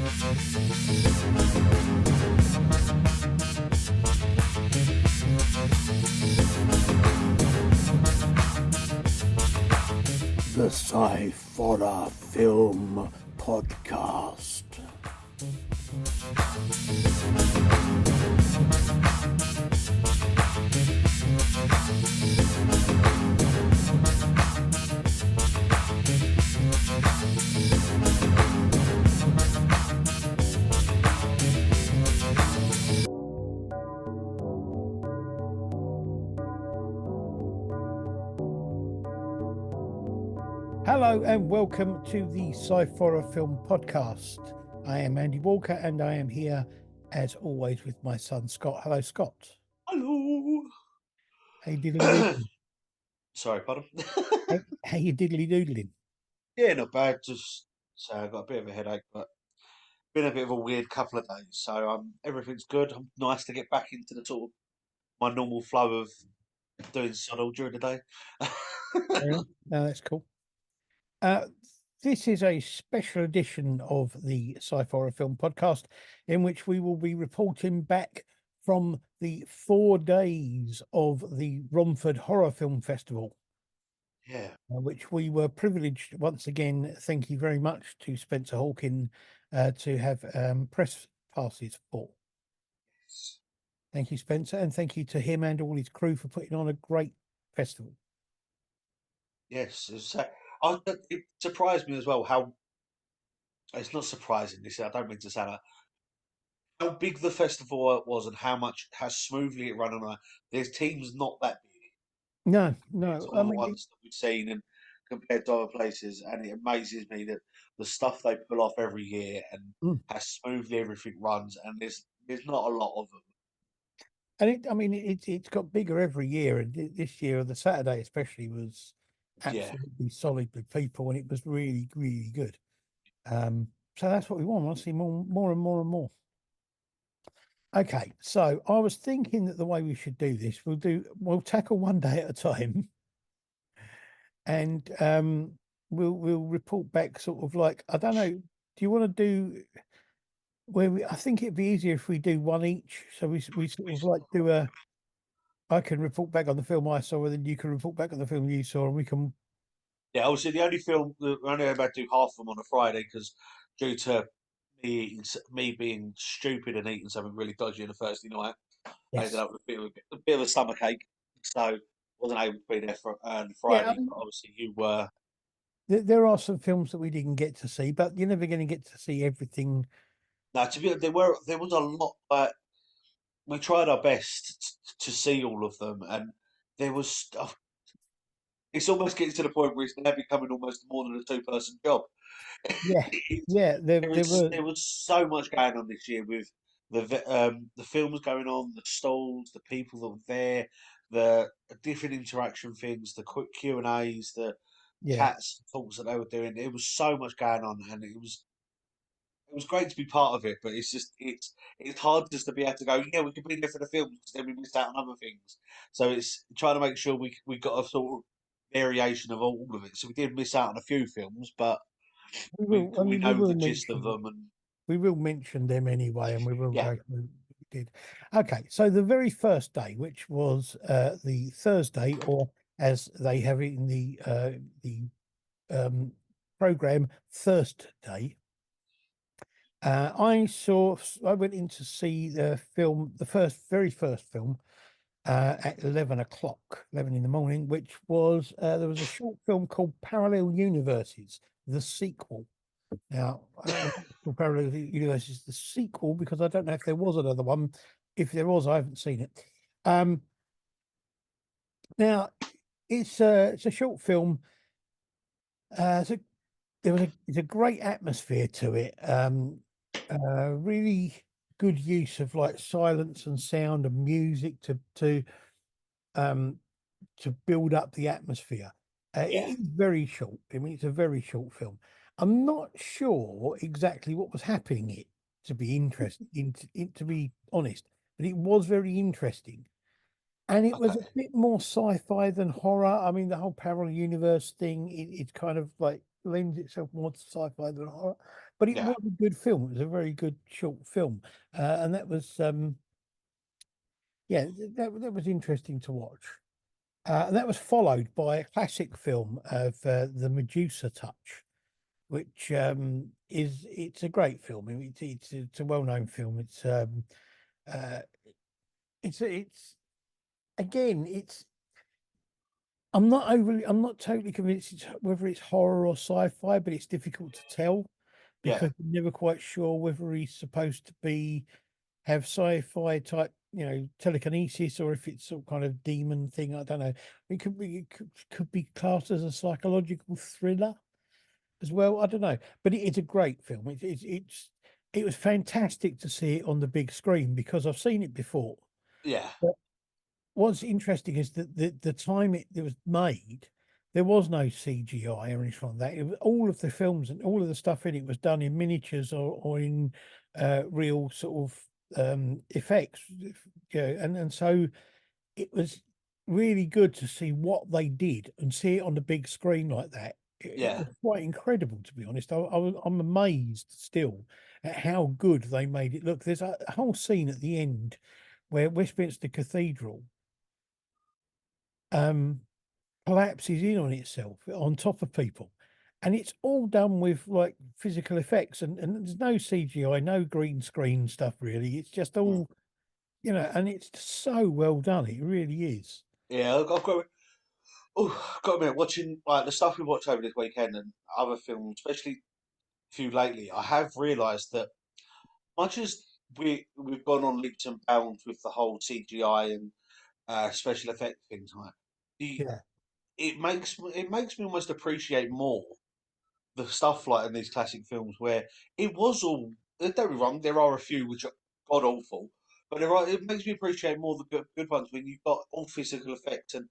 The Sciforror Film Podcast. Hello and welcome to the Sciforror Film Podcast. I am Andy Walker and I am here as always with my son Scott. Hello, Scott. Hello. How you diddly doodling? Sorry, pardon. How you diddly doodling? Yeah, not bad. Just so I got a bit of a headache, but been a bit of a weird couple of days. So everything's good. I'm nice to get back into the sort of my normal flow of doing sod all during the day. No, that's cool. This is a special edition of the Sciforror Film Podcast, in which we will be reporting back from the 4 days of the Romford Horror Film Festival. Yeah. Which we were privileged once again. Thank you very much to Spencer Hawkin to have press passes for. Thank you, Spencer, and thank you to him and all his crew for putting on a great festival. Yes, it surprised me as well how it's not surprising. I don't mean to say that. How big the festival was and how smoothly it ran on. There's teams not that big. No. To other ones that we've seen and compared to other places, and it amazes me that the stuff they pull off every year and how smoothly everything runs, and there's not a lot of them. And it's got bigger every year, and this year the Saturday especially was absolutely solid with people, and it was really, really good. So that's what we want. I want to see more and more. Okay, so I was thinking that the way we should do this, we'll tackle one day at a time, and we'll report back sort of like, I don't know. Do you want to do I think it'd be easier if we do one each, so we sort of like do I can report back on the film I saw, and then you can report back on the film you saw, and we can. Yeah, obviously the only film we're only about to do half of them on a Friday because due to me being stupid and eating something really dodgy on the Thursday night, I ended up with a bit of a stomach ache, so wasn't able to be there for Friday. But obviously you were. There are some films that we didn't get to see, but you're never going to get to see everything. No, there was a lot, but we tried our best to see all of them, and there was stuff. It's almost getting to the point where it's now becoming almost more than a two-person job. Yeah. There was so much going on this year with the films going on, the stalls, the people that were there, the different interaction things, the quick Q&As, the chats, talks that they were doing. It was so much going on, and it was great to be part of it. But it's hard just to be able to go. Yeah, we can be there for the films because then we missed out on other things. So it's trying to make sure we got a sort of variation of all of it. So we did miss out on a few films, but we know the gist of them, and we will mention them anyway, and we will go through what we did. Okay, so the very first day, which was the Thursday, or as they have it in the program, Thirst Day. I went in to see the film, the very first film, at 11 in the morning, which was there was a short film called Parallel Universes, the sequel. Now, I don't know Parallel Universes, the sequel, because I don't know if there was another one. If there was, I haven't seen it. Now, it's a short film. It's a great atmosphere to it. Really good use of like silence and sound and music to build up the atmosphere. It is very short. I mean, it's a very short film. I'm not sure exactly what was happening in it, to be interesting, to be honest, but it was very interesting. And it was a bit more sci-fi than horror. I mean, the whole parallel universe thing, it's kind of like lends itself more to sci-fi than horror. But it Yeah, was a good film. It was a very good short film, and that was yeah, that was interesting to watch. And that was followed by a classic film of the Medusa Touch, which is it's a great film. I mean, it's a well-known film. Uh, it's again, it's I'm not totally convinced whether it's horror or sci-fi, but it's difficult to tell yeah, because you're never quite sure whether he's supposed to be have sci-fi type, telekinesis, or if it's some kind of demon thing. I don't know. It could be classed as a psychological thriller as well. I don't know, but it's a great film. It was fantastic to see it on the big screen because I've seen it before. yeah, But what's interesting is that the time it was made, there was no CGI or anything like that. It was, all of the films and all of the stuff in it was done in miniatures or in real sort of effects. And so it was really good to see what they did and see it on the big screen like that. It yeah, was quite incredible, to be honest. I'm amazed still at how good they made it look. There's a whole scene at the end where Westminster Cathedral um, collapses in on itself on top of people. And it's all done with like physical effects, and there's no CGI, no green screen stuff really. It's just mm, all, and it's so well done. It really is. yeah. I've got. Oh, got to admit, watching like the stuff we watched over this weekend and other films, especially a few lately, I have realised that much as we've gone on leaps and bounds with the whole CGI and special effect things, like the Yeah. it makes me almost appreciate more the stuff like in these classic films where it was all. Don't get me wrong, there are a few which are god awful, but there are. It makes me appreciate more the good ones when you've got all physical effects and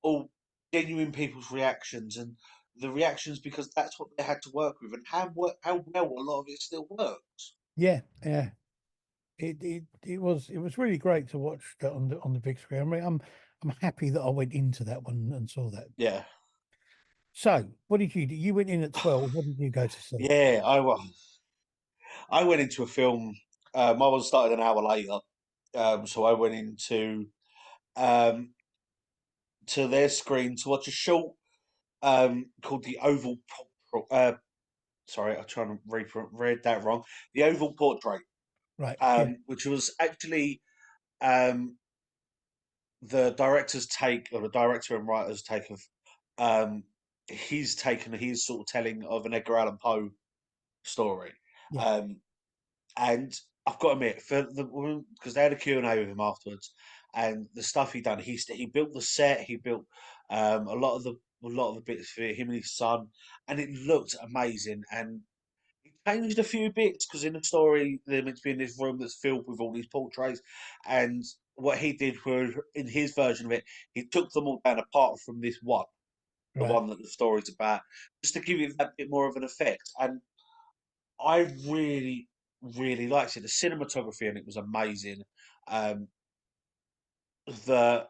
all genuine people's reactions and the reactions because that's what they had to work with and how well a lot of it still works. Yeah, yeah. It was really great to watch that on the big screen. I mean, I'm happy that I went into that one and saw that. Yeah. So, what did you do? You went in at 12. What did you go to see? Yeah, I went into a film. I was started an hour later, so I went into um, to their screen to watch a short called the Oval. Sorry, I'm trying to read that wrong. The Oval Portrait, Right. Yeah. which was actually um, the director's take, or the director and writer's take of um, his take and his sort of telling of an Edgar Allan Poe story. Yeah. Um, and I've got to admit, for the woman, because they had a Q and A with him afterwards, and the stuff he done, he built the set, he built a lot of the bits for him and his son, and it looked amazing. And he changed a few bits because in the story they're meant to be in this room that's filled with all these portraits, and what he did was in his version of it, he took them all down apart from this one, the Right. one that the story's about, just to give it that bit more of an effect. And I really, really liked it. The cinematography in it was amazing. Um, the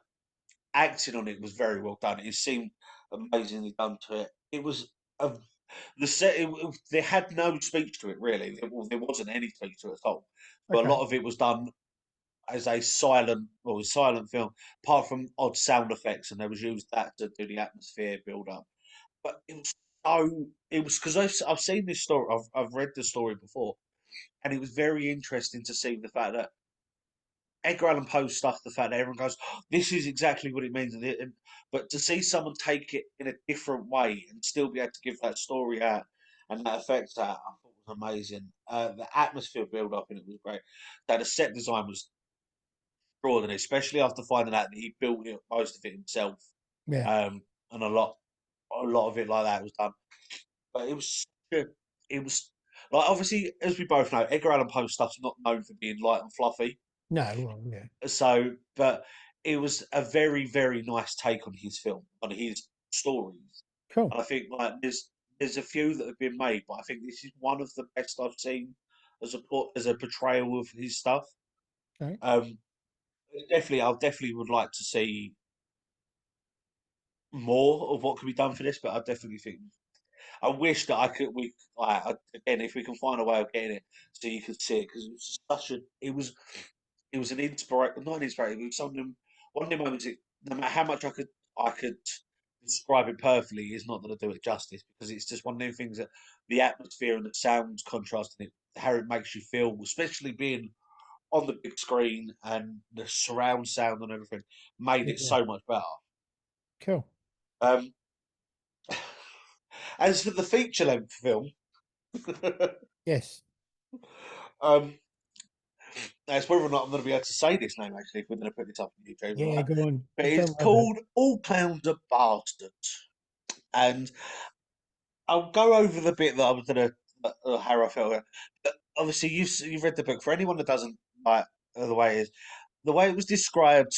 acting on it was very well done. It seemed amazingly done to it. It was a, the set. There had no speech to it really. There wasn't any speech to it at all. But a Okay. lot of it was done as a silent film, apart from odd sound effects, and they was used that to do the atmosphere build up. But it was so. It was because I've seen this story. I've read the story before, and it was very interesting to see the fact that Edgar Allan Poe stuff, the fact that everyone goes, oh, "This is exactly what it means," but to see someone take it in a different way and still be able to give that story out and that effect out, I thought was amazing. The atmosphere build up in it was great. That the set design was extraordinary, especially after finding out that he built it, most of it himself, Yeah. and a lot of it like that was done. But it was like obviously, as we both know, Edgar Allan Poe stuff's not known for being light and fluffy. No. Well, yeah. So, but it was a very, very nice take on his film, on his stories. Cool. And I think like there's a few that have been made, but I think this is one of the best I've seen as a portrayal of his stuff. Okay. Um, I definitely would like to see more of what can be done for this, but I definitely think I wish that I could. Again, if we can find a way of getting it so you could see it, because it was just such a. It was an inspiration, not an inspiration. It was something. One of the moments. No matter how much I could describe it perfectly, is not going to do it justice because it's just one of those things that the atmosphere and the sounds contrasting it, how it makes you feel, especially being on the big screen and the surround sound and everything, made Yeah, it yeah. so much better. Cool. Um, as for the feature length film, Yes. um, it's whether or not I'm going to be able to say this name actually if we're going to put this up on YouTube. Yeah, Right? go on. But it's Don't worry about it. called All Clowns Are Bastards. And I'll go over the bit that I was going to, how I felt. But obviously, you've read the book. For anyone that doesn't like the way it is, the way it was described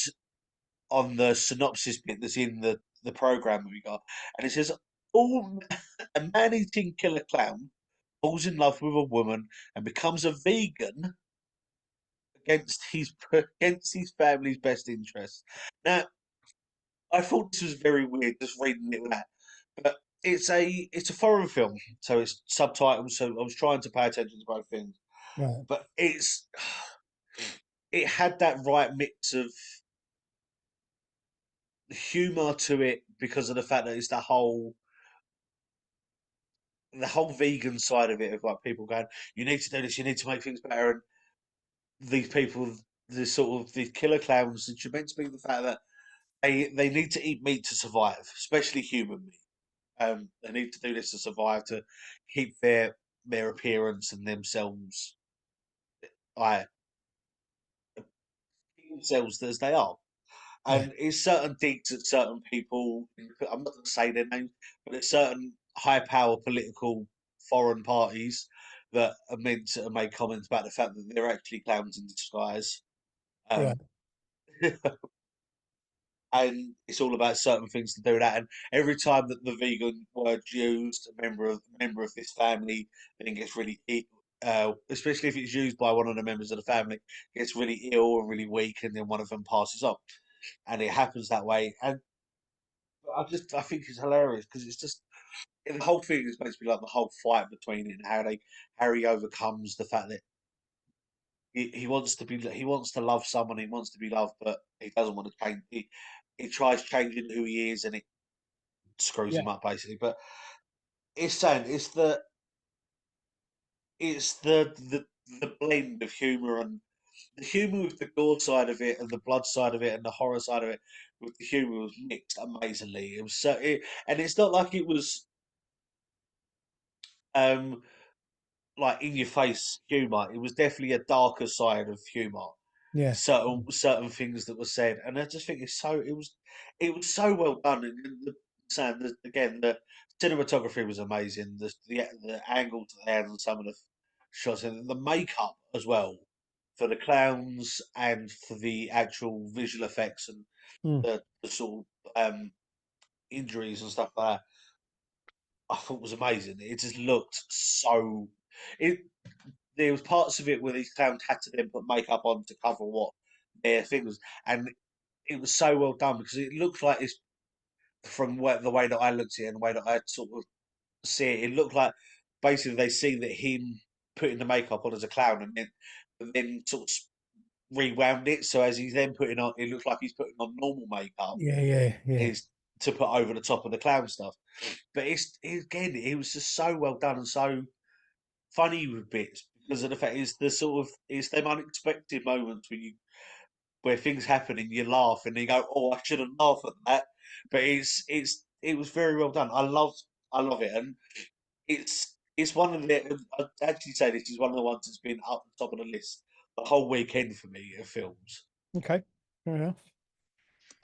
on the synopsis bit that's in the program that we got, and it says, "All a man-eating killer clown falls in love with a woman and becomes a vegan against his family's best interests." Now, I thought this was very weird just reading it like that, but it's a foreign film, so it's subtitles. So I was trying to pay attention to both things, Right. but it had that right mix of humor to it because of the fact that it's the whole vegan side of it of like people going, you need to do this, you need to make things better, and these people, the sort of the killer clowns, it's meant to be the fact that they need to eat meat to survive, especially human meat. They need to do this to survive to keep their appearance and themselves, I keep themselves as they are. Yeah. And it's certain digs at certain people. I'm not going to say their names, but it's certain high power political foreign parties that are meant to make comments about the fact that they're actually clowns in disguise. Right. Um, and it's all about certain things to do that. And every time that the vegan word's used, a member of this family then gets really especially if it's used by one of the members of the family, gets really ill and really weak, and then one of them passes on, and it happens that way. And I think it's hilarious because it's just the whole thing is basically like the whole fight between it and how he overcomes the fact that he wants to he wants to love someone, he wants to be loved, but he doesn't want to change. He tries changing who he is, and it screws Yeah. him up basically. But it's saying it's the blend of humor, and the humor with the gore side of it and the blood side of it and the horror side of it with the humor was mixed amazingly. It was and it's not like it was um like in your face humor. It was definitely a darker side of humor. Yeah. Certain things that were said, and I just think it was so well done. And again, the cinematography was amazing. The angles they had on some of the shots and the makeup as well for the clowns and for the actual visual effects and Mm. the sort of injuries and stuff like that. I thought was amazing. It just looked so. It There was parts of it where these clowns had to then put makeup on to cover what their thing was, and it was so well done because it looked like it's from the way that I looked at it and the way that I sort of see it. It looked like basically they see that him putting the makeup on as a clown and then sort of rewound it. So as he's then putting on, it looks like he's putting on normal makeup Yeah. Yeah. Yeah. is to put over the top of the clown stuff. But again, it was just so well done and so funny with bits because of the fact is the sort of it's them unexpected moments where things happen and you laugh and you go, "Oh, I shouldn't laugh at that," but it was very well done. I love it, and it's one of the. I'd actually say this is one of the ones that's been up the top of the list the whole weekend for me of films. Okay. Fair enough.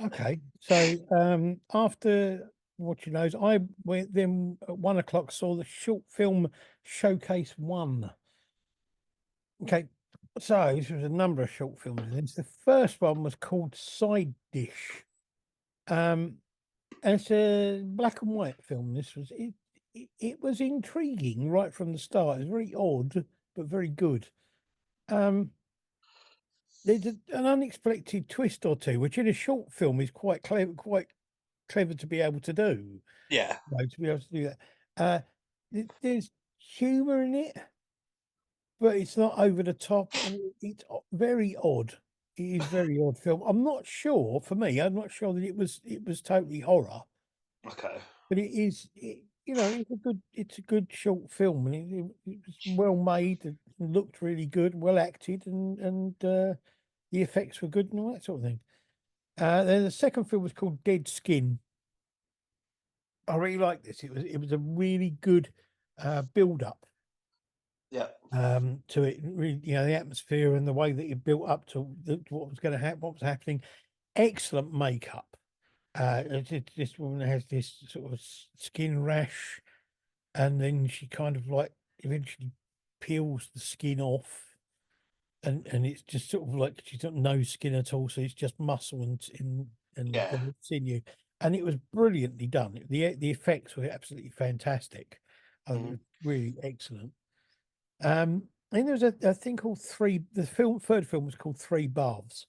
Okay. So after watching those, I went then at 1 o'clock saw the short film showcase one. Okay. So this was a number of short films. And the first one was called Side Dish. Um, and it's a black and white film. This was it was intriguing right from the start. It was very odd, but very good. Um, there's an unexpected twist or two, which in a short film is quite clever to be able to do. Yeah, To be able to do that. there's humor in it, but it's not over the top, and it's very odd. It is very odd film. I'm not sure. For me, I'm not sure that it was totally horror, Okay. but it is. It's a good short film, and it was well made and looked really good, well acted, and the effects were good and all that sort of thing. Then the second film was called Dead Skin. I really liked this. It was a really good build up Yeah. to it. Really, the atmosphere and the way that it built up to what was going to happen, what was happening. Excellent makeup. This woman has this sort of skin rash, and then she kind of like eventually peels the skin off, and it's just sort of like she's got no skin at all, so it's just muscle and Yeah. sinew, and it was brilliantly done. The effects were absolutely fantastic. Mhm. Really excellent. I think there was a thing called third film was called Three Baths.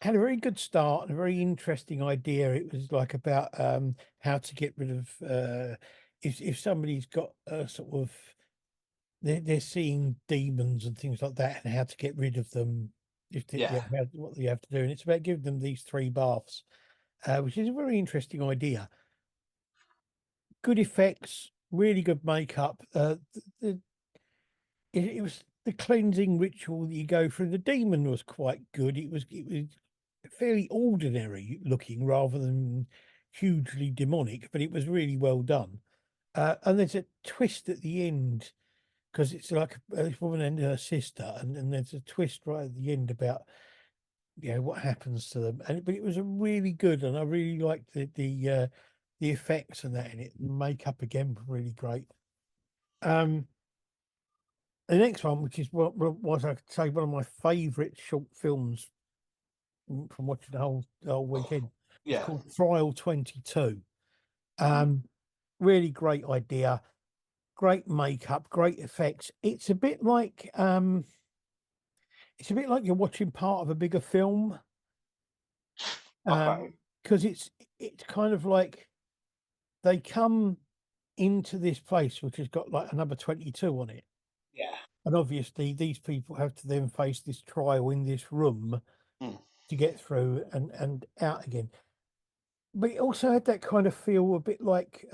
Had a very good start and a very interesting idea. It was like about how to get rid of if somebody's got a sort of they're seeing demons and things like that, and how to get rid of them. If they, Yeah. what you have to do, and it's about giving them these three baths, which is a very interesting idea. Good effects, really good makeup. It was the cleansing ritual that you go through. The demon was quite good. It was fairly ordinary looking rather than hugely demonic, but it was really well done. And there's a twist at the end because it's like this woman and her sister, and there's a twist right at the end about what happens to them. But it was a really good, and I really liked the effects and that in it. Makeup again really great. Um, the next one, which is what was I could say one of my favourite short films from watching the whole weekend, was Yeah. called Trial 22. Mhm. Um, really great idea, great makeup, great effects. It's a bit like you're watching part of a bigger film. Okay. Because it's kind of like they come into this place which has got like a number 22 on it. Yeah. And obviously these people have to then face this trial in this room Mm. to get through and out again. But it also had that kind of feel a bit like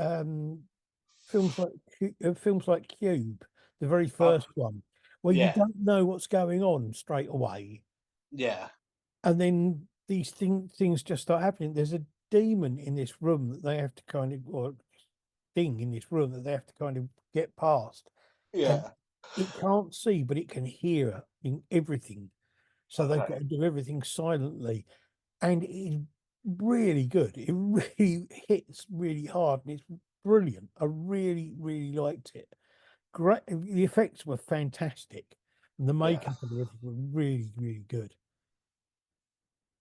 films like Cube, the very Oh, first one, where you yeah. don't know what's going on straight away, Yeah. and then these things just start happening. There's a demon in this room that they have to kind of, or thing in this room that they have to kind of get past, and Yeah. it can't see, but it can hear in everything. So they've got Okay. to do everything silently, and it is really good. It really hits really hard, and it's brilliant. I really, really liked it. Great. The effects were fantastic. And the Yeah. makeup and everything were really, really good.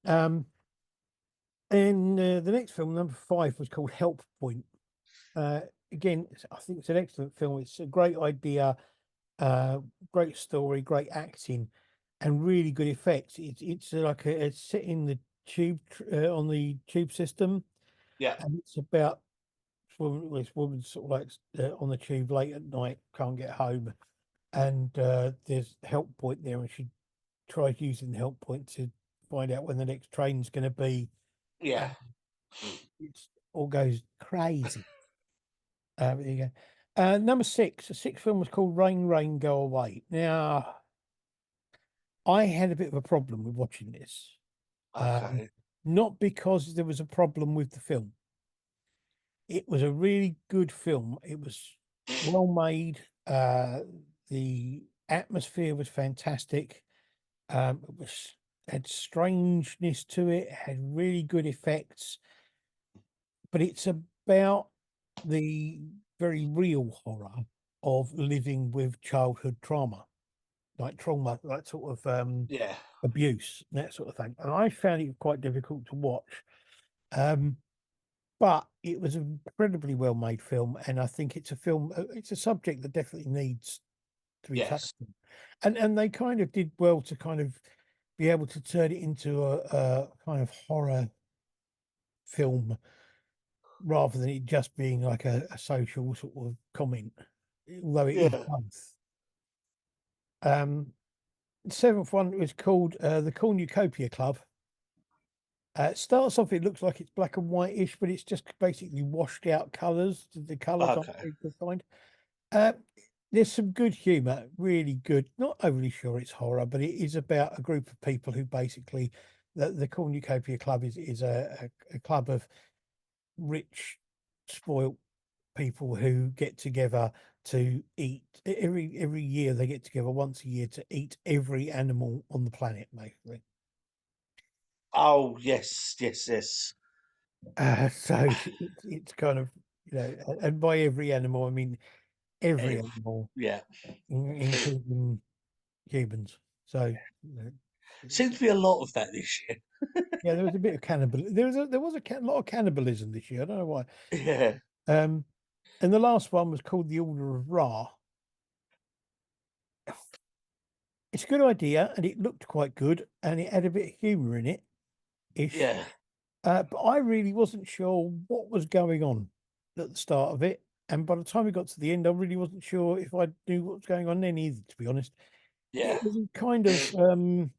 Um, and the next film, number 5, was called Help Point. Uh, Again, I think it's an excellent film. It's a great idea, uh, great story, great acting, and really good effects. It's like it's set in the tube on the tube system, Yeah. and it's about this woman sort of like on the tube late at night, can't get home, and there's Help Point there, and she tries using the Help Point to find out when the next train's going to be. Yeah. And it all goes crazy. There you go. Number 6, the sixth film was called Rain, Rain, Go Away. Now, I had a bit of a problem with watching this, um, Okay. not because there was a problem with the film. It was a really good film. It was well made. The atmosphere was fantastic. It was had strangeness to it. Had really good effects, but it's about the very real horror of living with childhood trauma, that sort of Yeah. abuse, that sort of thing. And I found it quite difficult to watch. Um, but it was an incredibly well made film, and I think it's a subject that definitely needs to be touched Yes. on. And they kind of did well to kind of be able to turn it into a kind of horror film rather than it just being like a social sort of comment. although it is Yeah. both. Um, the seventh one was called the Cornucopia Club. It starts off, it looks like it's black and white-ish, but it's just basically washed out colours. The colours aren't Okay. very defined. Uh, there's some good humour, really good. Not overly sure it's horror, but it is about a group of people who basically, the Cornucopia Club is a club of rich, spoilt people who get together to eat every year. They get together once a year to eat every animal on the planet, basically. Oh yes, yes, yes. So it's kind of, and by every animal I mean every Ev- animal, yeah. including humans. So Seems to be a lot of that this year. yeah, there was a bit of cannibal. There was a lot of cannibalism this year. I don't know why. Yeah. Um, and the last one was called the Order of Ra. It's a good idea, and it looked quite good, and it had a bit of humour in it, ish. Yeah. But I really wasn't sure what was going on at the start of it, and by the time we got to the end, I really wasn't sure if I knew what was going on then either. To be honest, Yeah. it was a kind of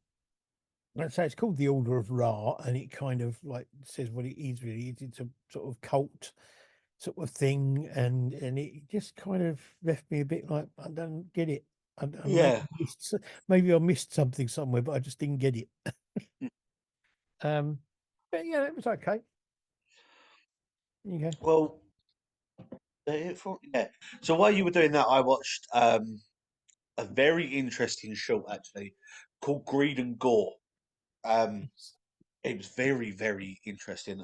let's say it's called the Order of Ra, and it kind of like says what it is really. It's a sort of cult sort of thing, and it just kind of left me a bit like I don't get it. And Yeah. maybe I missed something somewhere, but I just didn't get it. Um, but yeah, it was okay. Okay. Well, yeah. So while you were doing that, I watched a very interesting short actually called Greed and Gore. Um, it was very, very interesting.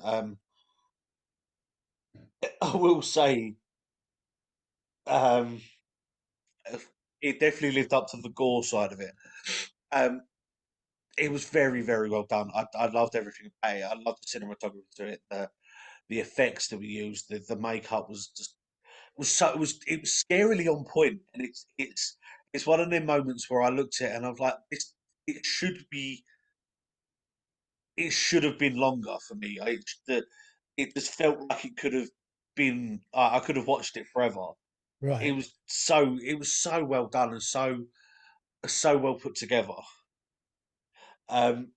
I will say, um, it definitely lived up to the gore side of it. Um, it was very, very well done. I loved everything about it. I loved the cinematography to it. The effects that we used, the makeup was just was so it was scarily on point, and it's one of them moments where I looked at it and I was like, it should be it should have been longer for me. It just felt like it could have been. I could have watched it forever. Right. It was so well done and so well put together. Um,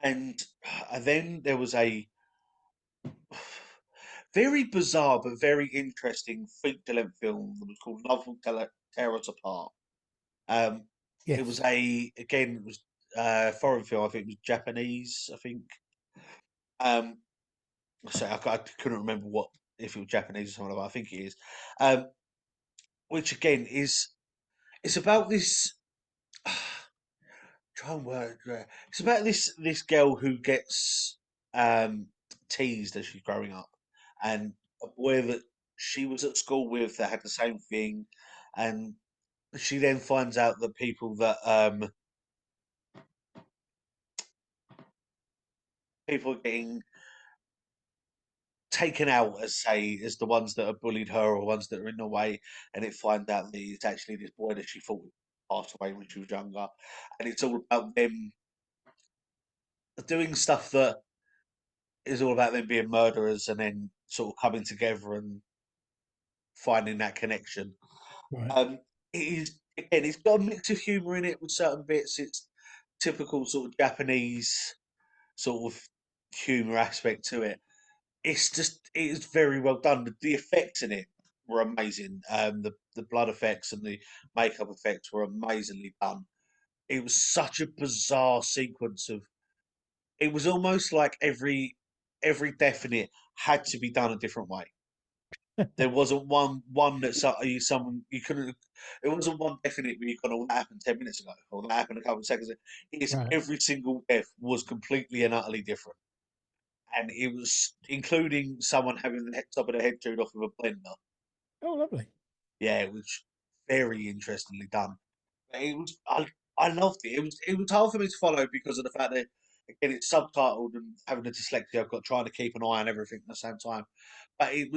and then there was a very bizarre but very interesting feature length film that was called Love Will Tear Us Apart. Um, it was Yes. again, it was foreign film. I think it was Japanese. I think. Um, so I couldn't remember what if it was Japanese or something. But I think it is. Um, which again is it's about this. Try and work. It's about this girl who gets um, teased as she's growing up, and a boy that she was at school with that had the same thing, and she then finds out that people are getting taken out as say as the ones that have bullied her or ones that are in the way, and it finds out that it's actually this boy that she thought passed away when she was younger, and it's all about them doing stuff that is all about them being murderers and then sort of coming together and finding that connection. Right. Um, it is again, it's got a mix of humour in it with certain bits. It's typical sort of Japanese sort of humour aspect to it. It's just it is very well done. The effects in it were amazing. The blood effects and the makeup effects were amazingly done. It was such a bizarre sequence of. It was almost like every death in it had to be done a different way. There wasn't one that someone you couldn't. It wasn't one definite where you gone, oh, that happened 10 minutes ago, or that happened a couple of seconds ago. It's Right. every single death was completely and utterly different, and it was including someone having the top of their head chewed off with a blender. Oh, lovely. Yeah, it was very interestingly done. It was I loved it. It was hard for me to follow because of the fact that again it's subtitled and having the dyslexia, I've got trying to keep an eye on everything at the same time. But it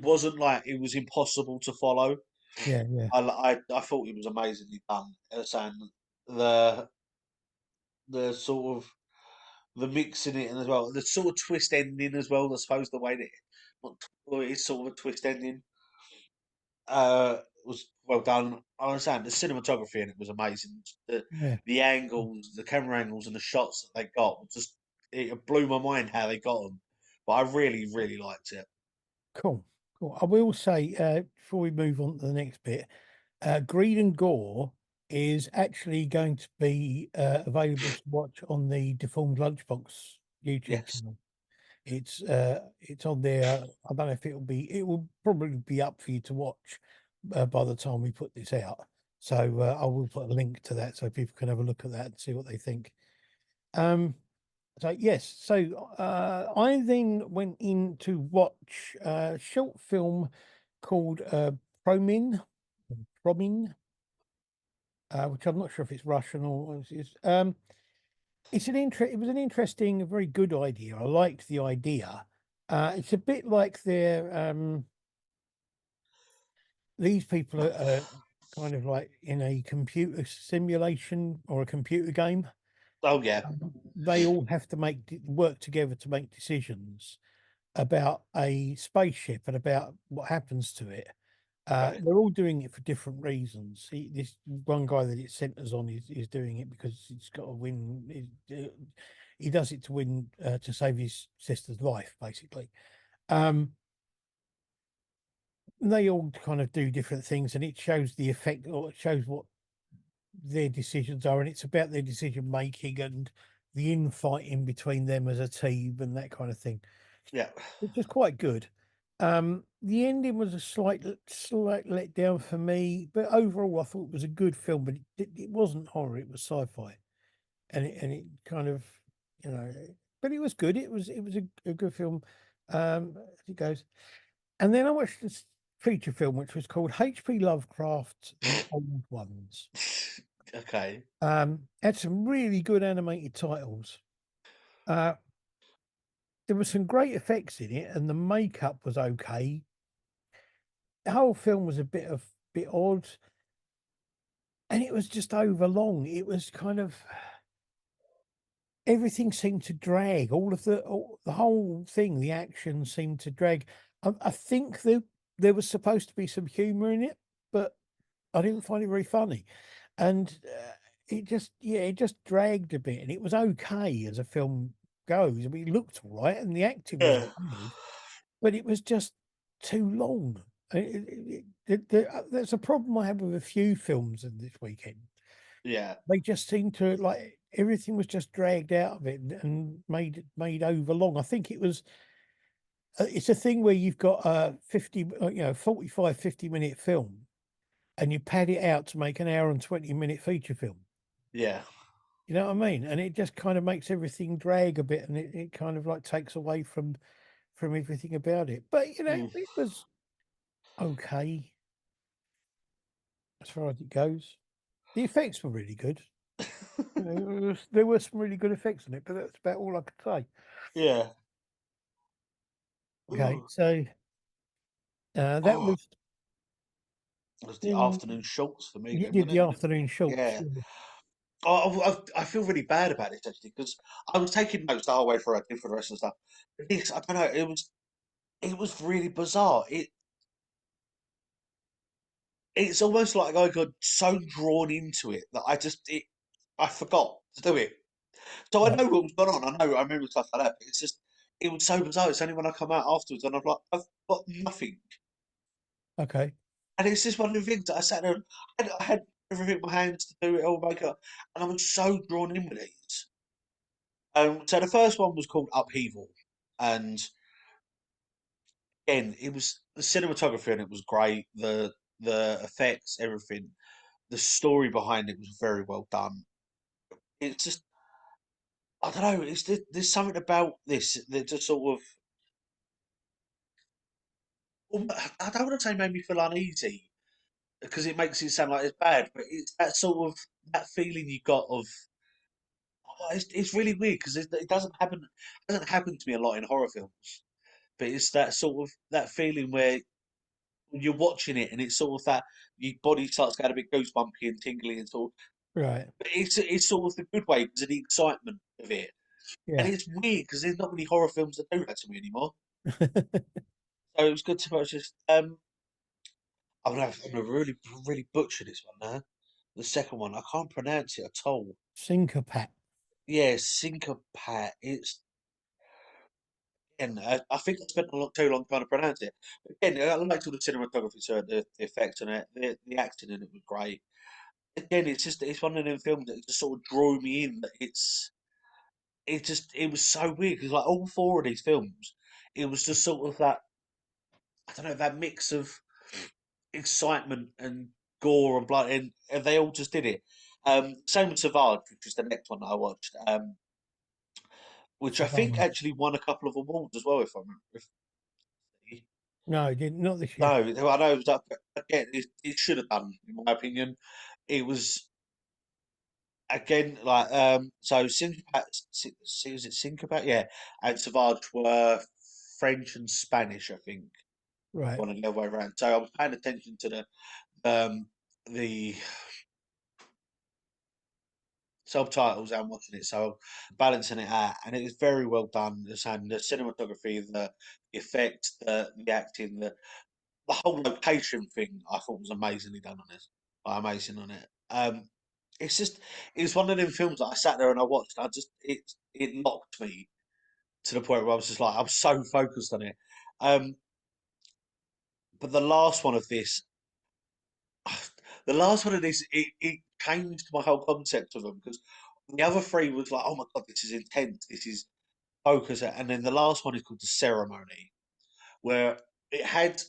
wasn't like it was impossible to follow. Yeah. Yeah. I thought it was amazingly done. And the the sort of the mix in it and as well the sort of twist ending as well. I suppose the way that not, well, it is sort of a twist ending. was well done. I understand the cinematography in it was amazing. Yeah, The angles, the camera angles, and the shots that they got were just it blew my mind how they got them. But I really, really liked it. cool, cool. I will say before we move on to the next bit, Greed and Gore is actually going to be available to watch on the Deformed Lunchbox YouTube Yes. channel. It's on there. I don't know if it will probably be up for you to watch by the time we put this out. So I will put a link to that so people can have a look at that and see what they think. Um, so yes, so I then went in to watch a short film called Promin, Promin, which I'm not sure if it's Russian or it was an interesting, a very good idea. I liked the idea. It's a bit like these people are kind of like in a computer simulation or a computer game. Oh yeah. They all have to work together to make decisions about a spaceship and about what happens to it. Okay. They're all doing it for different reasons. This one guy that it centers on is doing it because he's got to win. He does it to win to save his sister's life, basically. Um, they all kind of do different things, and it shows the effect, or it shows what their decisions are, and it's about their decision making and the infighting between them as a team and that kind of thing, Yeah. which is quite good. The ending was a slight letdown for me, but overall, I thought it was a good film. But it wasn't horror; it was sci-fi, and it kind of, you know, but it was good. It was a good film, as it goes. And then I watched this feature film, which was called H.P. Lovecraft: The Old Ones. Okay. Had some really good animated titles. Uh, there were some great effects in it, and the makeup was okay. The whole film was a bit odd, and it was just over long. It was kind of everything seemed to drag. The whole thing, the action seemed to drag. I think there was supposed to be some humor in it, but I didn't find it very funny, and it just dragged a bit, and it was okay as a film goes. I mean, it looked all right, and the acting Yeah. wasn't bad, but it was just too long. That's a problem I had with a few films in this weekend. Yeah. They just seemed to like everything was just dragged out of it and made over long. I think it's a thing where you've got a 50, 45, 50-minute film and you pad it out to make an hour and 20-minute feature film. Yeah. You know what I mean? And it just kind of makes everything drag a bit and it kind of like takes away from everything about it. But Mm. it was okay as far as it goes. The effects were really good. There were some really good effects in it, but that's about all I could say. Yeah. Okay, Ooh. so that Oh, was it was the all. afternoon shorts for me You then, did wasn't the it? afternoon shorts. Yeah. Yeah. I feel really bad about it actually because I was taking notes the whole way through. I did for the rest of the stuff. But this, I don't know. It was really bizarre. It's almost like I got so drawn into it that I forgot to do it. So I Right. know what was going on. I remember stuff like that. But it's just it was so bizarre. It's only when I come out afterwards and I'm like, I've got nothing. Okay. And it's just one of the things that I sat there and I had everything in my hands to do it all, make up, and I was so drawn in with these. So the first one was called Upheaval, and again, it was the cinematography and it was great. The effects, everything, the story behind it was very well done. It's just I don't know. There's something about this that just sort of I don't want to say made me feel uneasy because it makes it sound like it's bad, but it's that sort of that feeling you got of it's really weird because it doesn't happen to me a lot in horror films, but it's that sort of that feeling where you're watching it and it's sort of that your body starts getting a bit goosebumpy and tingly and sort of, Right. but it's sort of the good way because of the excitement of it. And Yeah. it's weird because there's not many horror films that do that to me anymore. So it was good to watch this. I'm gonna really butcher this one now. The second one, I can't pronounce it at all. Syncopat. Yeah, Syncopat. It's and I think I spent a lot too long trying to pronounce it. Again, I liked all the cinematography, so the effects on it, the acting in it was great. Again, it's one of them films that just sort of drew me in. That it was so weird because like all four of these films, it was just sort of that I don't know that mix of excitement and gore and blood, and they all just did it. Same with Savage, which is the next one that I watched, which I think Savage. actually won a couple of awards as well. If I remember, No, it didn't. Not this no, year. I know it was up again. It should have done, in my opinion. It was again like so Syncopat, is it Syncopat? Yeah, and Savage were French and Spanish, I think. Right. One and the other way around. So I was paying attention to the subtitles and watching it, so balancing it out, and it was very well done. And the cinematography, the effects, the acting, the whole location thing, I thought was amazingly done on this. Amazing on it. It's just it's one of them films that I sat there and I watched. It locked me to the point where I was just like I was so focused on it. Um, but the last one of this, it changed my whole concept of them because the other three was like, oh my god, this is intense, this is focus, and then the last one is called the ceremony, where it had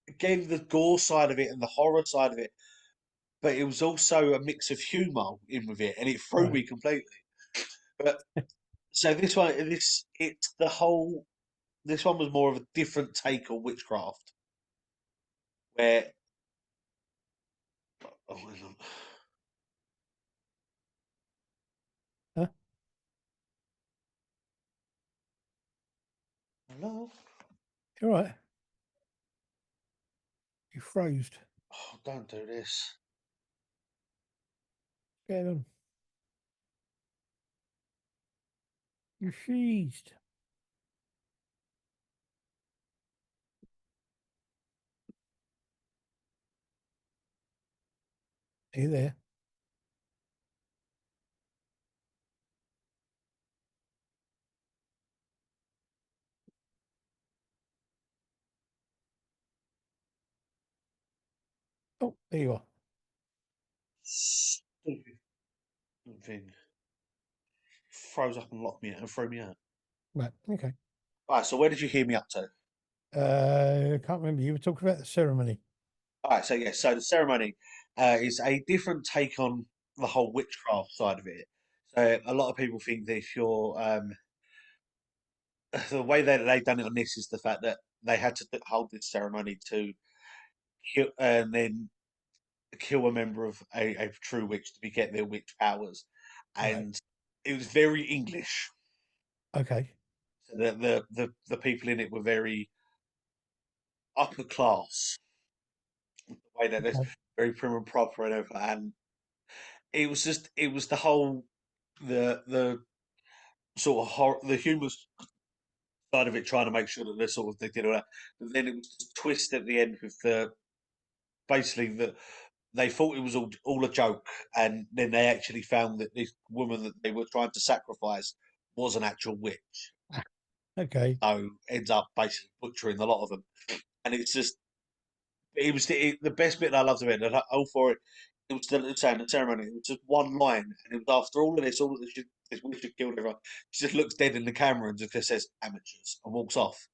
again the gore side of it and the horror side of it, but it was also a mix of humour in with it, and it threw Right. me completely. But so this one, it's the whole. This one was more of a different take on witchcraft, where oh, hang on. Huh? Hello, You're right. You froze. oh, don't do this. Get on. You seized. Are you there? Oh, there you are. Stupid thing froze up and locked me out and threw me out. Right. Okay. All right, so where did you hear me up to? I can't remember. You were talking about the ceremony. All right, so yeah, so the ceremony is a different take on the whole witchcraft side of it. So a lot of people think that if you're the way that they've done it on this is the fact that they had to hold this ceremony to kill and then kill a member of a true witch to get their witch powers, Right. and it was very English. Okay. So the people in it were very upper class, the way that they're Okay. very prim and proper and everything. And it was the whole the sort of the humour side of it, trying to make sure that they did all that. But then it was just a twist at the end with the basically that they thought it was all a joke, and then they actually found that this woman that they were trying to sacrifice was an actual witch. Okay. So ends up basically butchering a lot of them, and it's just it was the best bit that I loved of it. And all for it, it was the ceremony. It was just one line, and it was after all of this, all of this witch had killed everyone. She just looks dead in the camera and just says "amateurs" and walks off.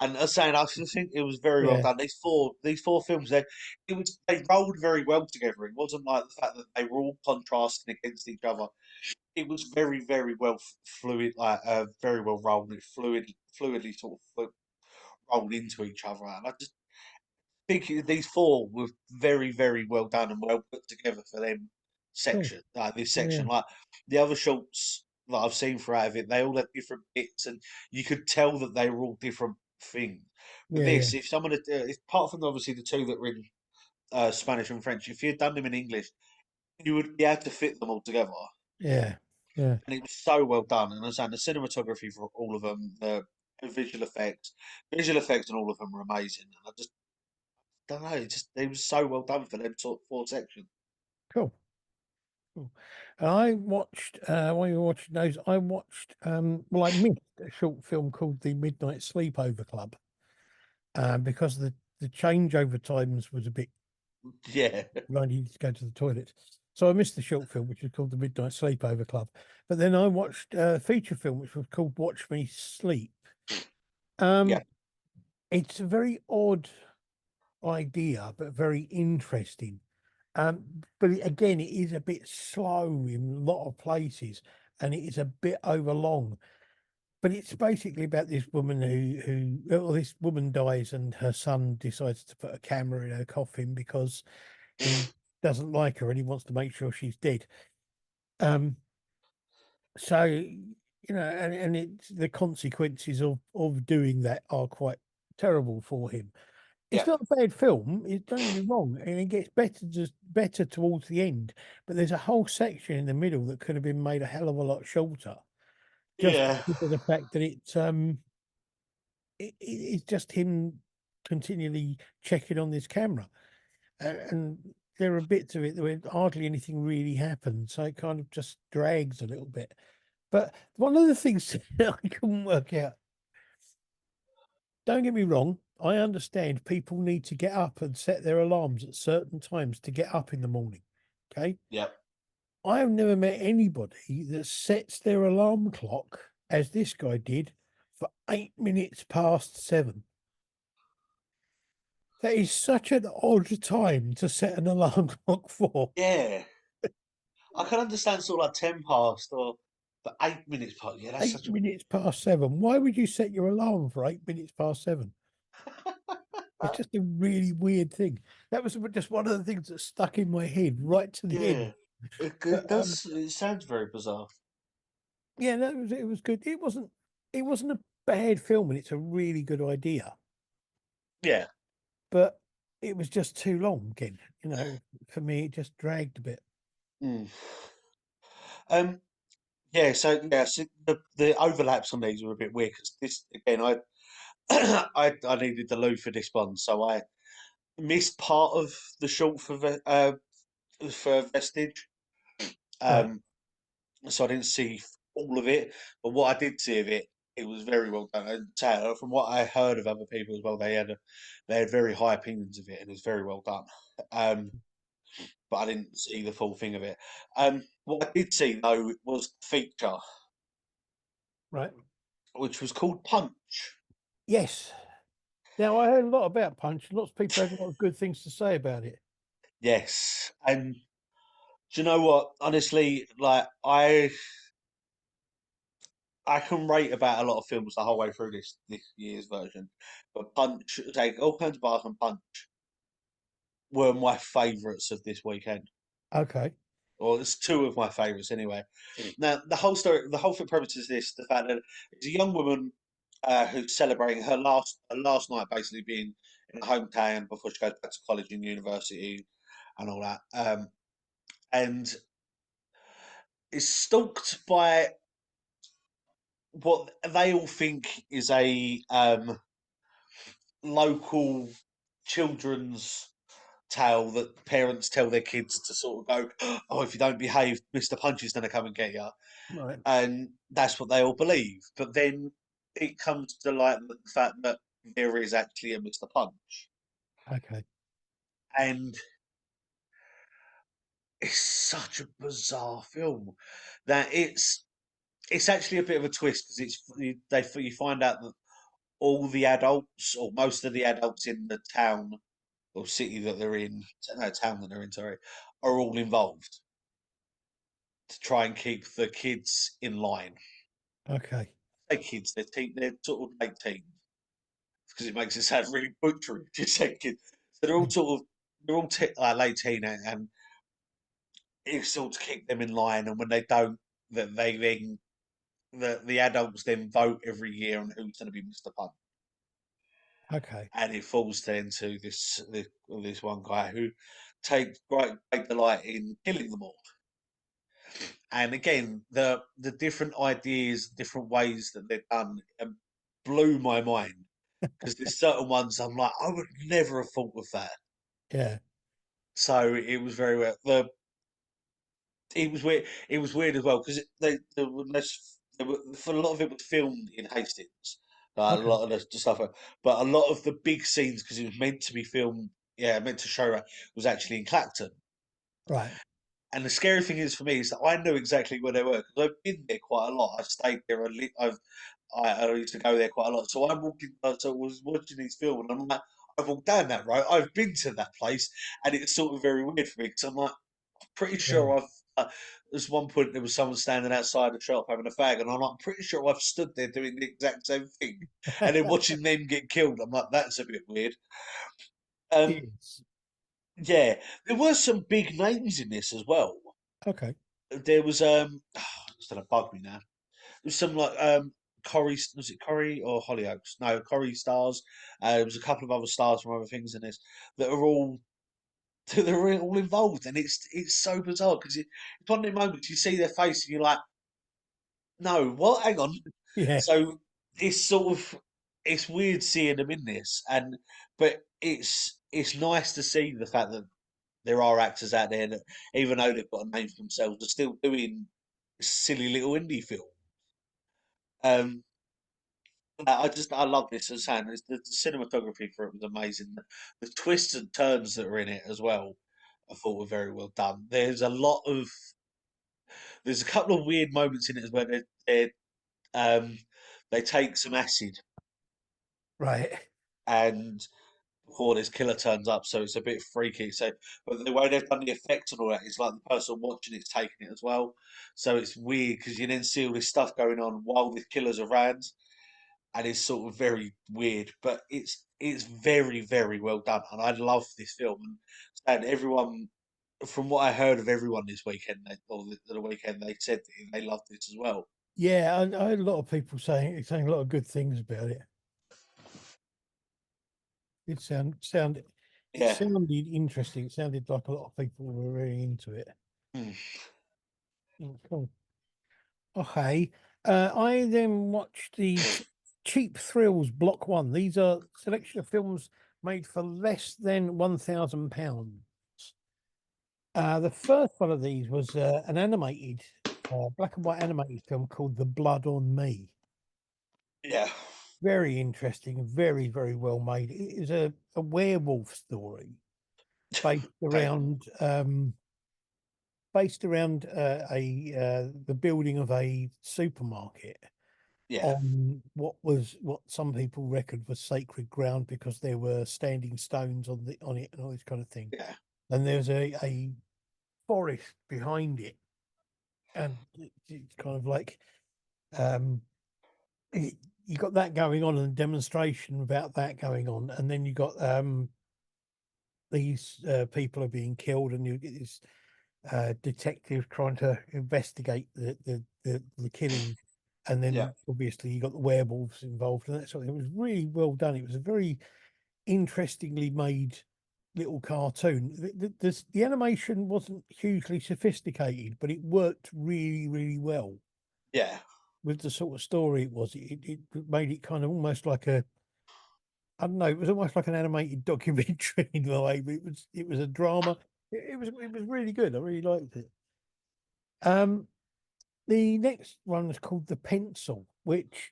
And as I saying, I just think it was very well Yeah. done. These four films, they rolled very well together. It wasn't like the fact that they were all contrasting against each other. It was very well fluid, like very well rolled. It fluidly sort of rolled into each other, and I just think these four were very well done and well put together for them Cool. section, like this Yeah. section. Like the other shorts that I've seen throughout of it, they all had different bits, and you could tell that they were all different things. But Yeah. Yeah. this, if someone had, apart from obviously the two that were in Spanish and French, if you had done them in English, you would be able to fit them all together. Yeah. Yeah. And it was so well done. And I was saying the cinematography for all of them, the visual effects on all of them were amazing. And I just don't know. It was so well done for them sort of four sections. Cool. Cool. And I watched while you were watching those, I watched well, I missed a short film called The Midnight Sleepover Club, because the changeover times was a bit Yeah, I needed to go to the toilet. So I missed the short film, which was called The Midnight Sleepover Club. But then I watched a feature film, which was called Watch Me Sleep. yeah, Um, it's a very odd idea, but very interesting. Again, it is a bit slow in a lot of places, and it is a bit overlong. But it's basically about this woman well, this woman dies, and her son decides to put a camera in her coffin because he doesn't like her and he wants to make sure she's dead. Um, so and it's the consequences of doing that are quite terrible for him. yeah, It's not a bad film. Don't get me wrong, and it gets better towards the end. But there's a whole section in the middle that could have been made a hell of a lot shorter, just yeah, because of the fact that it's just him continually checking on this camera, and there are bits of it where hardly anything really happens, so it kind of just drags a little bit. But one of the things that I couldn't work out, don't get me wrong, I understand people need to get up and set their alarms at certain times to get up in the morning. Okay. yeah, I have never met anybody that sets their alarm clock as this guy did for 8 minutes past 7. That is such an odd time to set an alarm clock for. yeah. I can understand sort of like 10 past or but 8 minutes past. Yeah, that's Eight such a minutes past 7. Why would you set your alarm for 8 minutes past 7? It's just a really weird thing. That was just one of the things that stuck in my head right to the yeah. end. It But does. It sounds very bizarre. yeah, no, it was good. It wasn't a bad film, and it's a really good idea. Yeah. But it was just too long again. For me, it just dragged a bit. Mm. Um. Yeah. So the overlaps on these were a bit weird because this again, I I needed the loo for this one, so I missed part of the short for Vestige. Right. Um. So I didn't see all of it, but what I did see of it, it was very well done. And Taylor, from what I heard of other people as well, they had very high opinions of it, and it was very well done. Um, but I didn't see the full thing of it. What I did see though was the feature, Right. which was called Punch. Yes. Now I heard a lot about Punch. Lots of people had a lot of good things to say about it. Yes, and do you know what? Honestly, like I can rate about a lot of films the whole way through this year's version, but Punch, take all kinds of bars and Punch were my favourites of this weekend. Okay. Or it's two of my favourites anyway. Now the whole story, the whole premise is this: the fact that it's a young woman who's celebrating her last night, basically being in her hometown before she goes back to college and university and all that, and is stalked by what they all think is a local children's tale that parents tell their kids to sort of go, oh, if you don't behave, Mr. Punch is going to come and get you. Right. And that's what they all believe. But then it comes to light the fact that there is actually a Mr. Punch. Okay. And it's such a bizarre film that it's actually a bit of a twist because you find out that all the adults or most of the adults in the town or city that they're in, no town that they're in, sorry, are all involved to try and keep the kids in line. Okay. Say kids, they're sort of late teens because it makes it sound really butchery. Just say kids, so they're all sort of late teen, and it's sort of keep them in line. And when they don't, that they then the adults then vote every year on who's going to be Mr. Punch, Okay. and it falls then to this one guy who takes great delight in killing them all. And again, the different ideas, different ways that they're done, blew my mind because there's certain ones I'm like, I would never have thought of that. Yeah. So it was very well. It was weird. It was weird as well because they were less. They were, for a lot of it was filmed in Hastings, a Okay. lot of the stuff, but a lot of the big scenes because it was meant to be filmed, yeah, meant to show was actually in Clacton. Right. And the scary thing is for me is that I know exactly where they were because I've been there quite a lot. I've stayed there. I used to go there quite a lot. So I'm walking. So I was watching these films, and I'm like, I've walked down that road. I've been to that place, and it's sort of very weird for me because I'm like, pretty Yeah. sure I've. There's one point there was someone standing outside the shop having a fag, and I'm like, pretty sure I've stood there doing the exact same thing, and then watching them get killed. I'm like, that's a bit weird. Um, Yes. yeah, there were some big names in this as well. Okay. There was it's gonna bug me now. There's some like Corrie, was it Corrie or Hollyoaks? No, Corrie stars. There was a couple of other stars from other things in this that are all they're all involved, and it's so bizarre because it's one of the moments you see their face and you're like, no, what? Hang on. Yeah. So it's sort of it's weird seeing them in this, and but it's nice to see the fact that there are actors out there that even though they've got a name for themselves, are still doing silly little indie films. Um, I love this as saying the cinematography for it was amazing. The twists and turns that are in it as well, I thought were very well done. There's a couple of weird moments in it as well. Um, they take some acid Right. and before this killer turns up, so it's a bit freaky. So, but the way they've done the effect and all that is like the person watching it's taking it as well. So it's weird because you then see all this stuff going on while the killer's around, and it's sort of very weird. But it's very very well done, and I love this film. And everyone, from what I heard of everyone this weekend, or the weekend, they said that they loved this as well. Yeah, I had a lot of people saying a lot of good things about it. It Yeah. sounded interesting. It sounded like a lot of people were really into it. Mm. Cool. Okay. I then watched the Cheap Thrills Block One. These are selection of films made for less than £1,000. The first one of these was an animated, black and white animated film called The Blood on Me. Yeah. Very interesting, very, very well made. It is a werewolf story based Okay. around the building of a supermarket Yeah. on what some people reckoned was sacred ground because there were standing stones on it and all this kind of thing. Yeah. And there's a forest behind it, and it's kind of like um it, you got that going on and a demonstration about that going on, and then you got these people are being killed, and you get this detective trying to investigate the killing, and Yeah. then obviously you got the werewolves involved, and that sort of thing. It was really well done. It was a very interestingly made little cartoon. The animation wasn't hugely sophisticated, but it worked really, really well Yeah. with the sort of story it was. It made it kind of almost like a, I don't know, it was almost like an animated documentary in a way, but it was a drama. It was really good. I really liked it. Um, the next one was called The Pencil, which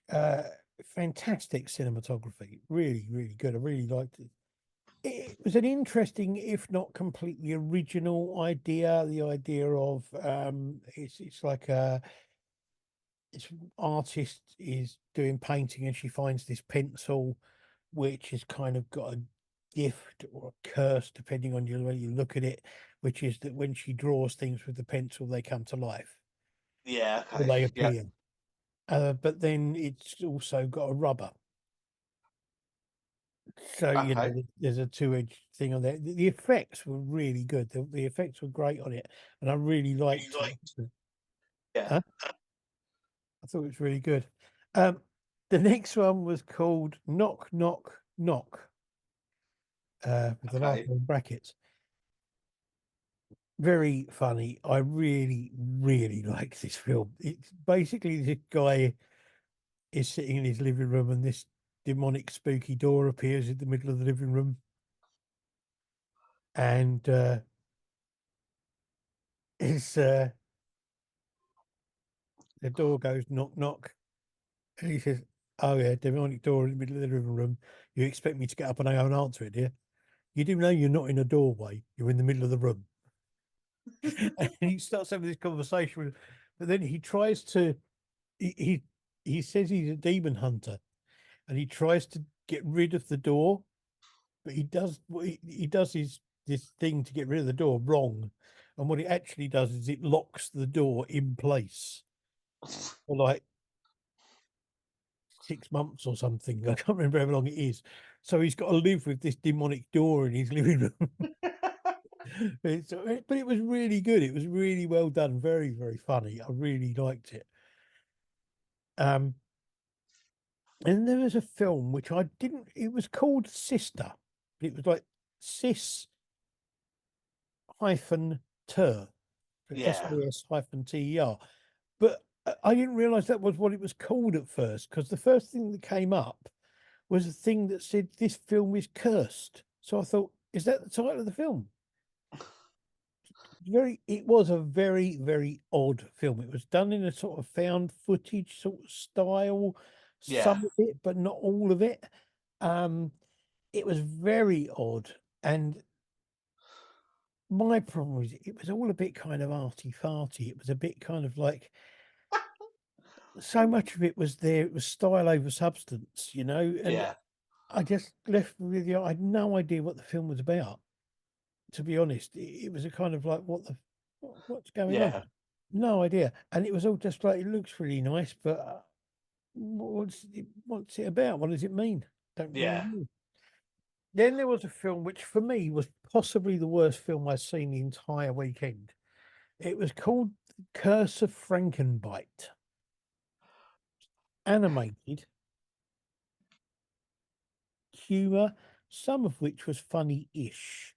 fantastic cinematography, really, really good. I really liked it. It was an interesting, if not completely original idea. The idea of it's like this artist is doing painting and she finds this pencil, which has kind of got a gift or a curse, depending on the way you look at it, which is that when she draws things with the pencil, they come to life Yeah. or Okay. they Yeah. appear. But then it's also got a rubber. So, Okay. there's a two-edged thing on there. The effects were really good. The effects were great on it. And I really Really liked liked. Yeah. huh? I thought it was really good. Um, the next one was called Knock, Knock, Knock, with the last Okay. one in brackets. Very funny. I really, really like this film. It's basically this guy is sitting in his living room and this demonic spooky door appears in the middle of the living room and his the door goes knock knock, and he says, "Oh yeah, demonic door in the middle of the living room. You expect me to get up and go and answer it, do you? You do know you're not in a doorway. You're in the middle of the room." And he starts having this conversation with, but then he tries to. He says he's a demon hunter, and he tries to get rid of the door, but he does he does his this thing to get rid of the door wrong, and what it actually does is it locks the door in place for like 6 months or something. I can't remember how long it is. So he's got to live with this demonic door in his living room. But it was really good. It was really well done. Very, very funny. I really liked it. And there was a film which I didn't, it was called Sister. It was like Sis hyphen Ter, Yeah. SAS hyphen TER. But I didn't realize that was what it was called at first, because the first thing that came up was a thing that said this film is cursed. So I thought, is that the title of the film? It was a very, very odd film. It was done in a sort of found footage sort of style, Yeah. some of it, but not all of it. Um, it was very odd. And my problem was it was all a bit kind of arty farty. It was a bit kind of like so much of it was there, it was style over substance, and Yeah. I just left with you. I had no idea what the film was about. To be honest, it was a kind of like, what's going on? Yeah. No idea. And it was all just like, it looks really nice, but what's it about? What does it mean? Don't really Yeah. know. Then there was a film which for me was possibly the worst film I've seen the entire weekend. It was called Curse of Frankenbite, animated humor, some of which was funny-ish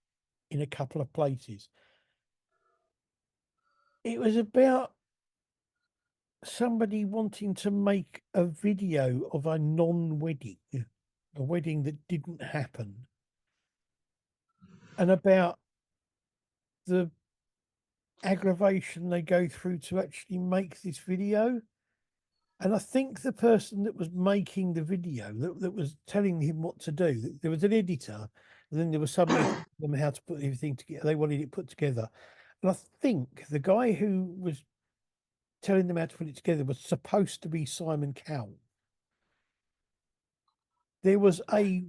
in a couple of places. It was about somebody wanting to make a video of a non-wedding, a wedding that didn't happen, and about the aggravation they go through to actually make this video. And I think the person that was making the video, that was telling him what to do, there was an editor, and then there was somebody telling them how to put everything together. They wanted it put together. And I think the guy who was telling them how to put it together was supposed to be Simon Cowell. There was a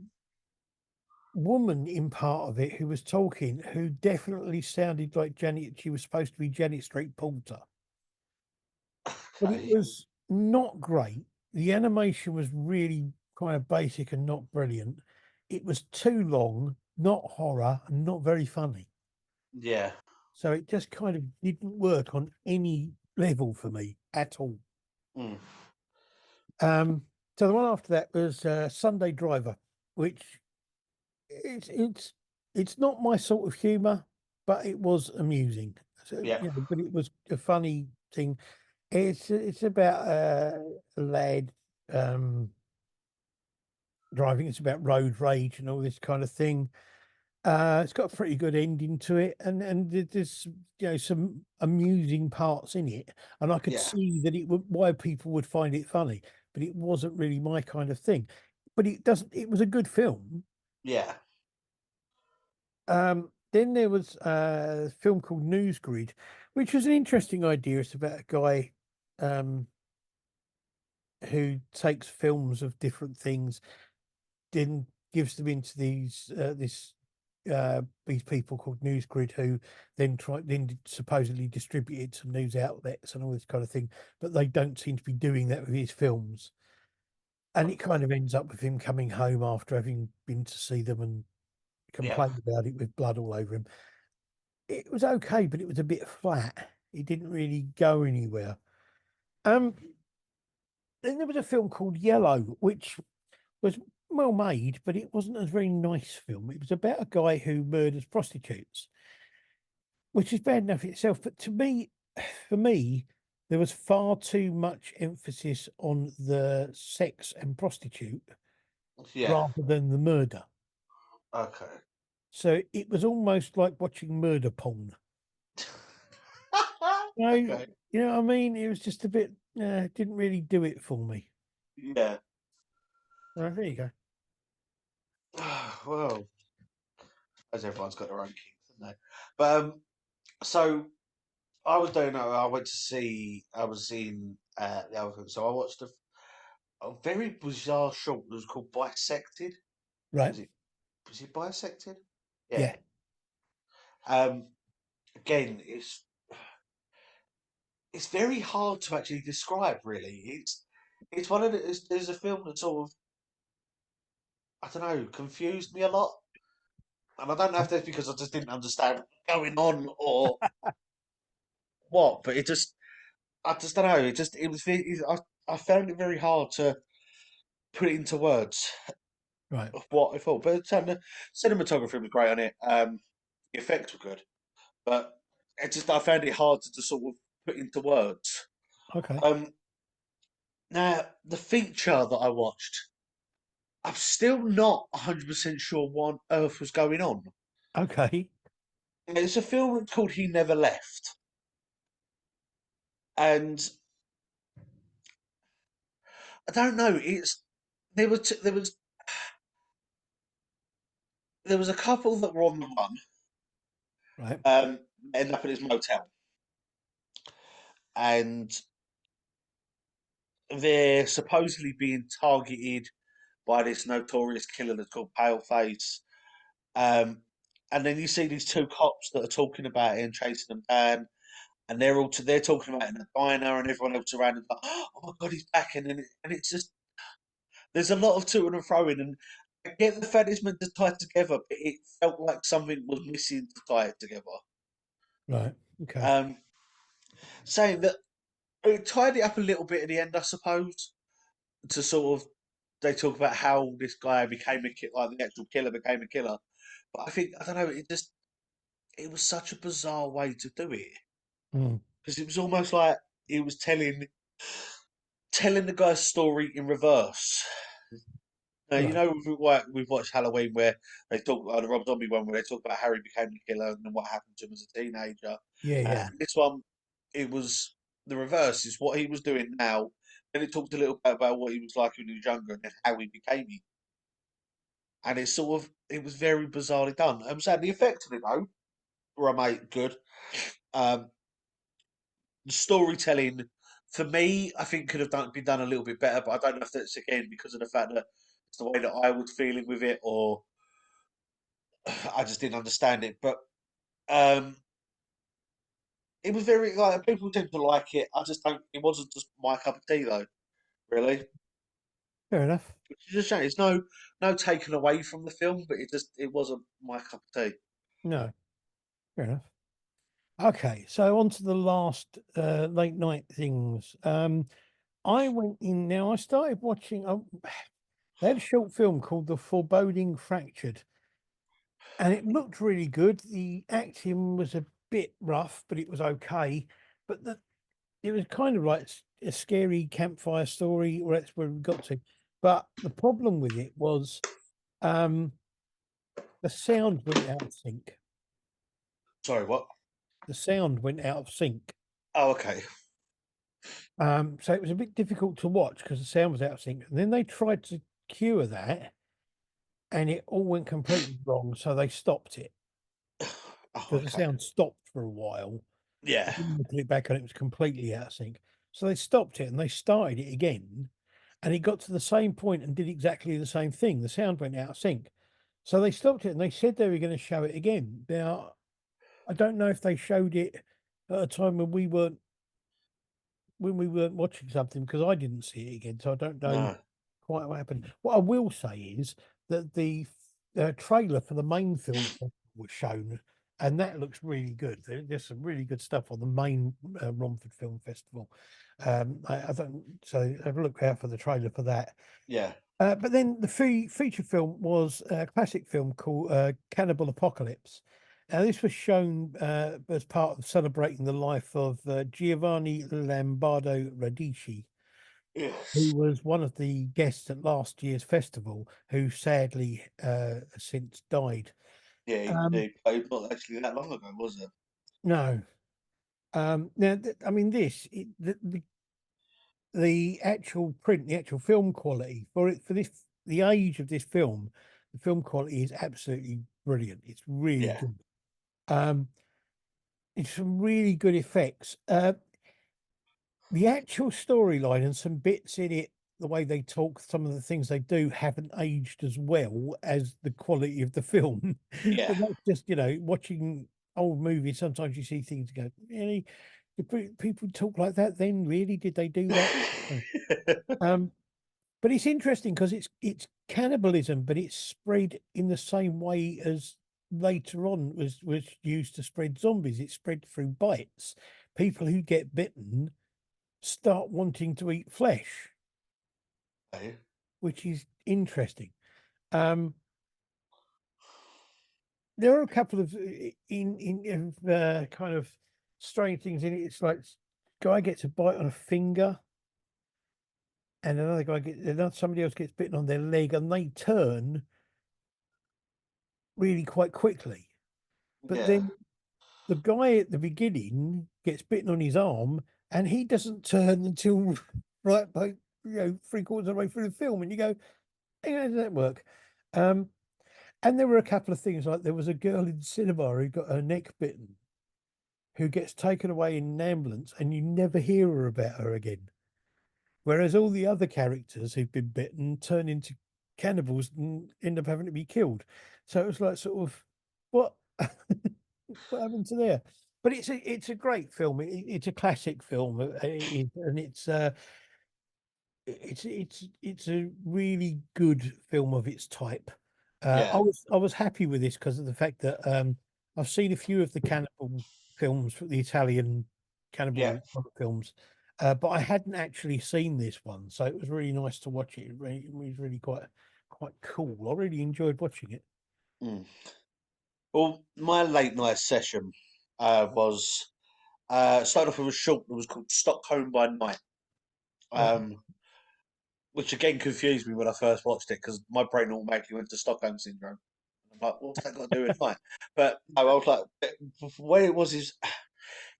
woman in part of it who was talking who definitely sounded like Janet. She was supposed to be Janet Street Porter, but it Okay. was not great. The animation was really kind of basic and not brilliant. It was too long, not horror, and not very funny. Yeah. So it just kind of didn't work on any level for me at all. Mm. So the one after that was Sunday Driver, which it's not my sort of humour, but it was amusing. So, Yeah. but it was a funny thing. It's about a lad driving. It's about road rage and all this kind of thing. It's got a pretty good ending to it, and there's some amusing parts in it, and I could Yeah. see that it would why people would find it funny, but it wasn't really my kind of thing. But it doesn't. It was a good film. Yeah. Then there was a film called Newsgrid, which was an interesting idea. It's about a guy um, who takes films of different things, then gives them into these people called Newsgrid, who then supposedly distribute it to news outlets and all this kind of thing. But they don't seem to be doing that with his films, and it Okay. kind of ends up with him coming home after having been to see them and Yeah. complain about it with blood all over him. It was okay, but it was a bit flat. It didn't really go anywhere. Um, then there was a film called Yellow, which was well made, but it wasn't a very nice film. It was about a guy who murders prostitutes, which is bad enough itself. But for me, there was far too much emphasis on the sex and prostitute Yeah. rather than the murder. Okay. So it was almost like watching murder porn. You know, Okay. you know what I mean? It was just a bit, didn't really do it for me. Yeah. Right, there you go. Well, as everyone's got their own kinks, haven't they? But so I was doing. I went to see. I was in the other film. So I watched a very bizarre short that was called Bisected. Right. Was it? Was it Bisected? Yeah. Yeah. Um. Again, it's very hard to actually describe. Really, it's one of the. There's a film that sort of, I don't know, confused me a lot, and I don't know if that's because I just didn't understand what's going on or what. But I just don't know. It was. I found it very hard to put it into words Right. of what I thought. But the cinematography was great on it. The effects were good, but I found it hard to just sort of put into words. Okay. Um, Now the feature that I watched, I'm still not 100% sure what on earth was going on. Okay. It's a film called He Never Left, and I don't know. There was a couple that were on the run, Right. end up at his motel, and they're supposedly being targeted by this notorious killer that's called Paleface. Um, and then you see these two cops that are talking about it and chasing them down, and they're talking about it in a diner, and everyone else around is like, "Oh my god, he's back!" And it's just there's a lot of to and froing, and I get the fact it's meant to tie together, but it felt like something was missing to tie it together. Right. Okay. Um, Saying that it tied it up a little bit at the end, I suppose, to sort of they talk about how this guy became a killer, like the actual killer became a killer. But I don't know, it was such a bizarre way to do it Mm. because it was almost like he was telling the guy's story in reverse. You Right. know, we've watched Halloween where they talk, the Rob Zombie one where they talk about Harry became the killer and then what happened to him as a teenager. Yeah. Yeah. And this one, it was the reverse. Is what he was doing now. Then it talked a little bit about what he was like when he was younger and then how he became it. And it was very bizarrely done. I'm saying the effect of it though, were mate good. Um, the storytelling for me, I think could have been done a little bit better, but I don't know if that's again because of the fact that it's the way that I was feeling with it, or I just didn't understand it. But um, it was very like people tend to like it. I just don't. It wasn't just my cup of tea though, really. Fair enough. Which is a shame. It's no taken away from the film, but it wasn't my cup of tea. No. Fair enough. Okay. So on to the last late night things. I went in now. I started watching. They had a short film called The Foreboding Fractured, and it looked really good. The acting was a bit rough, but it was okay. But it was kind of like a scary campfire story, or that's where we got to. But the problem with it was um, the sound went out of sync. Sorry, what? The sound went out of sync. Oh, okay. So it was a bit difficult to watch because the sound was out of sync. And then they tried to cure that, and it all went completely wrong. So they stopped it Oh, because the okay. sound stopped for a while. Yeah. When they put it back on, it was completely out of sync. So they stopped it and they started it again, and it got to the same point and did exactly the same thing. The sound went out of sync. So they stopped it and they said they were going to show it again. Now, I don't know if they showed it at a time when we weren't watching something because I didn't see it again. So I don't know No. quite what happened. What I will say is that the trailer for the main film was shown, and that looks really good. There's some really good stuff on the main Romford Film Festival. I don't so have a look out for the trailer for that. Yeah. But then the feature film was a classic film called Cannibal Apocalypse. Now, this was shown as part of celebrating the life of Giovanni Lombardo Radici, who Yes. was one of the guests at last year's festival, who sadly has since died. Yeah, Um, he played not actually that long ago, was it? no. Now, I mean, the actual print, the actual film quality for it for this the age of this film, the film quality is absolutely brilliant. It's really Yeah, good. Um, it's some really good effects. The actual storyline and some bits in it, the way they talk, some of the things they do haven't aged as well as the quality of the film. yeah. But that's just, watching old movies, sometimes you see things and go, really? Did people talk like that then? Really? Did they do that? Um, but it's interesting because it's cannibalism, but it's spread in the same way as later on was used to spread zombies. It's spread through bites. People who get bitten start wanting to eat flesh, Okay. which is interesting. Um, there are a couple of kind of strange things in it. It's like guy gets a bite on a finger, and somebody else gets bitten on their leg, and they turn really quite quickly. But Yeah. then the guy at the beginning gets bitten on his arm, and he doesn't turn until right, like, three-quarters of the way through the film, and you go, "Hey, how does that work?" Um, And there were a couple of things like there was a girl in cinema who got her neck bitten, who gets taken away in an ambulance, and you never hear about her again. Whereas all the other characters who've been bitten turn into cannibals and end up having to be killed. So it was like sort of what what happened to there? But it's a great film. It's a classic film, and it's a really good film of its type. I Yeah. was happy with this because of the fact that I've seen a few of the cannibal films, the Italian Yeah. cannibal horror films, but I hadn't actually seen this one, so it was really nice to watch it. It was really quite cool. I really enjoyed watching it. Mm. Well, my late night session was started off with a short that was called Stockholm by Night, Right. um, which again confused me when I first watched it because my brain automatically went to Stockholm syndrome. I'm like, what's that got to do with night? But no, I was like, the way it was is,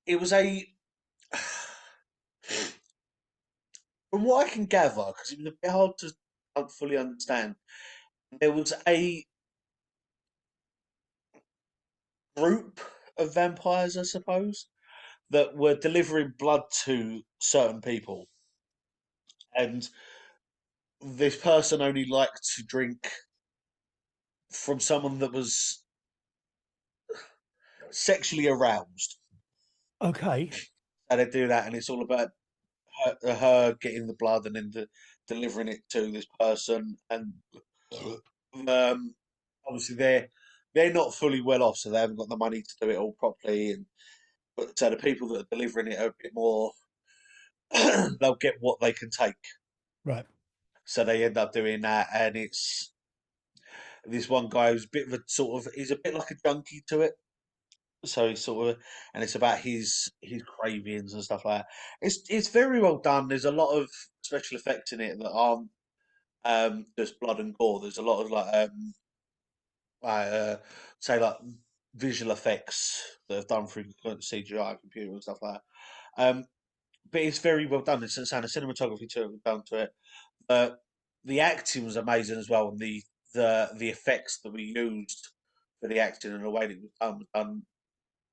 it was a, from what I can gather, because it was a bit hard to fully understand. There was a group of vampires, I suppose, that were delivering blood to certain people, and this person only liked to drink from someone that was sexually aroused. Okay. And they do that, and it's all about her getting the blood and then delivering it to this person. And um, obviously, they're not fully well off, so they haven't got the money to do it all properly. And but so the people that are delivering it are a bit more. They'll get what they can take, Right. so they end up doing that. And it's this one guy who's a bit of a sort of he's a bit like a junkie to it. So he's sort of, and it's about his cravings and stuff like that. It's very well done. There's a lot of special effects in it that aren't just blood and gore. There's a lot of like say like visual effects that have done through CGI computer and stuff like that. But it's very well done. It's and the cinematography to it done to it. Uh, the acting was amazing as well, and the effects that we used for the acting and the way that it was done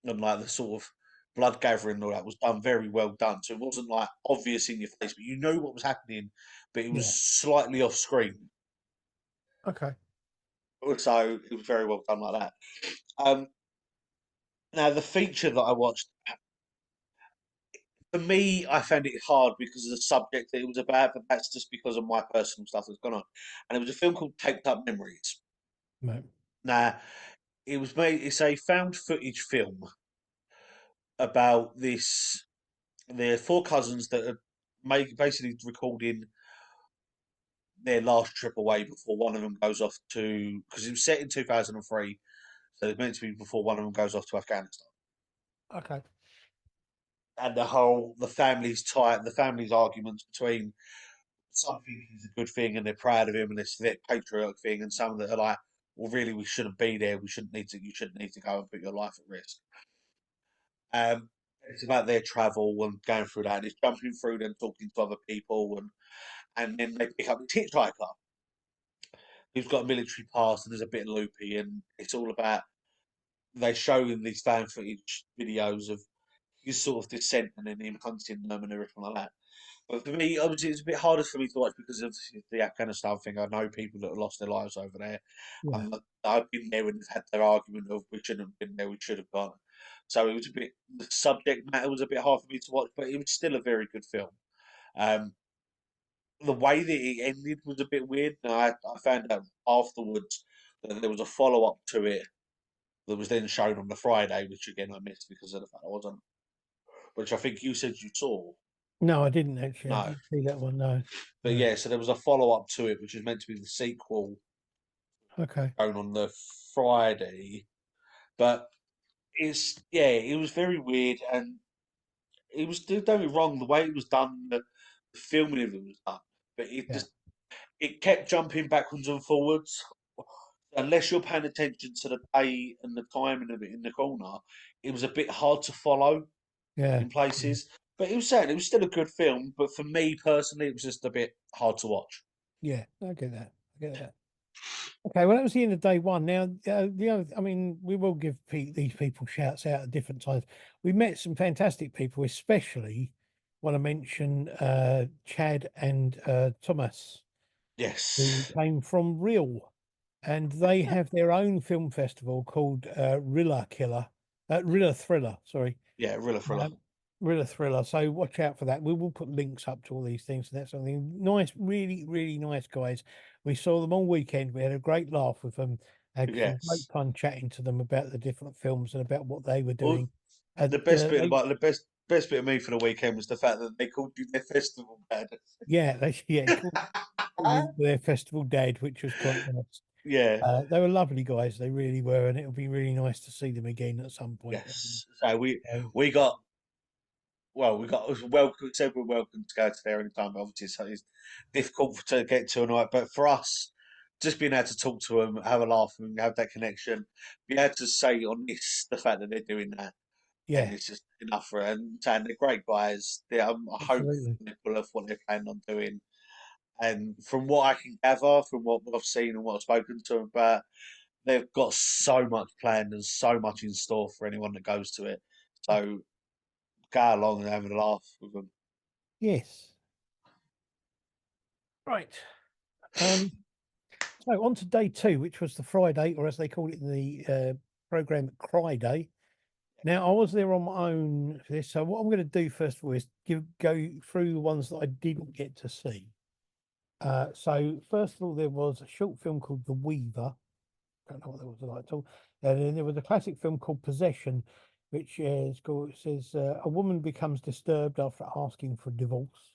and like the sort of blood gathering and all that was done very well done. So it wasn't like obvious in your face, but you know what was happening, but it was Yeah. slightly off screen. Okay. So it was very well done like that. Um, Now the feature that I watched, for me, I found it hard because of the subject that it was about, but that's just because of my personal stuff that's gone on. And it was a film called Taped Up Memories. Right. Now it was made. It's a found footage film about this. There are four cousins that are basically recording their last trip away before one of them goes off to because it was set in 2003, so it's meant to be before one of them goes off to Afghanistan. Okay. And the family's arguments between some think he's a good thing and they're proud of him and it's their patriotic thing, and some that are like, well, really, we shouldn't be there. We shouldn't need to. You shouldn't need to go and put your life at risk. It's about their travel and going through that. And it's jumping through them, talking to other people, and then they pick up the hitchhiker who's got a military past and is a bit loopy, and it's all about they show him these fan footage videos of his sort of descent and then him hunting them and everything like that. But for me, obviously, it's a bit harder for me to watch because of the Afghanistan thing. I know people that have lost their lives over there. Yeah. I've been there and had their argument of we shouldn't have been there, we should have gone. So it was a bit, the subject matter was a bit hard for me to watch, but it was still a very good film. Um, the way that it ended was a bit weird. Now, I found out afterwards that there was a follow up to it that was then shown on the Friday, which again I missed because of the fact I wasn't, which I think you said you saw. No, I didn't actually. I No. didn't see that one. No. But No. yeah, so there was a follow up to it, which is meant to be the sequel Okay. shown on the Friday. But it was very weird, and it was, don't get me wrong, the way it was done, the filming of it was done, but Yeah. it kept jumping backwards and forwards. Unless you're paying attention to the day and the timing of it in the corner, it was a bit hard to follow Yeah. in places. But it was still a good film. But for me personally, it was just a bit hard to watch. Yeah. I get that. I get that. Okay, well, that was the end of day one. Now, the other, I mean, we will give these people shouts out at different times. We met some fantastic people, especially want to mention Chad and Thomas, who Yes. came from Real, and they have their own film festival called Rhyller Thriller. Sorry, Yeah, Rhyller Thriller. um, Rhyller Thriller. So watch out for that. We will put links up to all these things and that's something nice, really, really nice guys. We saw them all weekend. We had a great laugh with them. Had some great Yes. fun chatting to them about the different films and about what they were Well, doing. And the best bit they, about the best bit of me for the weekend was the fact that they called you their festival band. yeah, they yeah called me their festival dad, which was quite nice. Yeah. They were lovely guys. They really were, and it'll be really nice to see them again at some point. Yes. So So, we got we got welcome. Said we're welcome to go to there anytime. Obviously, so it's difficult to get to a night, but for us, just being able to talk to them, have a laugh, and have that connection, be able to say on this the fact that they're doing that, and yeah, it's just enough for it. And saying they're great guys. I hope absolutely. they're full of what they're planning on doing. And from what I can gather, from what I've seen and what I've spoken to them about, they've got so much planned and so much in store for anyone that goes to it. So go along and have a laugh with them. Yes. Right. Um, so on to day two, which was the Friday, or as they call it in the program, Cry Day. Now I was there on my own for this, so what I'm going to do first of all is go through the ones that I didn't get to see. So first of all, there was a short film called The Weaver. Don't know what that was like at all. And then there was a classic film called Possession, which is called. It says a woman becomes disturbed after asking for divorce.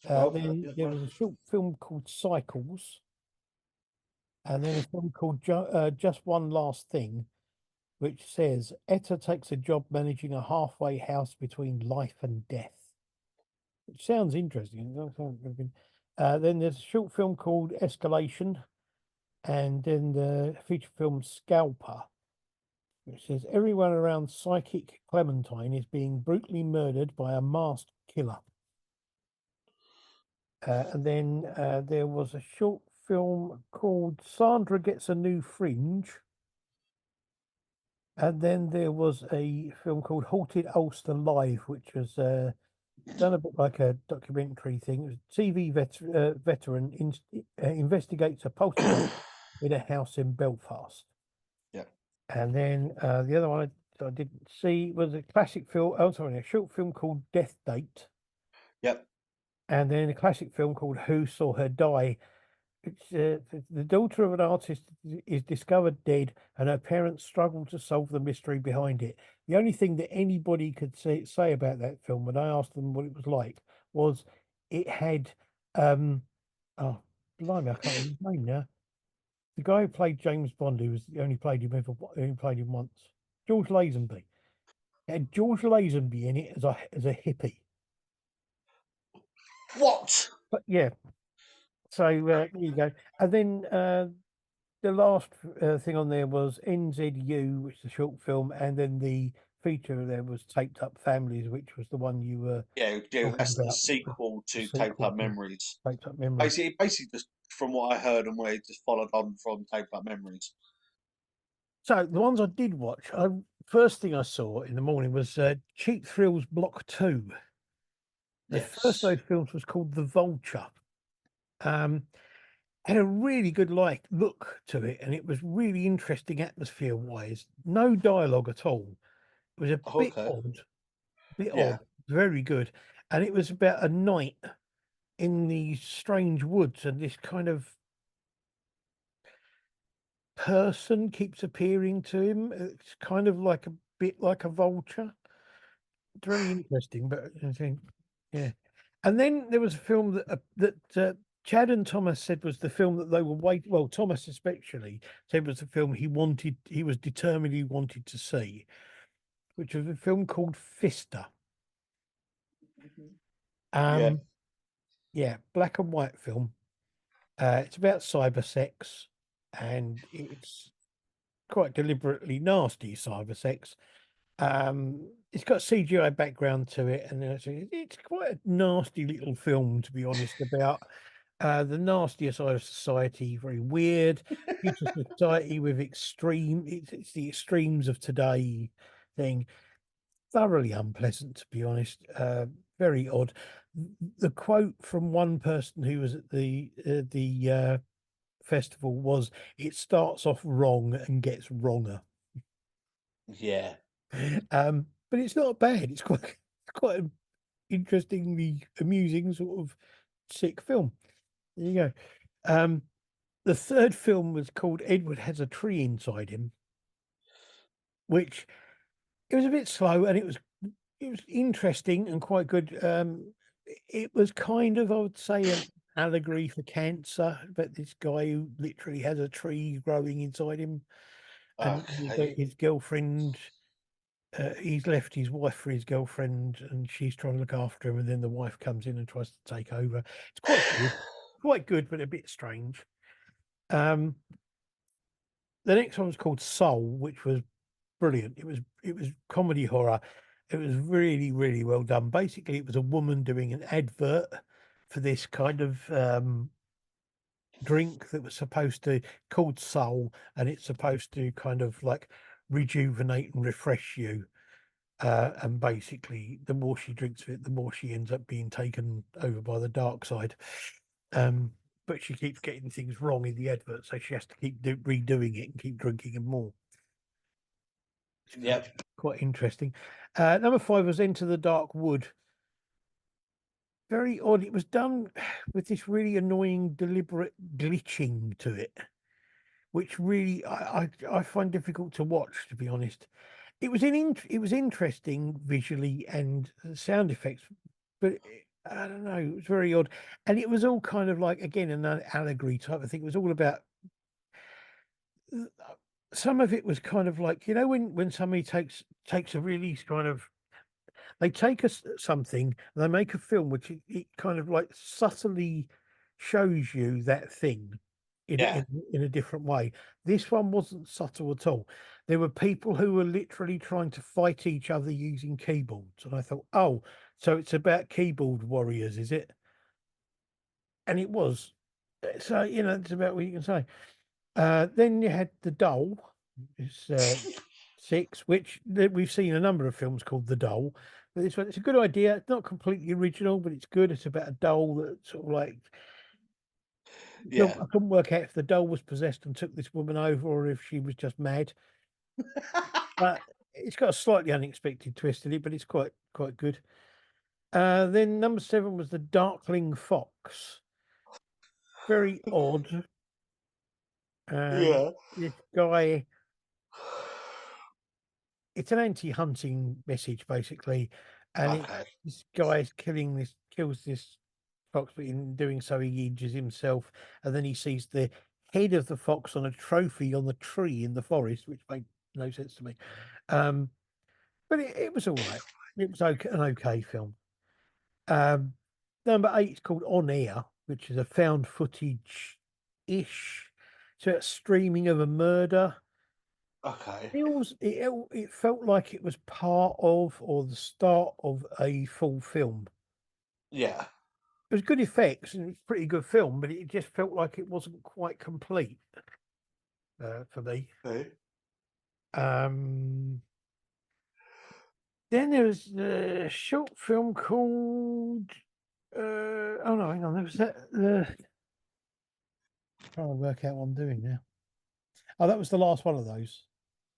Then there was a short film called Cycles, and then a film called Just One Last Thing, which says Etta takes a job managing a halfway house between life and death. Which sounds interesting. Then there's a short film called Escalation, and then the feature film Scalper, which says everyone around Psychic Clementine is being brutally murdered by a masked killer. And then there was a short film called Sandra Gets a New Fringe. And then there was a film called Halted Ulster Live, which was done a bit like a documentary thing. It was a TV veteran investigates a poltergeist in a house in Belfast. Yeah. And then the other one I didn't see was a classic film. Oh, sorry, a short film called Death Date. Yep. And then a classic film called Who Saw Her Die. It's the daughter of an artist is discovered dead, and her parents struggle to solve the mystery behind it. The only thing that anybody could say about that film, when I asked them what it was like, was it had oh blimey, I can't remember his name now. The guy who played James Bond, who was only played him only played him once, George Lazenby. It had George Lazenby in it as a hippie. What? But yeah, So there you go. And then the last thing on there was NZU, which is a short film, and then the feature there was Taped Up Families, which was the one you were Yeah, talking that's the about, sequel the to Taped sequel Up to Memories. Taped Up Memories. Basically, just from what I heard and where it just followed on from Taped Up Memories. So the ones I did watch, first thing I saw in the morning was Cheap Thrills Block 2. The first of Yes. those films was called The Vulture. Um, had a really good look to it, and it was really interesting atmosphere wise. No dialogue at all. It was a Okay. bit Yeah. odd, very good. And it was about a night in these strange woods, and this kind of person keeps appearing to him. It's kind of like a bit like a vulture. It's very interesting, but I think, yeah. And then there was a film that Chad and Thomas said was the film that they were waiting. Well, Thomas especially said was the film he was determined he wanted to see, which was a film called Fister. Yeah. Um, yeah, black and white film. It's about cyber sex, and it's quite deliberately nasty cyber sex. It's got CGI background to it, and it's quite a nasty little film, to be honest, about the nastier side of society. Very weird. Future society with it's the extremes of today thing. Thoroughly unpleasant, to be honest. Very odd. The quote from one person who was at the festival was, "It starts off wrong and gets wronger." Yeah. But it's not bad. It's quite an interestingly amusing sort of sick film. There you go. Um, the third film was called Edward Has a Tree Inside Him, which it was a bit slow and it was interesting and quite good. It was kind of, I would say, an allegory for cancer, but this guy who literally has a tree growing inside him, and Okay. his girlfriend. He's left his wife for his girlfriend, and she's trying to look after him. And then the wife comes in and tries to take over. It's quite good, but a bit strange. Um, the next one was called Soul, which was brilliant. It was comedy horror. It was really really well done. Basically, it was a woman doing an advert for this kind of drink that was supposed to called Soul, and it's supposed to kind of like rejuvenate and refresh you. And basically, the more she drinks of it, the more she ends up being taken over by the dark side. But she keeps getting things wrong in the advert, so she has to keep redoing it and keep drinking and more. It's Yep. quite interesting. Number 5 was Enter the Dark Wood. Very odd. It was done with this really annoying, deliberate glitching to it, which really I find difficult to watch, to be honest. It was interesting visually and sound effects, but I don't know, it was very odd, and it was all kind of like again an allegory type of thing. It was all about some of it was kind of like when somebody takes a really kind of they take something and they make a film which it kind of like subtly shows you that thing Yeah. in a different way. This one wasn't subtle at all. There were people who were literally trying to fight each other using keyboards, and I thought, oh, so it's about keyboard warriors, is it? And it was. So it's about what you can say. Then you had the Doll, it's 6, which we've seen a number of films called The Doll. But this one, it's a good idea. It's not completely original, but it's good. It's about a doll that sort of like Yeah. I couldn't work out if the doll was possessed and took this woman over, or if she was just mad. But it's got a slightly unexpected twist in it, but it's quite good. Then number 7 was the Darkling Fox. Very odd. Yeah. This guy, it's an anti-hunting message basically, and Okay. this guy is kills this fox, but in doing so he injures himself, and then he sees the head of the fox on a trophy on the tree in the forest, which made no sense to me. Um, but it was all right. It was okay, an okay film. Um, number 8 is called On Air, which is a found footage ish. So it's streaming of a murder. Okay. It felt like it was part of or the start of a full film. Yeah. It was good effects and it's a pretty good film, but it just felt like it wasn't quite complete for me. Okay. Um, then there was a short film called oh no, hang on, there was that trying to work out what I'm doing now. Oh, that was the last one of those.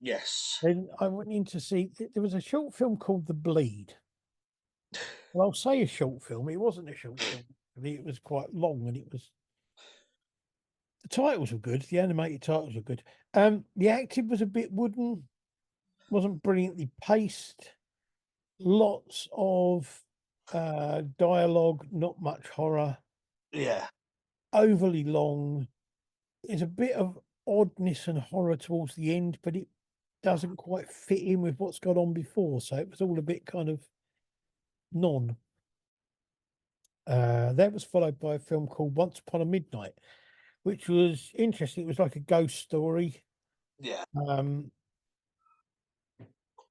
Yes. Then I went in to see there was a short film called The Bleed. Well, I'll say a short film. It wasn't a short film. It was quite long, and the titles were good. The animated titles were good. The acting was a bit wooden, wasn't brilliantly paced. Lots of dialogue, not much horror. Yeah. Overly long. There's a bit of oddness and horror towards the end, but it doesn't quite fit in with what's gone on before. So it was all a bit kind of non. That was followed by a film called Once Upon a Midnight, which was interesting. It was like a ghost story. Yeah. Um,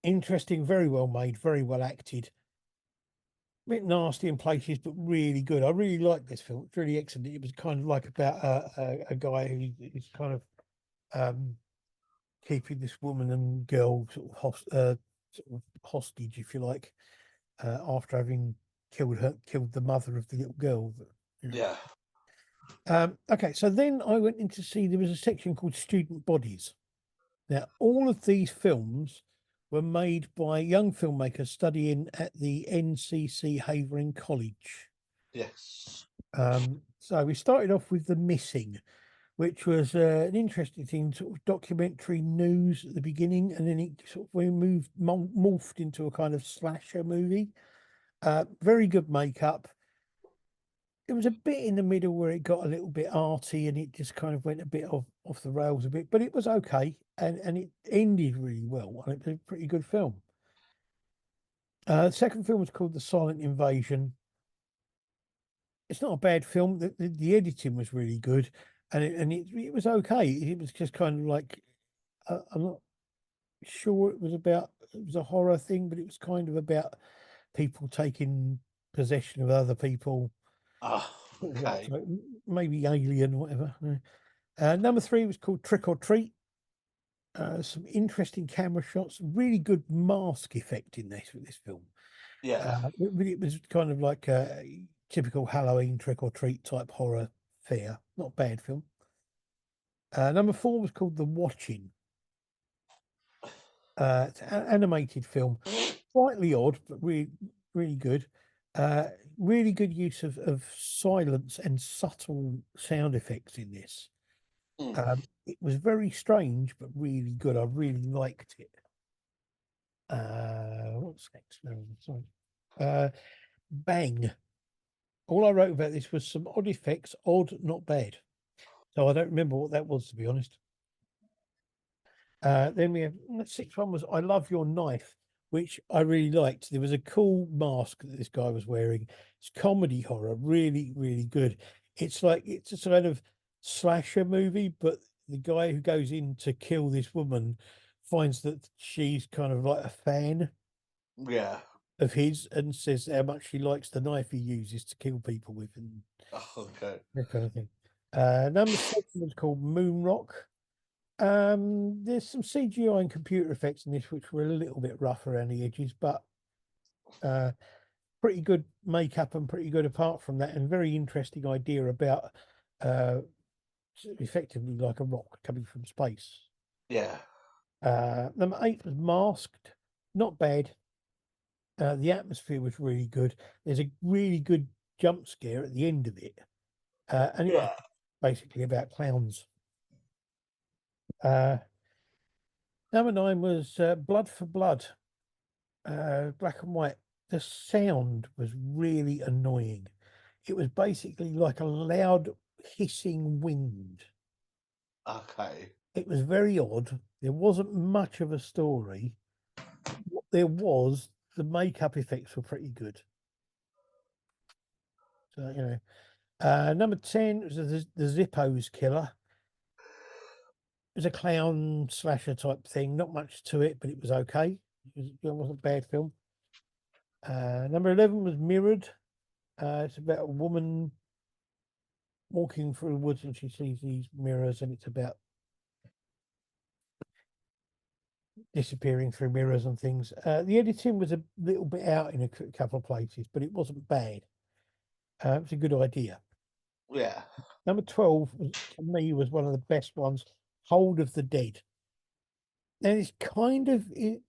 Interesting, very well made, very well acted. A bit nasty in places, but really good. I really liked this film. It's really excellent. It was kind of like about a guy who's kind of um, keeping this woman and girl sort of hostage, if you like, after having killed the mother of the little girl. You know. Yeah. Okay, so then I went in to see there was a section called Student Bodies. Now, all of these films were made by young filmmakers studying at the NCC Havering College. Yes. So we started off with The Missing, which was an interesting thing, sort of documentary news at the beginning, and then it sort of we morphed into a kind of slasher movie. Very good makeup. It was a bit in the middle where it got a little bit arty and it just kind of went a bit off the rails a bit, but it was okay and it ended really well. And it was a pretty good film. The second film was called The Silent Invasion. It's not a bad film. The editing was really good, and it was okay. It was just kind of like I'm not sure it was about. It was a horror thing, but it was kind of about people taking possession of other people. Oh, Sort of like okay. so maybe Alien or whatever. Number three was called Trick or Treat. Some interesting camera shots, really good mask effect in this film. Yeah. It was kind of like a typical Halloween trick or treat type horror fare. Not bad film. Number four was called The Watching. It's an animated film, slightly odd, but really good. Uh, really good use of silence and subtle sound effects in this. Mm. It was very strange, but really good. I really liked it. What's next? No, sorry. Bang. All I wrote about this was some odd effects, odd, not bad. So I don't remember what that was, to be honest. Then we have the sixth one was I Love Your Knife, which I really liked. There was a cool mask that this guy was wearing. It's comedy horror, really, really good. It's like it's a sort of slasher movie, but the guy who goes in to kill this woman finds that she's kind of like a fan Yeah. of his and says how much she likes the knife he uses to kill people with and Oh, okay. that kind of thing. Number seven was called Moon Rock. There's some CGI and computer effects in this which were a little bit rough around the edges, but uh, pretty good makeup and pretty good apart from that, and very interesting idea about uh, effectively like a rock coming from space. Yeah. Number eight was Masked, not bad. The atmosphere was really good. There's a really good jump scare at the end of it, and it was Yeah. basically about clowns. Uh, Number nine was Blood for Blood, black and white. The sound was really annoying. It was basically like a loud hissing wind. Okay. It was very odd. There wasn't much of a story. What there was, the makeup effects were pretty good. So, Number 10 was the Zippos Killer. It was a clown slasher type thing. Not much to it, but it was okay. It wasn't a bad film. Number 11 was Mirrored. It's about a woman walking through the woods and she sees these mirrors, and it's about disappearing through mirrors and things. The editing was a little bit out in a couple of places, but it wasn't bad. It was a good idea. Yeah. Number 12 to me was one of the best ones. Hold of the Dead. Now it's kind of I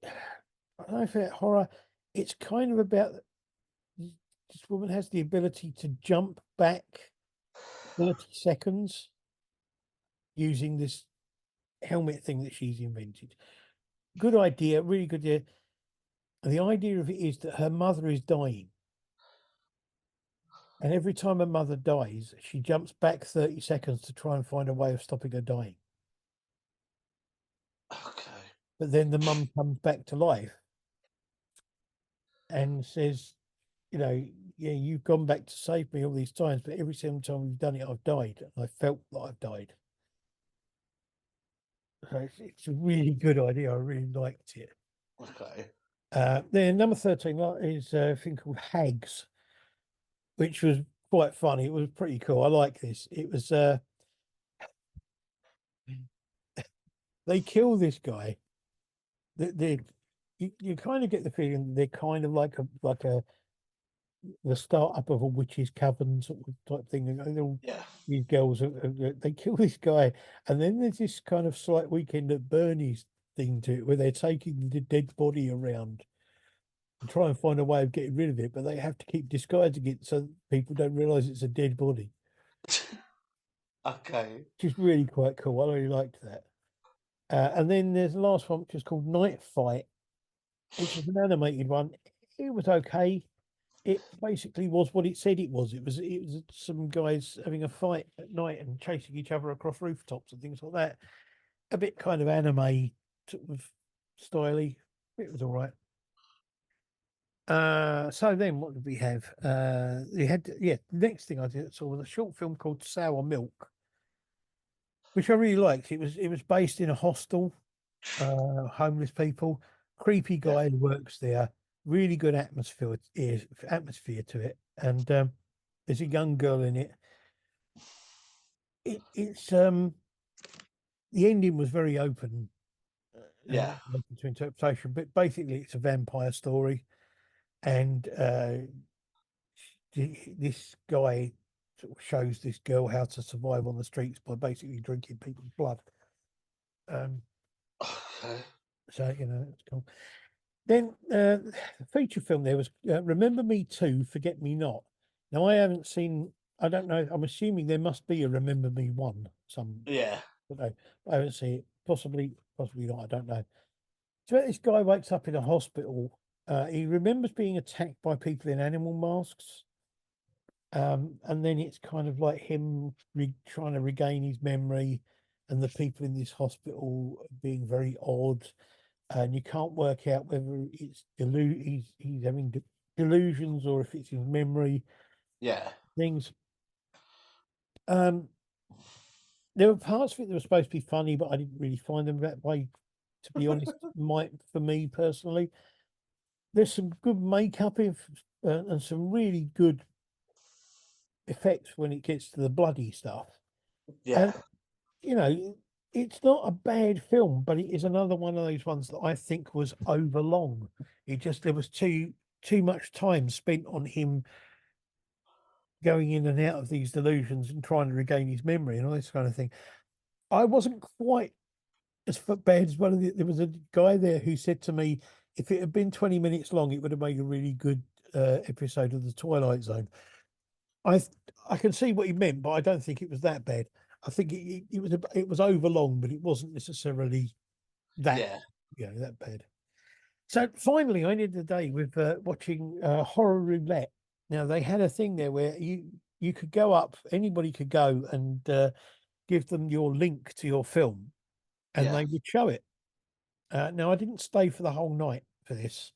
don't know if it's horror. It's kind of about this woman has the ability to jump back 30 seconds using this helmet thing that she's invented. Good idea, really good idea. The idea of it is that her mother is dying. And every time her mother dies, she jumps back 30 seconds to try and find a way of stopping her dying. Okay. But then the mum comes back to life and says, you know, yeah, you've gone back to save me all these times, but every single time you've done it, I've died. And I felt that I've died. So it's a really good idea. I really liked it. Okay. Then number 13 is a thing called Hags, which was quite funny. It was pretty cool. I like this. It was they kill this guy. You kind of get the feeling they're kind of like the startup of a witch's coven sort of type thing. And all Yeah. these girls they kill this guy, and then there's this kind of slight Weekend at Bernie's thing to it, where they're taking the dead body around and try and find a way of getting rid of it, but they have to keep disguising it so people don't realize it's a dead body. Okay. Which is really quite cool. I really liked that. And then there's the last one, which is called Night Fight, which was an animated one. It was okay. It basically was what it said it was. It was some guys having a fight at night and chasing each other across rooftops and things like that. A bit kind of anime sort of styly. It was all right. So then what did we have? We had the next thing I did saw was a short film called Sour Milk, which I really liked. It was based in a hostel, homeless people, creepy Yeah. guy who works there, really good atmosphere to it. And there's a young girl in it. It's the ending was very open and Yeah. open to interpretation, but basically it's a vampire story, and this guy sort of shows this girl how to survive on the streets by basically drinking people's blood. Um, Okay. so it's cool. Then the feature film there was Remember Me Too, Forget Me Not. Now I haven't seen. I don't know. I'm assuming there must be a Remember Me one. Yeah. But I haven't seen it. Possibly not. I don't know. So this guy wakes up in a hospital. He remembers being attacked by people in animal masks. And then it's kind of like him trying to regain his memory, and the people in this hospital being very odd, and you can't work out whether he's having delusions or if it's his memory Yeah. things. Um, there were parts of it that were supposed to be funny, but I didn't really find them that way. To be honest, for me personally, there's some good makeup and some really good effects when it gets to the bloody stuff. Yeah. And you know, it's not a bad film, but it is another one of those ones that I think was overlong. There was too much time spent on him going in and out of these delusions and trying to regain his memory and all this kind of thing. I wasn't quite as bad as one of there was a guy there who said to me, if it had been 20 minutes long, it would have made a really good episode of the Twilight Zone. I I can see what he meant, but I don't think it was that bad. I think it was overlong, but it wasn't necessarily that Yeah. that bad. So finally, I ended the day with watching Horror Roulette. Now they had a thing there where you could go up, anybody could go and give them your link to your film, and Yeah. they would show it. Now I didn't stay for the whole night for this.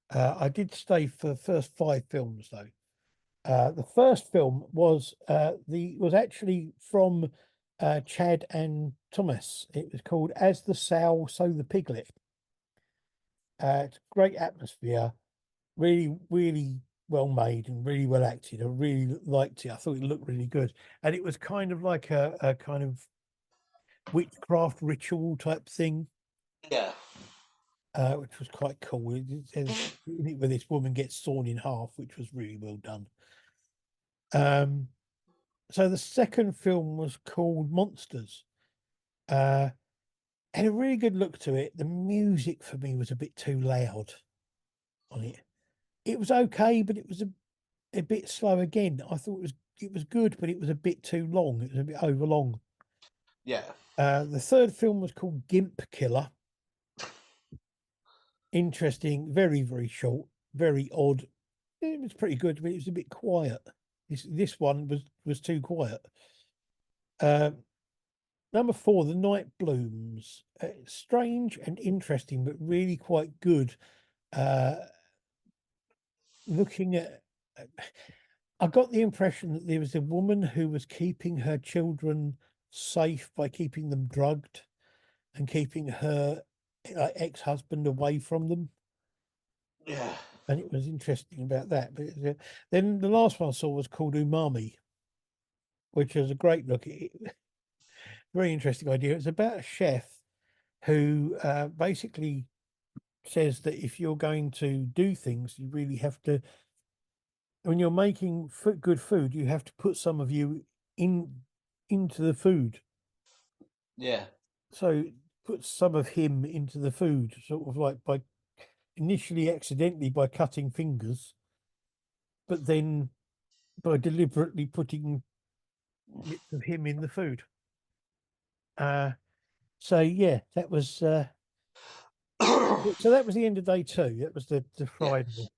I did stay for the first five films though. The first film was actually from Chad and Thomas. It was called As the Sow, So the Piglet. It's great atmosphere, really, really well made and really well acted. I really liked it. I thought it looked really good, and it was kind of like a kind of witchcraft ritual type thing, Yeah. which was quite cool. Where this woman gets sawn in half, which was really well done. So the second film was called Monsters. Had a really good look to it. The music for me was a bit too loud on it. It was okay, but it was a bit slow again. I thought it was good, but it was a bit too long. It was a bit over long. Yeah. The third film was called Gimp Killer. Interesting, very, very short, very odd. It was pretty good, but it was a bit quiet. This one was too quiet. Number 4, The Night Blooms. Strange and interesting, but really quite good. Looking at, I got the impression that there was a woman who was keeping her children safe by keeping them drugged and keeping her ex-husband away from them. Yeah. And it was interesting about that. But then the last one I saw was called Umami, which was a great look. Very interesting idea. It's about a chef who basically says that if you're going to do things, you really have to, when you're making good food, you have to put some of you into the food. Yeah. So put some of him into the food, sort of like by initially accidentally by cutting fingers, but then by deliberately putting bits of him in the food. So yeah, that was so that was the end of day 2. That was the Yeah. Friday.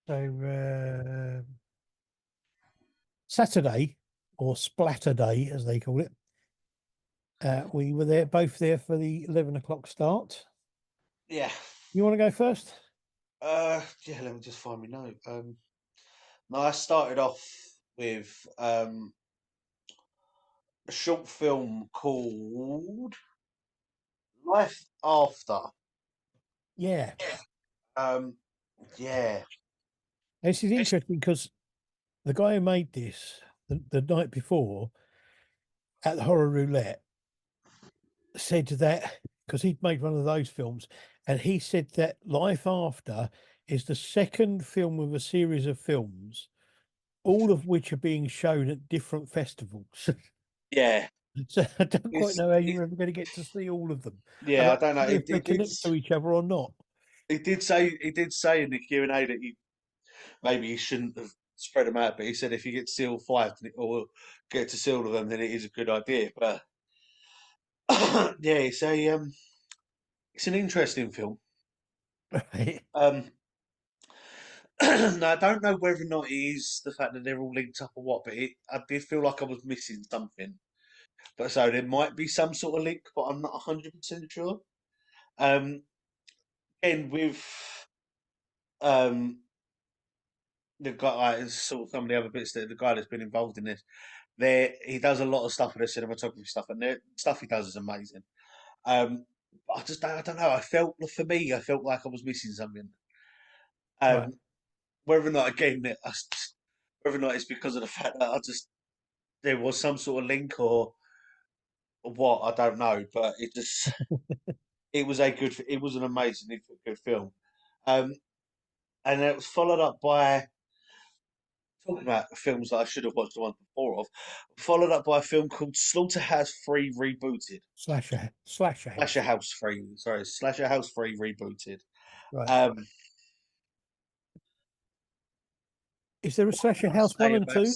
So Saturday, or Splatter Day as they call it, we were there, both there for the 11 o'clock start. Yeah. You want to go first? Yeah. Let me just find my note. No, I started off with a short film called Life After. Yeah. Um, yeah. This is It's- interesting because the guy who made this the night before at the Horror Roulette said that because he'd made one of those films, and he said that Life After is the second film of a series of films, all of which are being shown at different festivals. Yeah. So I don't quite It's know how it, you're ever going to get to see all of them. And yeah. I I don't know. don't know if they connect to each other or not. He did say in the Q and A that maybe he shouldn't have spread them out, but he said if you get to see all five or get to see all of them, then it is a good idea. But yeah, it's an interesting film. Right. Um, no, I don't know whether or not it is the fact that they're all linked up or what, but I did feel like I was missing something. But so there might be some sort of link, but I'm not 100% sure. Um, and with um, the guy, sort of some of the other bits that the guy that's been involved in this, he does a lot of stuff with the cinematography stuff, and the stuff he does is amazing. But I don't know. For me, I felt like I was missing something. Right. Um, whether or not, again, whether or not it's because of the fact that there was some sort of link or what, I don't know. But it was an amazing, good film. Um, and it was followed up by talking about films that I should have watched the one before of, followed up by a film called Slaughterhouse 3 Rebooted. Slasher Slasher House. House 3, sorry, Slasher House 3 Rebooted. Right. Um, Is there a what Slasher can I House one say and two?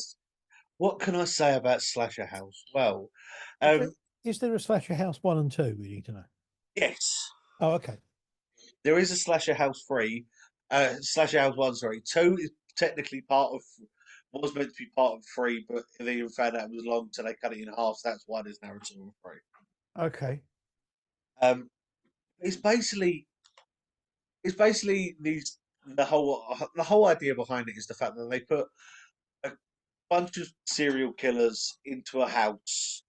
what can I say about Slasher House? Well, Is there um, is there a Slasher House one and two? We need to know. yes, Oh, okay. there is a Slasher House 3, Slasher House 1, sorry. 2 is technically was meant to be part of 3, but they even found out it was long, so they cut it in half. So that's why there's now a 2 and 3. Okay. Um, it's basically these the whole idea behind it is the fact that they put a bunch of serial killers into a house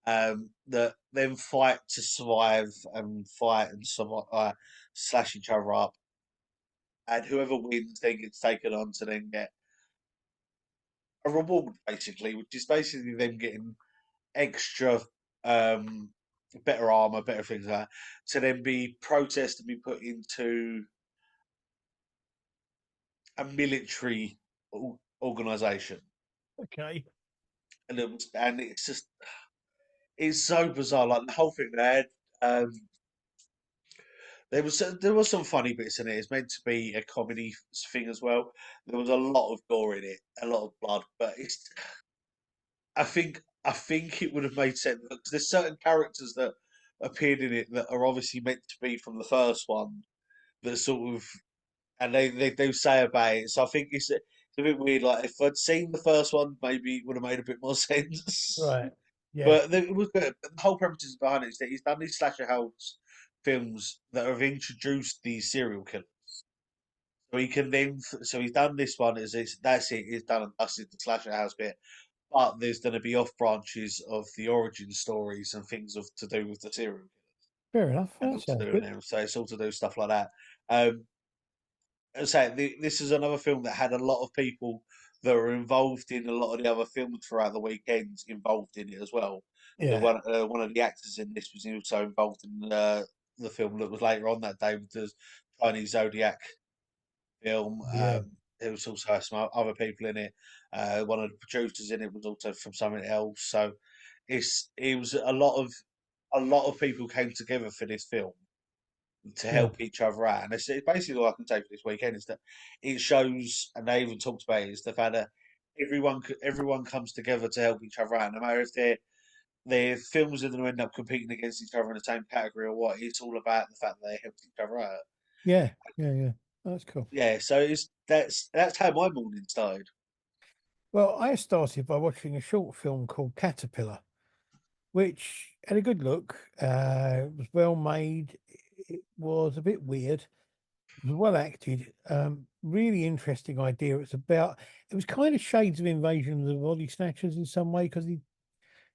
that then fight to survive and fight and survive, slash each other up, and whoever wins then gets taken on to then get a reward basically, which is basically them getting extra um, better armor, better things like that, to then be processed and be put into a military organization. Okay. And it's just it's so bizarre. Like the whole thing they had. Um, there was some funny bits in it. It's meant to be a comedy thing as well. There was a lot of gore in it, a lot of blood, but it's I think it would have made sense because there's certain characters that appeared in it that are obviously meant to be from the first one that sort of and they do say about it. So I think it's a bit weird. Like if I'd seen the first one, maybe it would have made a bit more sense. Right. Yeah. But it was good. The whole premise is behind it is that he's done these slasher house films that have introduced these serial killers. So he can then, so he's done this one. That's it. He's done and dusted the slasher house bit. But there's going to be off branches of the origin stories and things of to do with the serial killer Fair enough. and That all to sounds do in good. there. So it's all to do stuff like that. Um, as I say, this is another film that had a lot of people that were involved in a lot of the other films throughout the weekends involved in it as well. So Yeah. one of the actors in this was also involved in the film that was later on that day with the Chinese Zodiac film. Yeah. There was also some other people in it. One of the producers in it was also from something else. So it was a lot of people came together for this film to Yeah. help each other out. And it's basically all I can say for this weekend is that it shows, and they even talked about it, is the fact that everyone comes together to help each other out, no matter if their films are going to end up competing against each other in the same category or what. It's all about the fact that they help each other out. Yeah. Yeah. Yeah. That's cool. Yeah, so that's how my morning started. Well, I started by watching a short film called Caterpillar, which had a good look. It was well made. It was a bit weird. It was well acted. Really interesting idea. It was kind of shades of Invasion of the Body Snatchers in some way because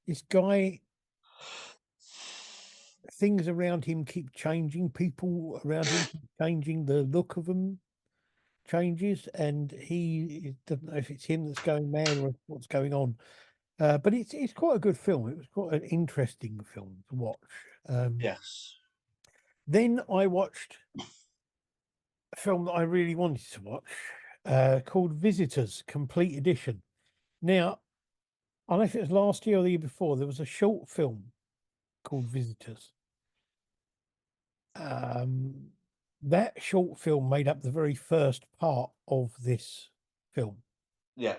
this guy, things around him keep changing. People around him keep changing. The look of them changes, and he doesn't know if it's him that's going mad or what's going on. But it's quite a good film. It was quite an interesting film to watch. Um, Yes. then I watched a film that I really wanted to watch, called Visitors Complete Edition. Now, I don't know if it was last year or the year before, there was a short film called Visitors. Um, that short film made up the very first part of this film, Yeah.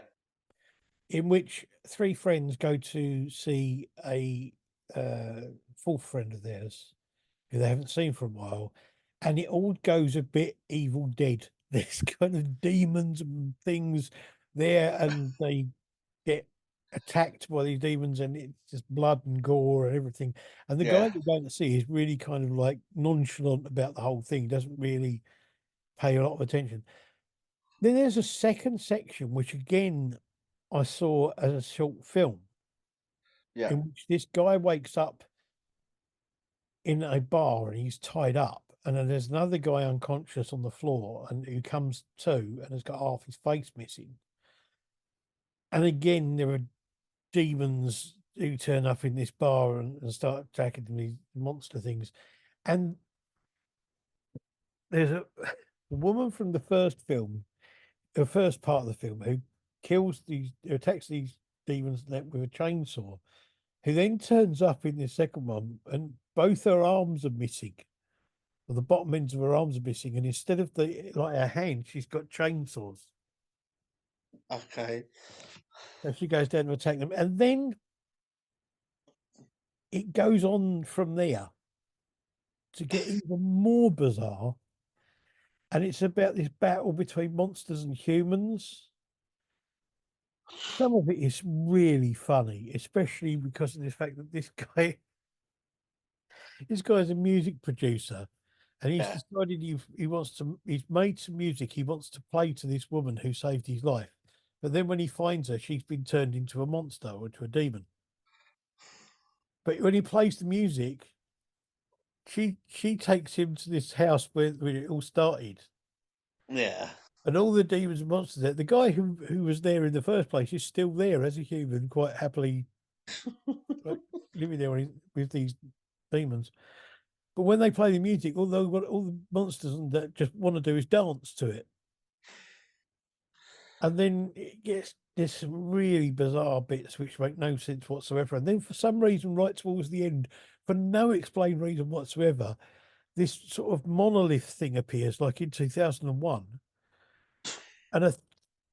in which three friends go to see a fourth friend of theirs who they haven't seen for a while, and it all goes a bit Evil Dead. There's kind of demons and things there, and they get attacked by these demons, and it's just blood and gore and everything. And the guy Yeah. that you're going to see is really kind of like nonchalant about the whole thing, doesn't really pay a lot of attention. Then there's a second section, which again I saw as a short film, Yeah. in which this guy wakes up in a bar and he's tied up. And then there's another guy unconscious on the floor and who comes to and has got half his face missing. And again, there are demons who turn up in this bar and start attacking these monster things. And there's a woman from the first film, the first part of the film, who attacks these demons with a chainsaw, who then turns up in the second one, and both her arms are missing. Or the bottom ends of her arms are missing, and instead of her hand, she's got chainsaws. Okay. So she goes down to attack them, and then it goes on from there to get even more bizarre. And it's about this battle between monsters and humans. Some of it is really funny, especially because of the fact that this guy's a music producer, and he's Yeah. decided he's made some music he wants to play to this woman who saved his life. But then when he finds her, she's been turned into a monster or into a demon. But when he plays the music, she takes him to this house where it all started, Yeah. and all the demons and monsters there. The guy who was there in the first place is still there as a human, quite happily like, living there with these demons. But when they play the music, although what all the monsters and that just want to do is dance to it, and then it gets this really bizarre bits which make no sense whatsoever. And then for some reason, right towards the end, for no explained reason whatsoever, this sort of monolith thing appears, like in 2001, and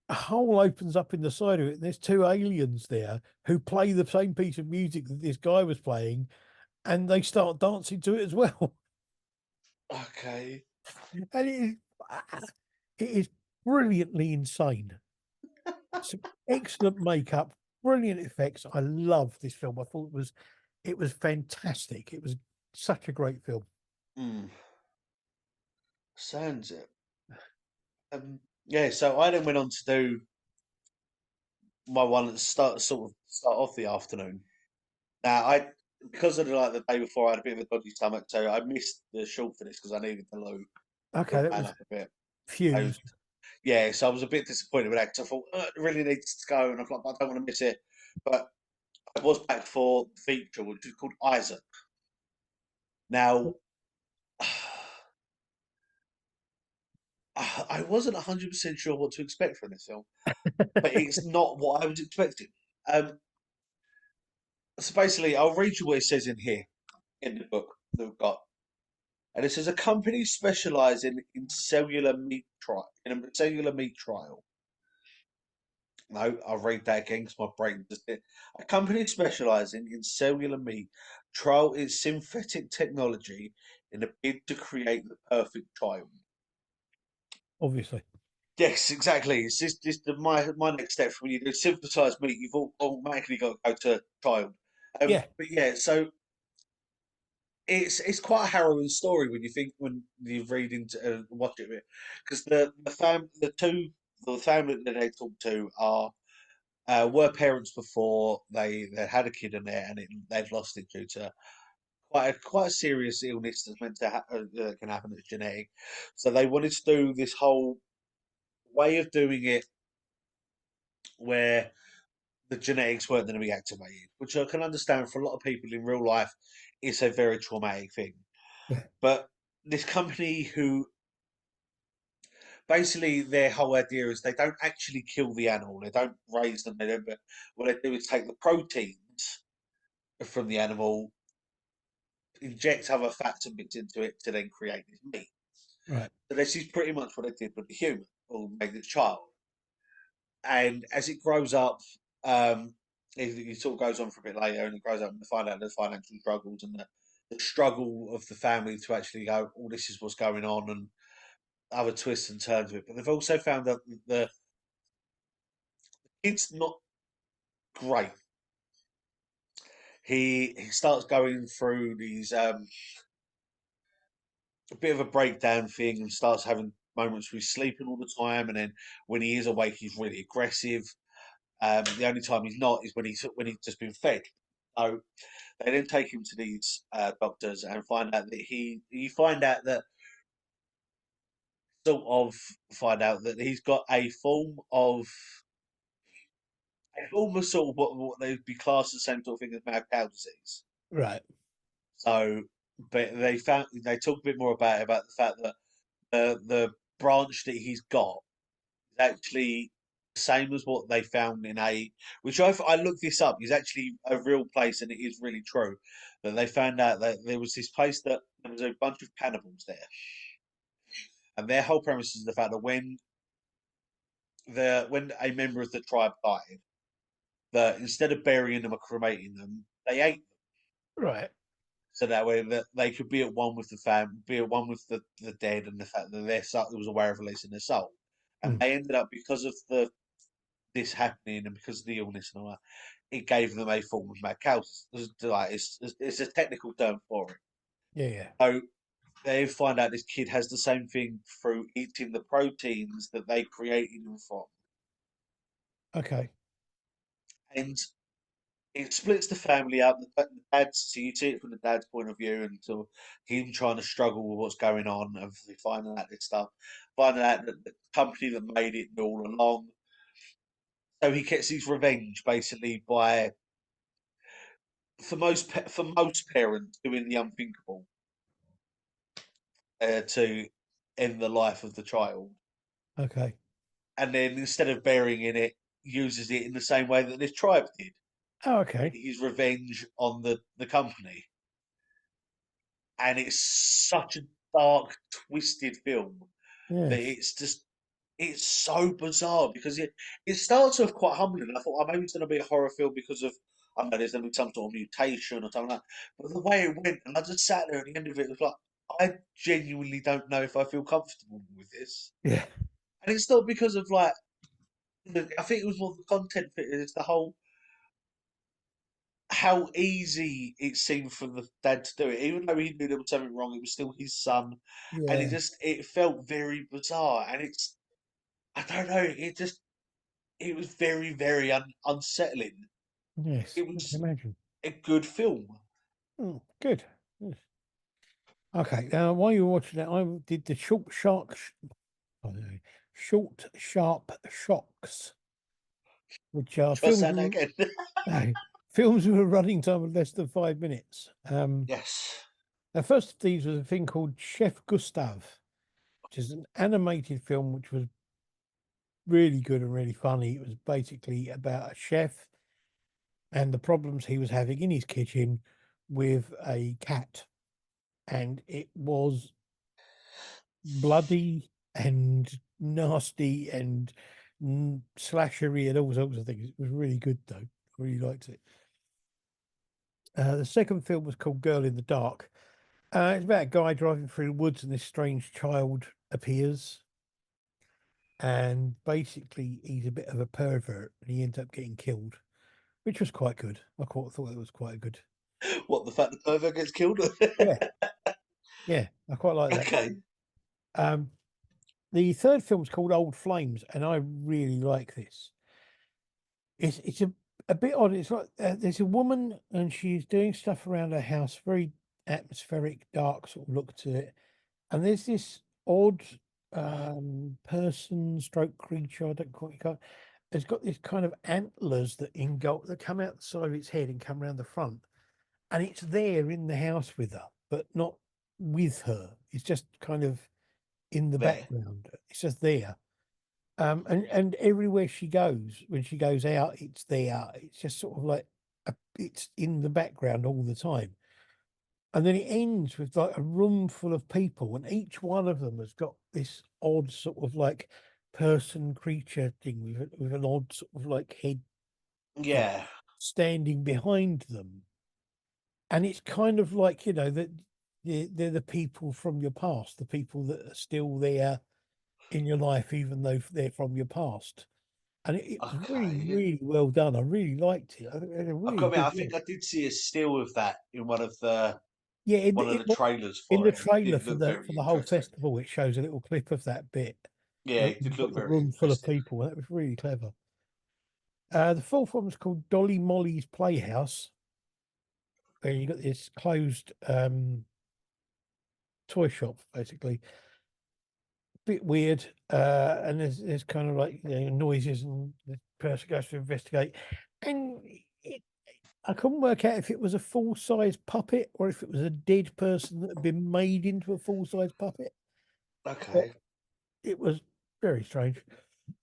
a hole opens up in the side of it, and there's two aliens there who play the same piece of music that this guy was playing, and they start dancing to it as well. Okay. And it is brilliantly insane. Some excellent makeup, brilliant effects. I love this film. I thought it was fantastic. It was such a great film. Mm, sounds it. Yeah, so I then went on to do my one at the start, sort of start off the afternoon. Now, because of the day before, I had a bit of a dodgy stomach, so I missed the short for this because I needed to Okay, load that man was up a bit. So, Fused. yeah, so I was a bit disappointed with that 'cause I thought it really needs to go, and I thought I don't want to miss it. But I was back for the feature, which is called Isaac. Now, I wasn't 100% sure what to expect from this film, but it's not what I was expecting. Um, so basically, I'll read you what it says in here in the book that we've got. And it says a company specializing in cellular meat trial. No, I'll read that again because my brain just did. A company specializing in cellular meat trial its synthetic technology in a bid to create the perfect child. Obviously. Yes, exactly. It's just my next step from when you do synthesized meat, you've automatically got to go to child. Yeah, But yeah, so it's quite a harrowing story when you think when you read into watch it because the family that they talk to are were parents before they had a kid in there and they've lost it due to quite a serious illness that's meant to can happen that's genetic. So they wanted to do this whole way of doing it where the genetics weren't going to be activated, which I can understand for a lot of people in real life. It's a very traumatic thing. yeah, But this company who basically their whole idea is they don't actually kill the animal, they don't raise them, they don't. But what they do is take the proteins from the animal, inject other fats and bits into it to then create this meat. right. So this is pretty much what they did with the human or made the child. And as it grows up, um, it sort of goes on for a bit later, and it grows up and they find out there's financial struggles and the struggle of the family to actually go, "Oh, this is what's going on," and other twists and turns of it. But they've also found out that the kid's not great. He starts going through these a bit of a breakdown thing and starts having moments where he's sleeping all the time, and then when he is awake, he's really aggressive. The only time he's not is when he's just been fed. So they then take him to these doctors and find out that you find out that sort of find out that he's got a form of sort of what they'd be classed as the same sort of thing as mad cow disease. Right. So, but they talk a bit more about the fact that the branch that he's got is actually the same as what they found in which I looked this up, is actually a real place and it is really true. That they found out that there was this place that there was a bunch of cannibals there, and their whole premise is the fact that when a member of the tribe died, that instead of burying them or cremating them, they ate them. Right. So that way that they could be at one with the be at one with the dead, and the fact that their soul was aware of releasing their soul. And Mm. they ended up, because of the this happening and because of the illness and all that, it gave them a form of mad cow. It's a technical term for it. Yeah, yeah. So they find out this kid has the same thing through eating the proteins that they created him from. Okay. And it splits the family up. The dad's, so you see it from the dad's point of view, and so him trying to struggle with what's going on, and finding out this stuff, finding out that the company that made it knew all along. So he gets his revenge basically by, for most parents, doing the unthinkable to end the life of the child, Okay. and then instead of burying in it, uses it in the same way that this tribe did, Oh, in okay. his revenge on the company. And it's such a dark, twisted film that Yes. it's so bizarre because it starts off quite humbling. I thought, oh, maybe it's going to be a horror film because of, I don't know, there's going to be some sort of mutation or something like that. But the way it went, and I just sat there at the end of it, it was like, I genuinely don't know if I feel comfortable with this. Yeah. And it's not because of like, I think it was more the content fit. It's the whole how easy it seemed for the dad to do it, even though he knew there was something wrong. It was still his son, and Yeah. it felt very bizarre. And it's, I don't know, it was very unsettling. Yes. It I can was imagine. a good film. Good. Yes. Okay. Now, while you were watching that, I did the oh, no, short, sharp shocks, which are Just say that again. no, films with a running time of less than 5 minutes. Yes. The first of these was a thing called Chef Gustav, which is an animated film which was really good and really funny. It was basically about a chef and the problems he was having in his kitchen with a cat. And it was bloody and nasty and slashery and all sorts of things. It was really good, though. I really liked it. The second film was called Girl in the Dark. It's about a guy driving through the woods and this strange child appears. And basically, he's a bit of a pervert and he ends up getting killed, which was quite good. Thought it was quite good. What, the fact the pervert gets killed? Yeah, yeah, I quite like that. Okay. Um, the third film's called Old Flames, and I really like this. It's a bit odd. It's like there's a woman and she's doing stuff around her house, very atmospheric, dark sort of look to it. And there's this odd person stroke creature, I don't quite can't. It's got this kind of antlers that come out the side of its head and come around the front. And it's there in the house with her, but not with her. It's just kind of in the There. background. It's just there. And everywhere she goes, when she goes out, it's there. It's just sort of like it's in the background all the time. And then it ends with like a room full of people, and each one of them has got this odd sort of like person creature thing with an odd sort of like head thing Yeah. standing behind them. And it's kind of like, that they're the people from your past, the people that are still there in your life, even though they're from your past. And it was really, Okay. really well done. I really liked it. I think it had a I've really got to admit, good I look. think I did see a still of that in Yeah, one of the trailers in for the it, and it trailer did look for very the whole interesting. festival, it shows a little clip of that bit. Yeah, Where it did you've look got the very room full of interesting. people. That was really clever. The fourth one was called Dolly Molly's Playhouse, where you got this closed toy shop, basically. Bit weird, and there's kind of like noises, and the person goes to investigate, and I couldn't work out if it was a full size puppet or if it was a dead person that had been made into a full size puppet. But Okay. it was very strange.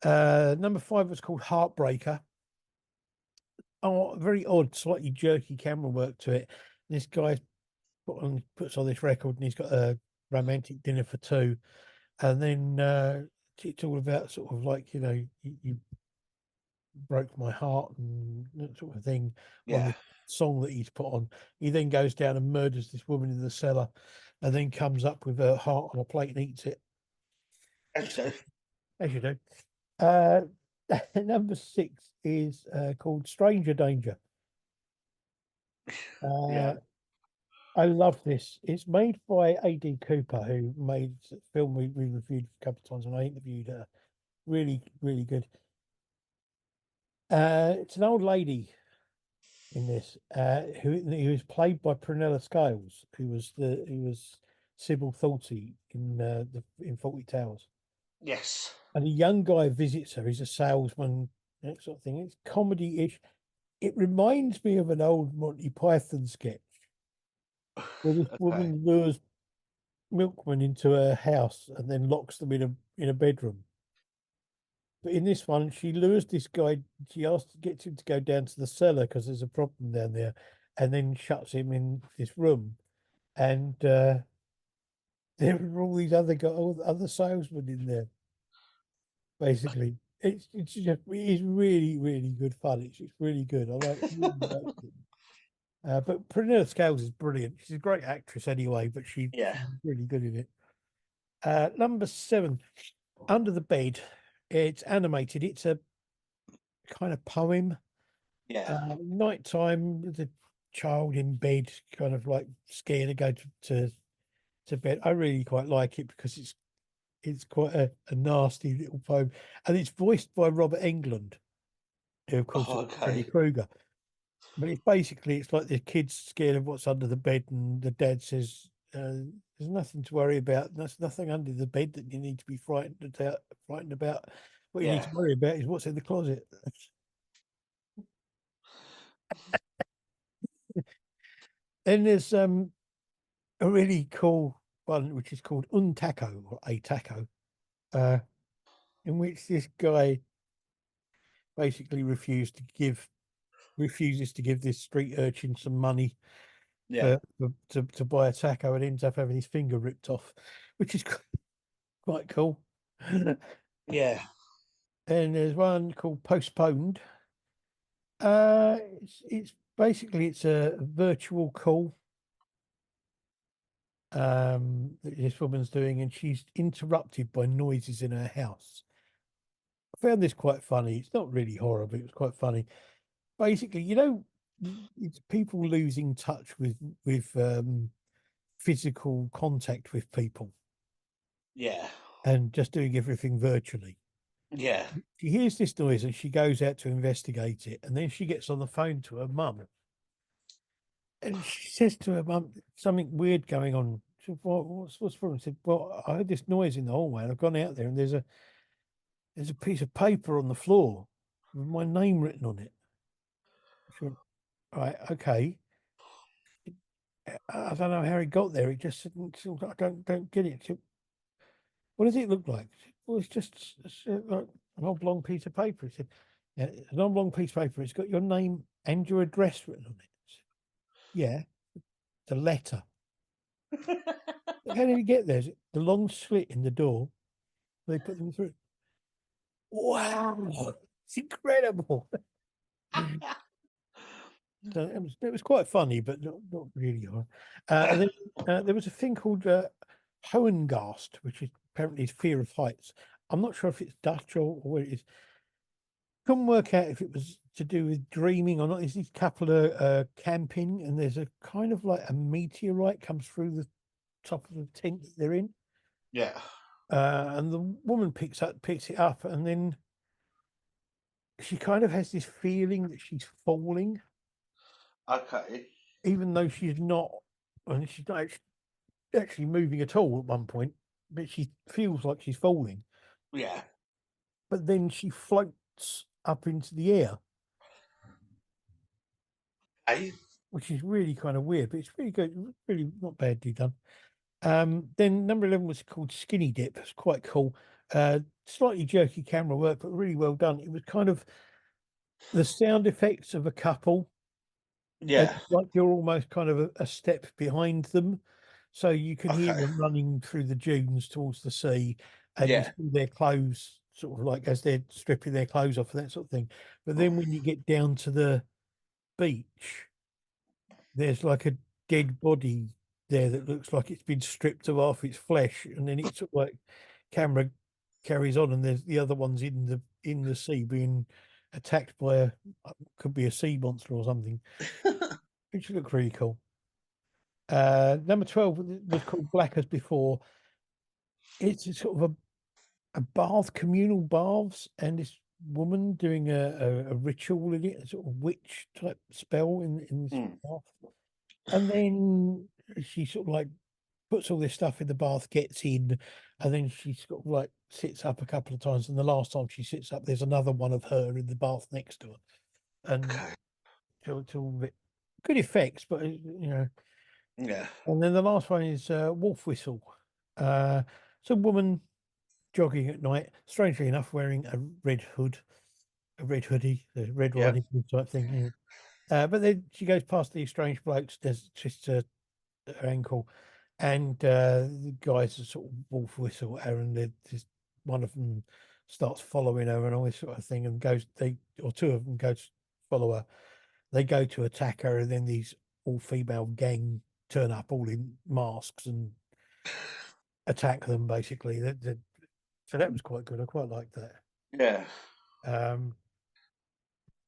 Number five was called Heartbreaker. Oh, very odd, slightly jerky camera work to it. This guy puts on this record and he's got a romantic dinner for two, and then it's all about sort of like you broke my heart and that sort of thing on Yeah. the song that he's put on. He then goes down and murders this woman in the cellar, and then comes up with her heart on a plate and eats it, Okay. as you do. Uh, number six is called Stranger Danger. Yeah. Uh, I love this. It's made by A.D. Cooper, who made a film we reviewed a couple of times, and I interviewed her. Really, really good. It's an old lady. in this, who was played by Prunella Scales, who was Sybil Thorty in Fawlty Towers. Yes. And a young guy visits her. He's a salesman, that sort of thing. It's comedy-ish. It reminds me of an old Monty Python sketch where this Okay. woman lures milkmen into her house and then locks them in a bedroom. But in this one, she lures this guy. She asks to get him to go down to the cellar because there's a problem down there, and then shuts him in this room. And there are all these other salesmen in there. Basically, it is really really good fun. It's really good. Really like it. But Prunella Scales is brilliant. She's a great actress anyway, but Yeah. she's really good in it. Number 7, Under the Bed. It's animated. It's a kind of poem. Yeah. Nighttime, with the child in bed, kind of like scared to go to bed. I really quite like it because it's quite a nasty little poem, and it's voiced by Robert Englund, who of course Oh, is Freddy okay. Krueger. But it's like the kid's scared of what's under the bed, and the dad says, "There's nothing to worry about. There's nothing under the bed that you need to be frightened about. What you need Yeah. to worry about is what's in the closet." Then there's a really cool one which is called Un Taco or A Taco, uh, in which this guy basically refuses to give this street urchin some money Yeah. to buy a taco, and ends up having his finger ripped off, which is quite cool. And Yeah. there's one called Postponed. It's basically it's a virtual call that this woman's doing, and she's interrupted by noises in her house. I found this quite funny. It's not really horror, but it was quite funny. Basically, it's people losing touch with physical contact with people Yeah. and just doing everything virtually. Yeah. She hears this noise and she goes out to investigate it, and then she gets on the phone to her mum, and she says to her mum, something weird going on. She said, what's wrong? I said, well, I heard this noise in the hallway, and I've gone out there, and there's a piece of paper on the floor with my name written on it. She went, right, okay. I don't know how he got there. He just said, I don't get it. She said, what does it look like? I said, well, it's like an oblong piece of paper. He said, yeah, it's an oblong piece of paper. It's got your name and your address written on it. I said, yeah, the letter. How did he get there? Is it the long slit in the door? They put them through. Wow, it's incredible. So it was quite funny, but not really hard. And then there was a thing called Hohengast, which is apparently is fear of heights. I'm not sure if it's Dutch or what it is. Couldn't work out if it was to do with dreaming or not. There's these couple of camping, and there's a kind of like a meteorite comes through the top of the tent that they're in, Yeah. and the woman picks it up, and then she kind of has this feeling that she's falling, Okay. even though she's not, and she's not actually moving at all at one point, but she feels like she's falling. Yeah. But then she floats up into the air, Hey. which is really kind of weird, but it's really good, really not badly done. Then number 11 was called Skinny Dip. It's quite cool. Slightly jerky camera work, but really well done. It was kind of the sound effects of a couple, and Yeah. like you're almost kind of a step behind them. So you can hear Okay. them running through the dunes towards the sea, and you Yeah. see their clothes sort of like as they're stripping their clothes off and that sort of thing. But then when you get down to the beach, there's like a dead body there that looks like it's been stripped of half its flesh, and then it's sort of like camera carries on, and there's the other ones in the sea being attacked by could be a sea monster or something, which look really cool. Number 12 was called Black as Before. It's a sort of a bath, communal baths, and it's woman doing a ritual in it, a sort of witch type spell in this Mm. bath, and then she sort of like puts all this stuff in the bath, gets in, and then she sort of like sits up a couple of times. And the last time she sits up, there's another one of her in the bath next to her, and Okay. it's all a bit good effects, but Yeah. And then the last one is Wolf Whistle. It's a woman jogging at night, strangely enough, wearing a red hood, a red hoodie, a Red Yeah. Riding Hood type thing. But then she goes past these strange blokes, does twists her ankle, and the guys are sort of wolf whistle at her, and just one of them starts following her and all this sort of thing, and two of them go to follow her. They go to attack her, and then these all female gang turn up, all in masks, and attack them basically. So that was quite good. I quite liked that. Yeah. Um,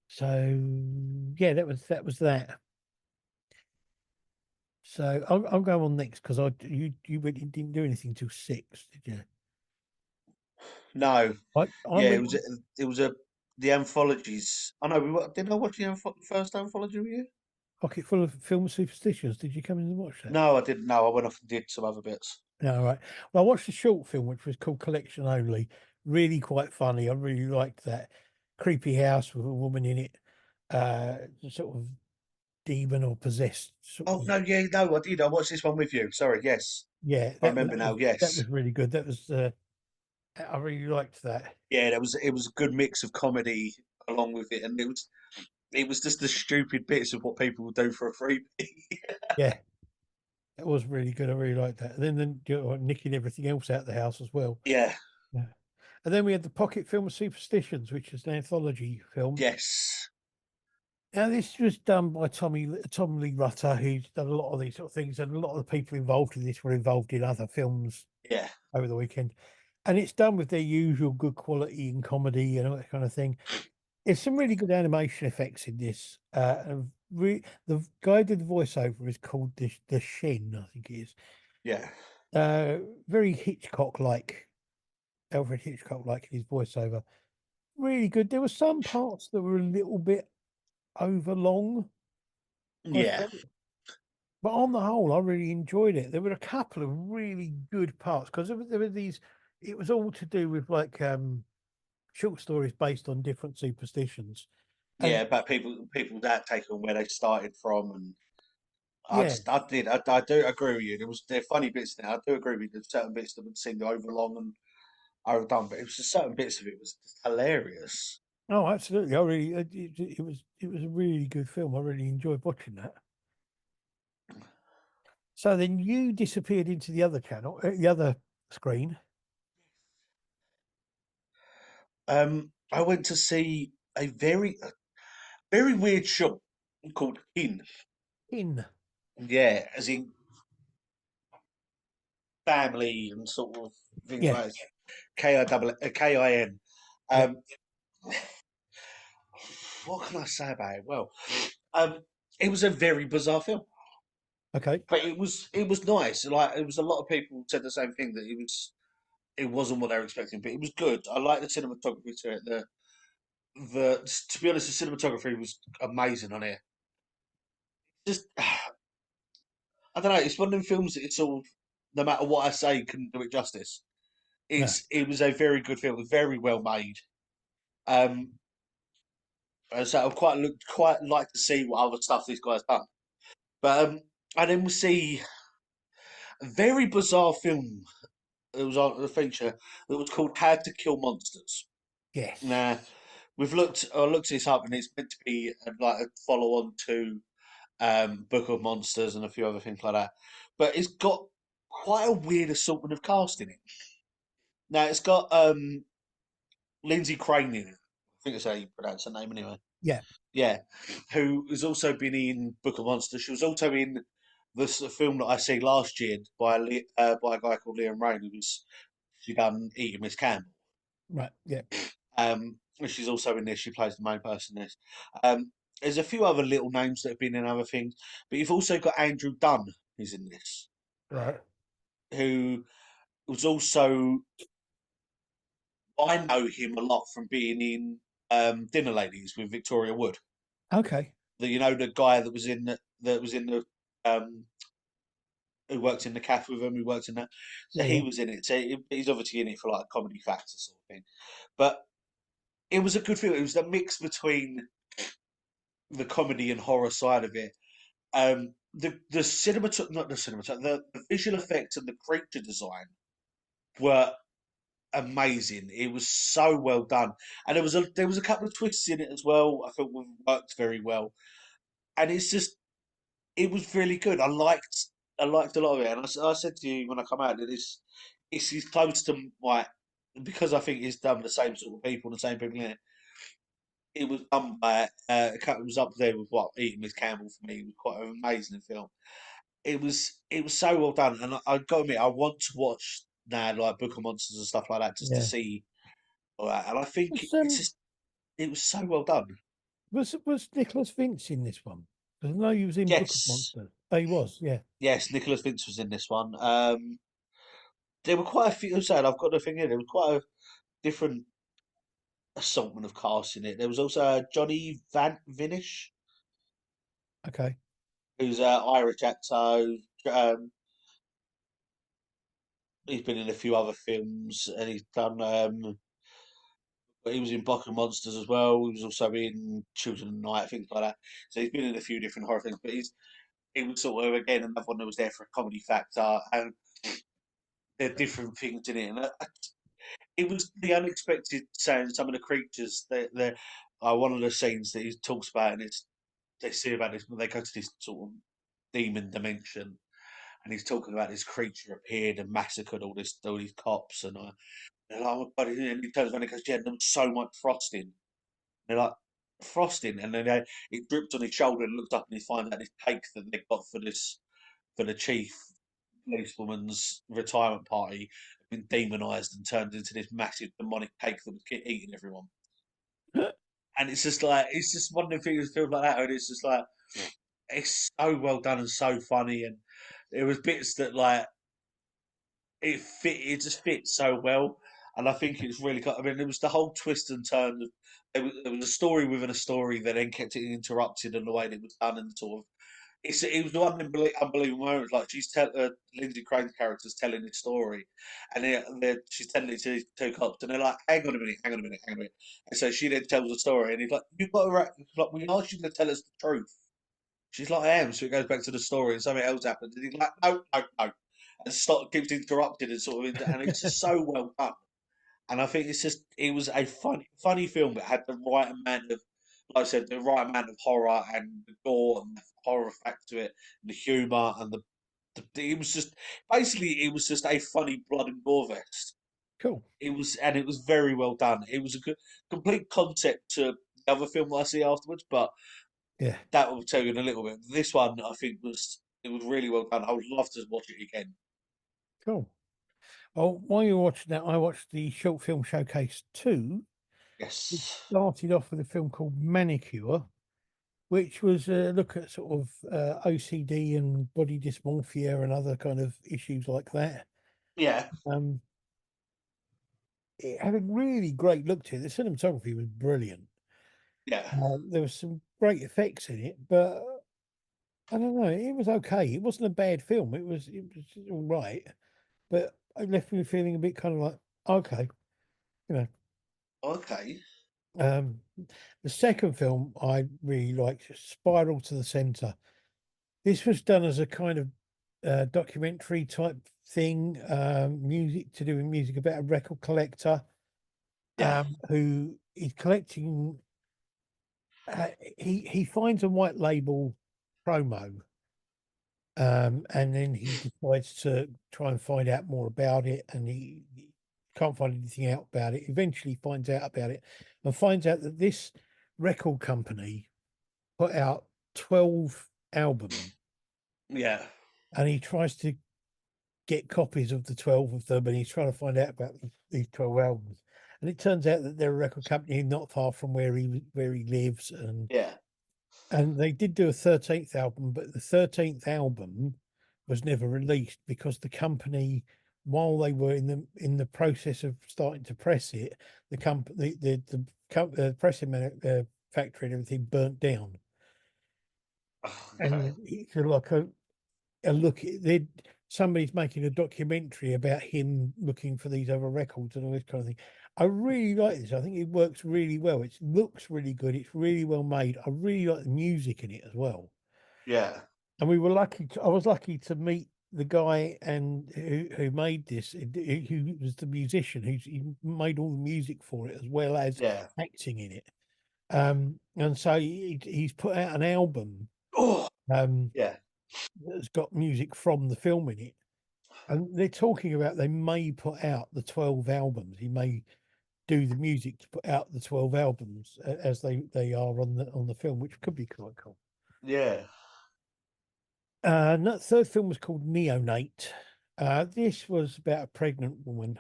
so yeah, that was that. So I'll go on next because you really didn't do anything till six, did you? No. I Yeah. went It was a the anthologies. I know. Didn't I watch the first anthology with you? Pocket Full of Film Superstitions. Did you come in and watch that? No, I didn't. No, I went off and did some other bits. No, right. Well, I watched the short film, which was called Collection Only. Really quite funny. I really liked that. Creepy house with a woman in it, sort of demon or possessed sort Oh of. no, yeah, no, I did. I watched this one with you. Sorry. Yes, Yeah, I that remember that was now. that Yes. was really good. I really liked that. Yeah, it was a good mix of comedy along with it, and it was just the stupid bits of what people would do for a freebie. Yeah, that was really good. I really liked that. And then nicking everything else out of the house as well. Yeah. Yeah. And then we had the Pocket Film of Superstitions, which is an anthology film. Yes. Now, this was done by Tom Lee Rutter, who's done a lot of these sort of things, and a lot of the people involved in this were involved in other films Yeah. over the weekend. And it's done with their usual good quality and comedy and all that kind of thing. There's some really good animation effects in this. The guy who did the voiceover is called the Shin, I think it is. Yeah. Very Hitchcock-like, Alfred Hitchcock-like in his voiceover. Really good. There were some parts that were a little bit overlong, I Yeah. felt. But on the whole, I really enjoyed it. There were a couple of really good parts because there were these. It was all to do with like short stories based on different superstitions, Yeah. and About people that take on where they started from, and yeah, I do agree with you. There are funny bits there. I do agree with you. There's certain bits that would seem overlong and overdone, but it was just certain bits of it was just hilarious. oh, absolutely. I really, it was a really good film. I really enjoyed watching that. So then you disappeared into the other channel, the other screen. I went to see very weird short called Kin. In, Yeah, as in family and sort of things yeah, like that. Kin. yeah, Um, what can I say about it? Well, um, it was a very bizarre film, okay, but it was nice. Like it was a lot of people said the same thing that it wasn't what they were expecting, but it was good. I like the cinematography to it. The to be honest, the cinematography was amazing on it. Just I don't know. It's one of them films that it's all no matter what I say can do it justice. no, It was a very good film, very well made. Um, and so I quite like to see what other stuff this guy's done. But and then we see a very bizarre film that was on the feature that was called How to Kill Monsters. yes, Now I looked this up and it's meant to be like a follow on to Book of Monsters and a few other things like that. But it's got quite a weird assortment of cast in it. Now it's got Lindsay Crane in it. I think that's how you pronounce her name anyway. yeah, Yeah, who has also been in Book of Monsters. She was also in this film that I see last year by a guy called Liam Rain, she done Eating Miss Campbell. right, yeah, And she's also in this. She plays the main person in this. Um, there's a few other little names that have been in other things, but you've also got Andrew Dunn who's in this, right, who was also I know him a lot from being in Dinner Ladies with Victoria Wood. Okay. The guy that was in the um, who worked in the cafe with him, who worked in that. So Yeah, he yeah, was in it. So he's obviously in it for like a comedy factor sort of thing. But it was a good film. It was the mix between the comedy and horror side of it. The cinema, not the cinema, the visual effects and the creature design were amazing. It was so well done, and there was a couple of twists in it as well. I thought worked very well, and it was really good. I liked a lot of it, and I said to you when I come out that it's as close to my because I think it's done with the same sort of people, the same people in it. It was done by it was up there with what Eating Miss Campbell for me. It was quite an amazing film. It was so well done, and I got to admit I want to watch now like Book of Monsters and stuff like that just to yeah. see all that. And I think Was it was so well done. was Nicholas Vince in this one? 'Cause I know he was in Book of Yes, Monsters. Oh, he was, yeah. yes, Nicholas Vince was in this one. There were quite a few. Sad, I've got the thing here. There was quite a different assortment of cast in it. There was also Johnny Van Vinish, Okay. who's an Irish actor. Um, he's been in a few other films, and he's done. He was in Block of Monsters as well. He was also in Children of the Night, things like that. So he's been in a few different horror things. But he was sort of again another one that was there for a comedy factor, and there are different things in it. And it was the unexpected sound. Some of the creatures, they one of the scenes that he talks about, and it's they see about this. They go to this sort of demon dimension, and he's talking about this creature appeared and massacred all these cops, and they're like, oh my god! And he turns around and goes, "Yeah, there was so much frosting." They're like, "Frosting," and then it dripped on his shoulder, and looked up, and he finds out this cake that they got for the chief policewoman's retirement party had been demonized and turned into this massive demonic cake that was eating everyone. And it's just like it's just one of the things that feels like that, and it's just like it's so well done and so funny, and there was bits that like it just fits so well, and I think it's really got. I mean, there was the whole twist and turn. There was a story within a story that then kept it interrupted, and the way that it was done, and sort of it was the one unbelievable moment. Like Lindsay Crane's character's telling this story, and she's telling it to these two cops, and they're like, "Hang on a minute, hang on a minute, hang on a minute." And so she then tells the story, and he's like, "You've got to, like, we asked you to tell us the truth." She's like, "I am." So it goes back to the story, and something else happens, and he's like, "No, no, no," and keeps interrupting and sort of, and it's just so well done. And I think it was a funny film that had the right amount of, like I said, the right amount of horror and the gore and the horror factor to it, and the humour and it was just basically it was just a funny blood and gore fest. Cool. It was very well done. It was a good complete concept to the other film that I see afterwards, but Yeah. that will tell you in a little bit. This one I think it was really well done. I would love to watch it again. Cool. Well, while you're watching that, I watched the Short Film Showcase 2, which Yes. started off with a film called Manicure, which was a look at sort of OCD and body dysmorphia and other kind of issues like that. Yeah. Um, it had a really great look to it. The cinematography was brilliant. Yeah. There was some great effects in it, but I don't know, it was okay. It wasn't a bad film. It was all right, but it left me feeling a bit kind of like, okay, you know. Okay. Um, the second film I really liked, Spiral to the Center. This was done as a kind of documentary type thing, music to do with music about a record collector Yeah. who is collecting. He finds a white label promo, and then he decides to try and find out more about it, and he can't find anything out about it. Eventually, finds out about it, and finds out that this record company put out 12 albums, Yeah. and he tries to get copies of the 12 of them, and he's trying to find out about these 12 albums. And it turns out that they're a record company not far from where he lives, Yeah. and they did do a 13th album, but the 13th album was never released because the company while they were in the process of starting to press it, the company, the pressing factory and everything burnt down, Okay. and it's like a look. They somebody's making a documentary about him looking for these other records and all this kind of thing. I really like this. I think it works really well. It looks really good. It's really well made. I really like the music in it as well. Yeah. And we were lucky. I was lucky to meet the guy and who made this, who was the musician he made all the music for it as well as Yeah. acting in it. And so he's put out an album Oh. um, Yeah. that's got music from the film in it. And they're talking about they may put out the 12 albums. He may do the music to put out the 12 albums as they are on the film, which could be quite cool. Yeah. And that third film was called Neonate. This was about a pregnant woman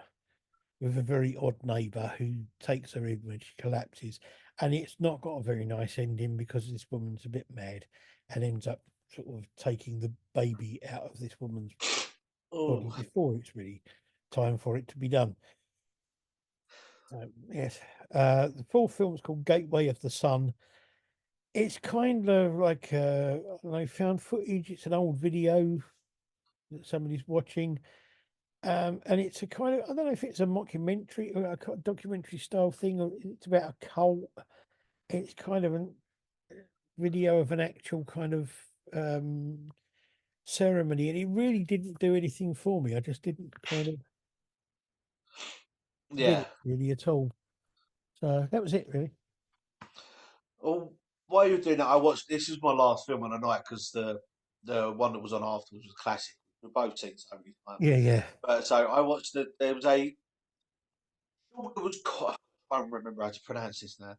with a very odd neighbour who takes her in when she collapses. And it's not got a very nice ending because this woman's a bit mad and ends up sort of taking the baby out of this woman's body Oh. before it's really time for it to be done. Yes. The fourth film is called Gateway of the Sun. It's kind of like I don't know, found footage. It's an old video that somebody's watching. And it's a kind of, I don't know if it's a mockumentary or a documentary style thing, or it's about a cult. It's kind of a video of an actual kind of ceremony, and it really didn't do anything for me. I just didn't kind of get Yeah. it really at all. So that was it, really. Well, while you're doing that, I watched. This is my last film on the night because the one that was on afterwards was a classic. We've both seen so many times. Yeah, yeah. But so I watched the. There was a. It was. I don't remember how to pronounce this now.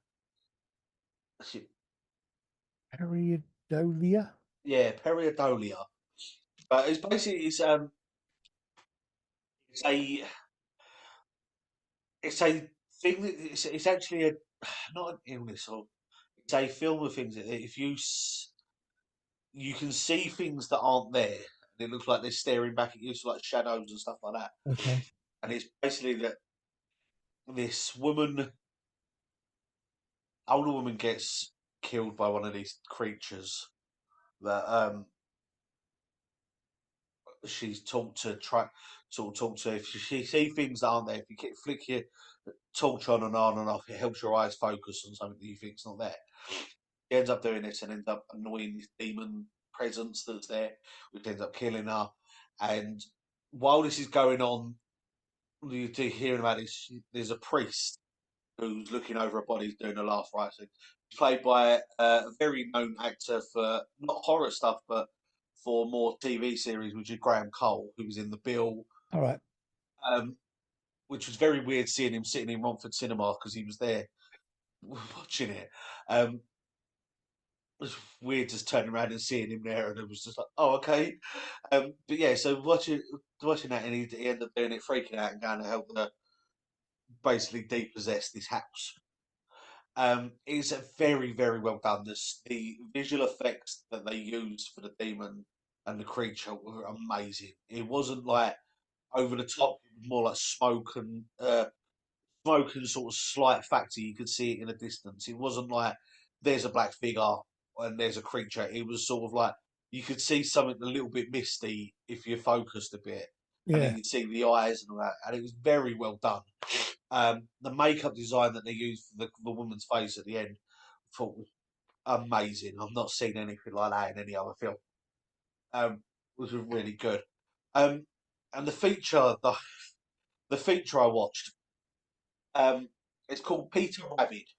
Periodolia. Yeah, Periodolia. But it's basically it's a it's a thing that it's actually a not an illness or it's a film of things that if you can see things that aren't there and it looks like they're staring back at you, so like shadows and stuff like that. Okay. And it's basically that this woman, older woman, gets killed by one of these creatures that she's taught to try sort of talk to. If she see things that aren't there, if you flick your torch on and off, it helps your eyes focus on something that you think's not there. He ends up doing this and ends up annoying this demon presence that's there, which ends up killing her. And while this is going on, you do hearing about this. There's a priest who's looking over a body doing the last rites. He's played by a very known actor for not horror stuff, but for more TV series, which is Graham Cole, who was in The Bill, All right. um, which was very weird seeing him sitting in Romford Cinema because he was there watching it. It was weird just turning around and seeing him there, and it was just like, oh, okay. But yeah, so watching that, and he ended up doing it, freaking out, and going to help the basically depossess this house. It's a very, very well done. The visual effects that they used for the demon and the creature were amazing. It wasn't like over the top; it was more like smoke and sort of slight factor. You could see it in a distance. It wasn't like there's a black figure and there's a creature. It was sort of like you could see something a little bit misty if you focused a bit, and then Yeah. you'd see the eyes and all that. And it was very well done. The makeup design that they used for the woman's face at the end, I thought was amazing. I've not seen anything like that in any other film. Was really good. Um, and the feature I watched, um, it's called Peter Rabbit,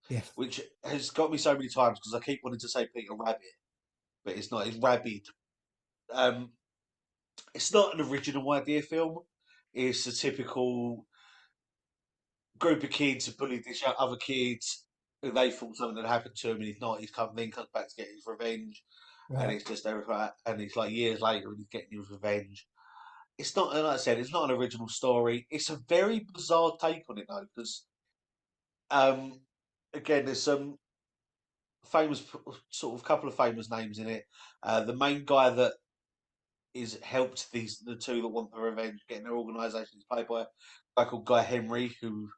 Yes. which has got me so many times because I keep wanting to say Peter Rabbit, but it's not. It's Rabbit. Um, it's not an original idea film. It's a typical group of kids who bullied these other kids who they thought something had happened to him, and he's not. Then comes back to get his revenge, and Right. it's just everything. And it's like years later, and he's getting his revenge. It's not, like I said, it's not an original story. It's a very bizarre take on it though, because um, again, there's some famous, sort of couple of famous names in it. The main guy that is helped the two that want the revenge getting their organisations played by a guy called Guy Henry, who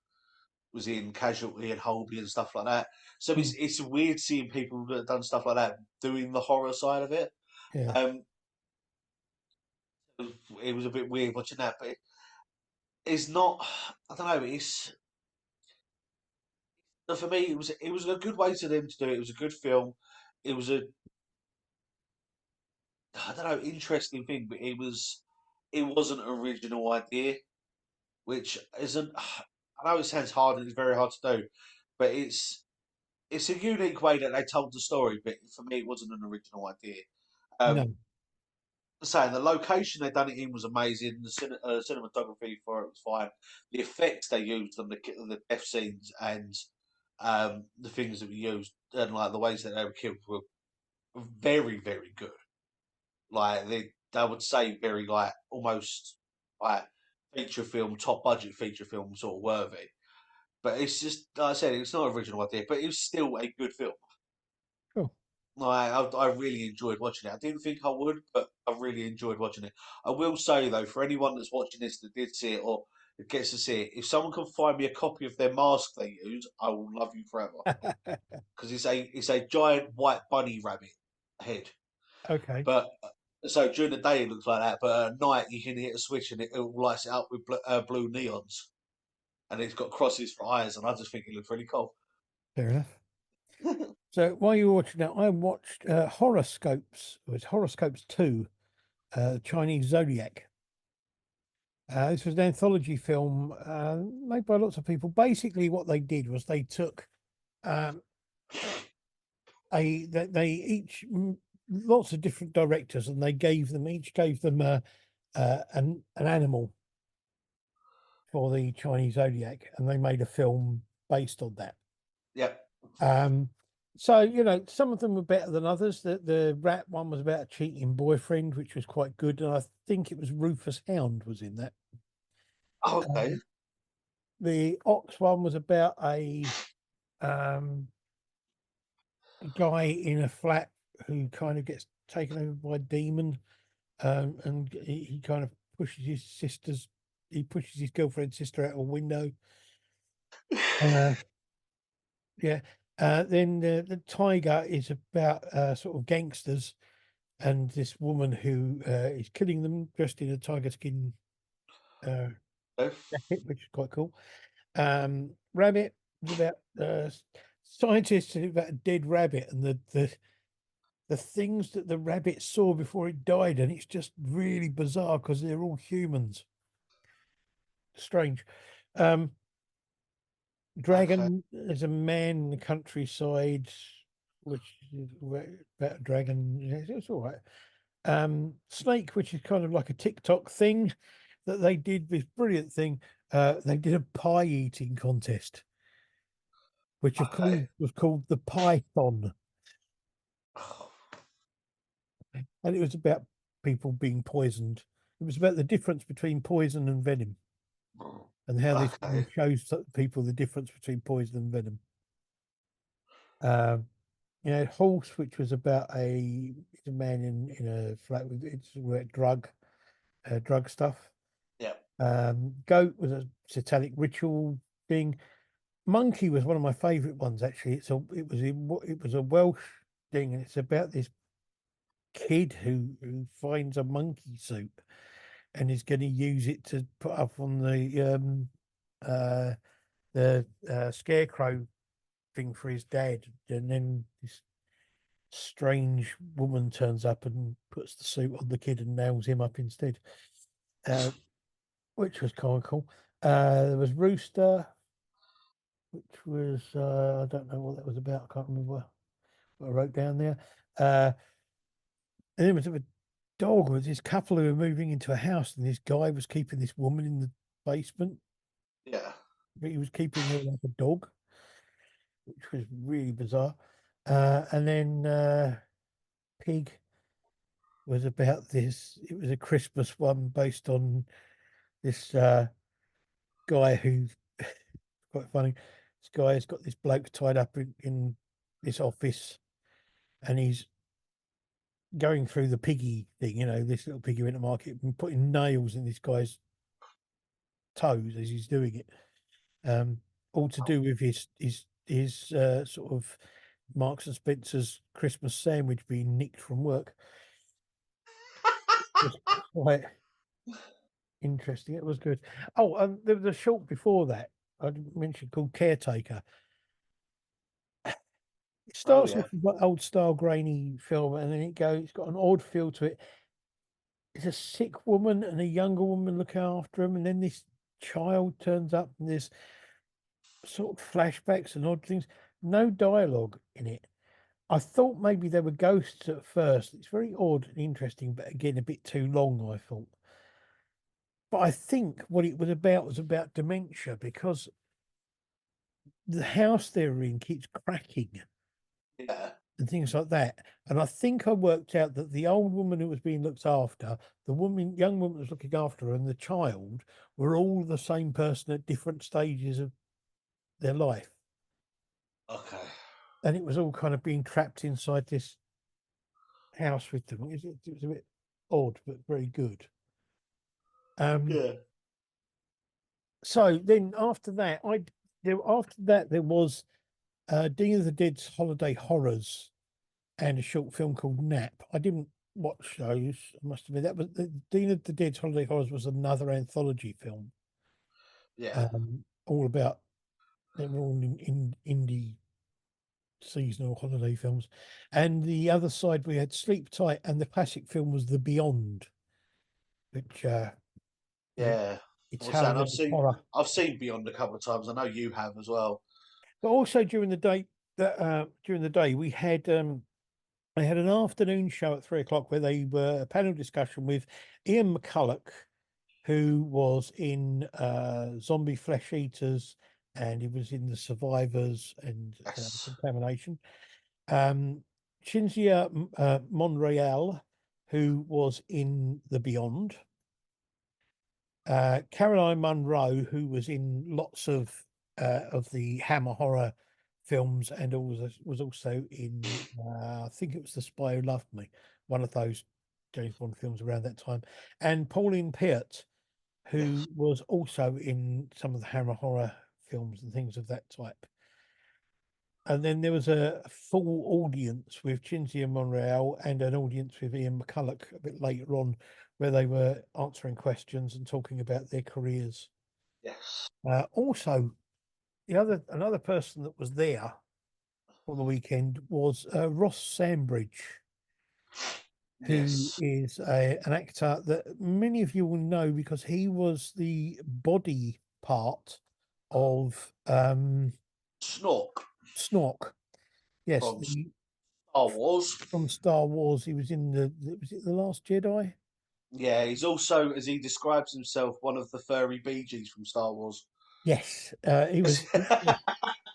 was in Casualty and Holby and stuff like that. So Mm. it's weird seeing people that have done stuff like that doing the horror side of it. Yeah. Um, it was a bit weird watching that, but it's not. I don't know. It's for me. It was a good way to them to do it. It was a good film. It was a I don't know interesting thing, but it wasn't an original idea, which isn't. I know it sounds hard and it's very hard to do, but it's a unique way that they told the story. But for me, it wasn't an original idea. Um, No. saying the location they done it in was amazing. The cinematography for it was fine. The effects they used on the death scenes and the things that we used and like the ways that they were killed were very very good. Like they would say very like almost like feature film, top budget feature film sort of worthy. But it's just like I said, it's not an original idea, but it was still a good film. Cool. Like I really enjoyed watching it. I didn't think I would, but I really enjoyed watching it. I will say though, for anyone that's watching this that did see it or that gets to see it, if someone can find me a copy of their mask they use, I will love you forever. Because it's a giant white bunny rabbit head. Okay. But so during the day it looks like that, but at night you can hit a switch and it lights it up with blue neons, and it's got crosses for eyes, and I just think it looks really cool. Fair enough. So while you were watching that, I watched Horoscopes. It was Horoscopes 2, Chinese Zodiac. This was an anthology film made by lots of people. Basically, what they did was they took um, they each lots of different directors, and they gave them an animal for the Chinese Zodiac, and they made a film based on that. Yep. Um, so some of them were better than others. The rat one was about a cheating boyfriend, which was quite good, and I think it was Rufus Hound was in that. Oh, okay. Um, the ox one was about um, a guy in a flat who kind of gets taken over by a demon, and he kind of he pushes his girlfriend's sister out a window. Uh, yeah. Then the tiger is about sort of gangsters and this woman who is killing them dressed in a tiger skin uh, Okay. jacket, which is quite cool. Rabbit was about scientists about a dead rabbit and the things that the rabbit saw before it died, and it's just really bizarre because they're all humans. Strange. Um, Okay. Dragon is a man in the countryside, which is about a dragon. It's all right. Snake, which is kind of like a TikTok thing that they did this brilliant thing. They did a pie eating contest, which of Okay. course was called the Python, and it was about people being poisoned. It was about the difference between poison and venom, and how this Okay. shows people the difference between poison and venom. Um, Horse, which was about a man in a flat with it's about drug stuff. Yep. Goat was a satanic ritual thing. Monkey was one of my favourite ones actually. It was a Welsh thing, and it's about this kid who finds a monkey suit and is going to use it to put up on uh the scarecrow thing for his dad, and then this strange woman turns up and puts the suit on the kid and nails him up instead, uh, which was kind of cool. There was Rooster, which was I don't know what that was about. I can't remember what I wrote down there. Uh, and then was a dog with this couple who were moving into a house, and this guy was keeping this woman in the basement, Yeah. but he was keeping her like a dog, which was really bizarre. And then Pig was about this. It was a Christmas one based on this guy who's quite funny. This guy has got this bloke tied up in this office, and he's going through the piggy thing, this little piggy went to market and putting nails in this guy's toes as he's doing it. All to do with his sort of Marks and Spencer's Christmas sandwich being nicked from work. It was quite interesting. It was good. Oh, and there was a short before that I mentioned called Caretaker. It Oh starts yeah, off with like old style grainy film, and then it's got an odd feel to it. It's a sick woman and a younger woman looking after him, and then this child turns up, and there's sort of flashbacks and odd things. No dialogue in it. I thought maybe there were ghosts at first. It's very odd and interesting, but again, a bit too long, I thought. But I think what it was about dementia because the house they're in keeps cracking yeah. and things like that. And I think I worked out that the old woman who was being looked after, the young woman that was looking after her, and the child were all the same person at different stages of their life. Okay. And it was all kind of being trapped inside this house with them. It was a bit odd, but very good. Um, Yeah. so then after that there was Dean of the Dead's Holiday Horrors and a short film called Nap. I didn't watch those. I must admit that was the Dean of the Dead's Holiday Horrors was another anthology film, Yeah. all about they were all in indie seasonal holiday films. And the other side we had Sleep Tight, and the classic film was The Beyond, which is an Yeah. I was saying Italian horror. I've seen Beyond a couple of times. I know you have as well. But also during the day we had they had an afternoon show at 3 o'clock where they were a panel discussion with Ian McCulloch, who was in Zombie Flesh Eaters, and he was in The Survivors and Yes. Contamination. Um, Cinzia Monreal, who was in The Beyond. Caroline Munro, who was in lots of the Hammer horror films, and was also in I think it was The Spy Who Loved Me, one of those James Bond films around that time, and Pauline Peart, who Yes. was also in some of the Hammer horror films and things of that type. And then there was a full audience with Cinzia Monreal and an audience with Ian McCulloch a bit later on, where they were answering questions and talking about their careers. Yes. Also, another person that was there on the weekend was Ross Sandbridge, who Yes. is an actor that many of you will know because he was the body part of Snork Snork. Yes, from Star Wars. from Star Wars. He was in was it The Last Jedi? Yeah, he's also, as he describes himself, one of the furry Bee Gees from Star Wars. Yes, he was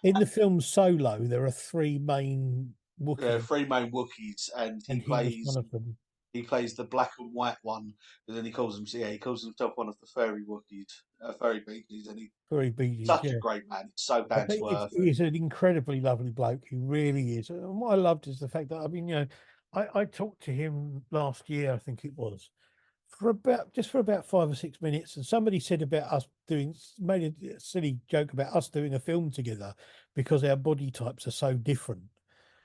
in the film Solo. There are three main Wookiees, Three main Wookiees, and and he was one of them. he plays the black and white one, and then he calls himself one of the furry Wookiees, furry Bee Gees, and he's Very Bee Gees, such a yeah. great man. He's so down But to earth, and he's an incredibly lovely bloke. He really is. And what I loved is the fact that I talked to him last year, I think it was, for about 5 or 6 minutes, and somebody said about us made a silly joke about us doing a film together because our body types are so different.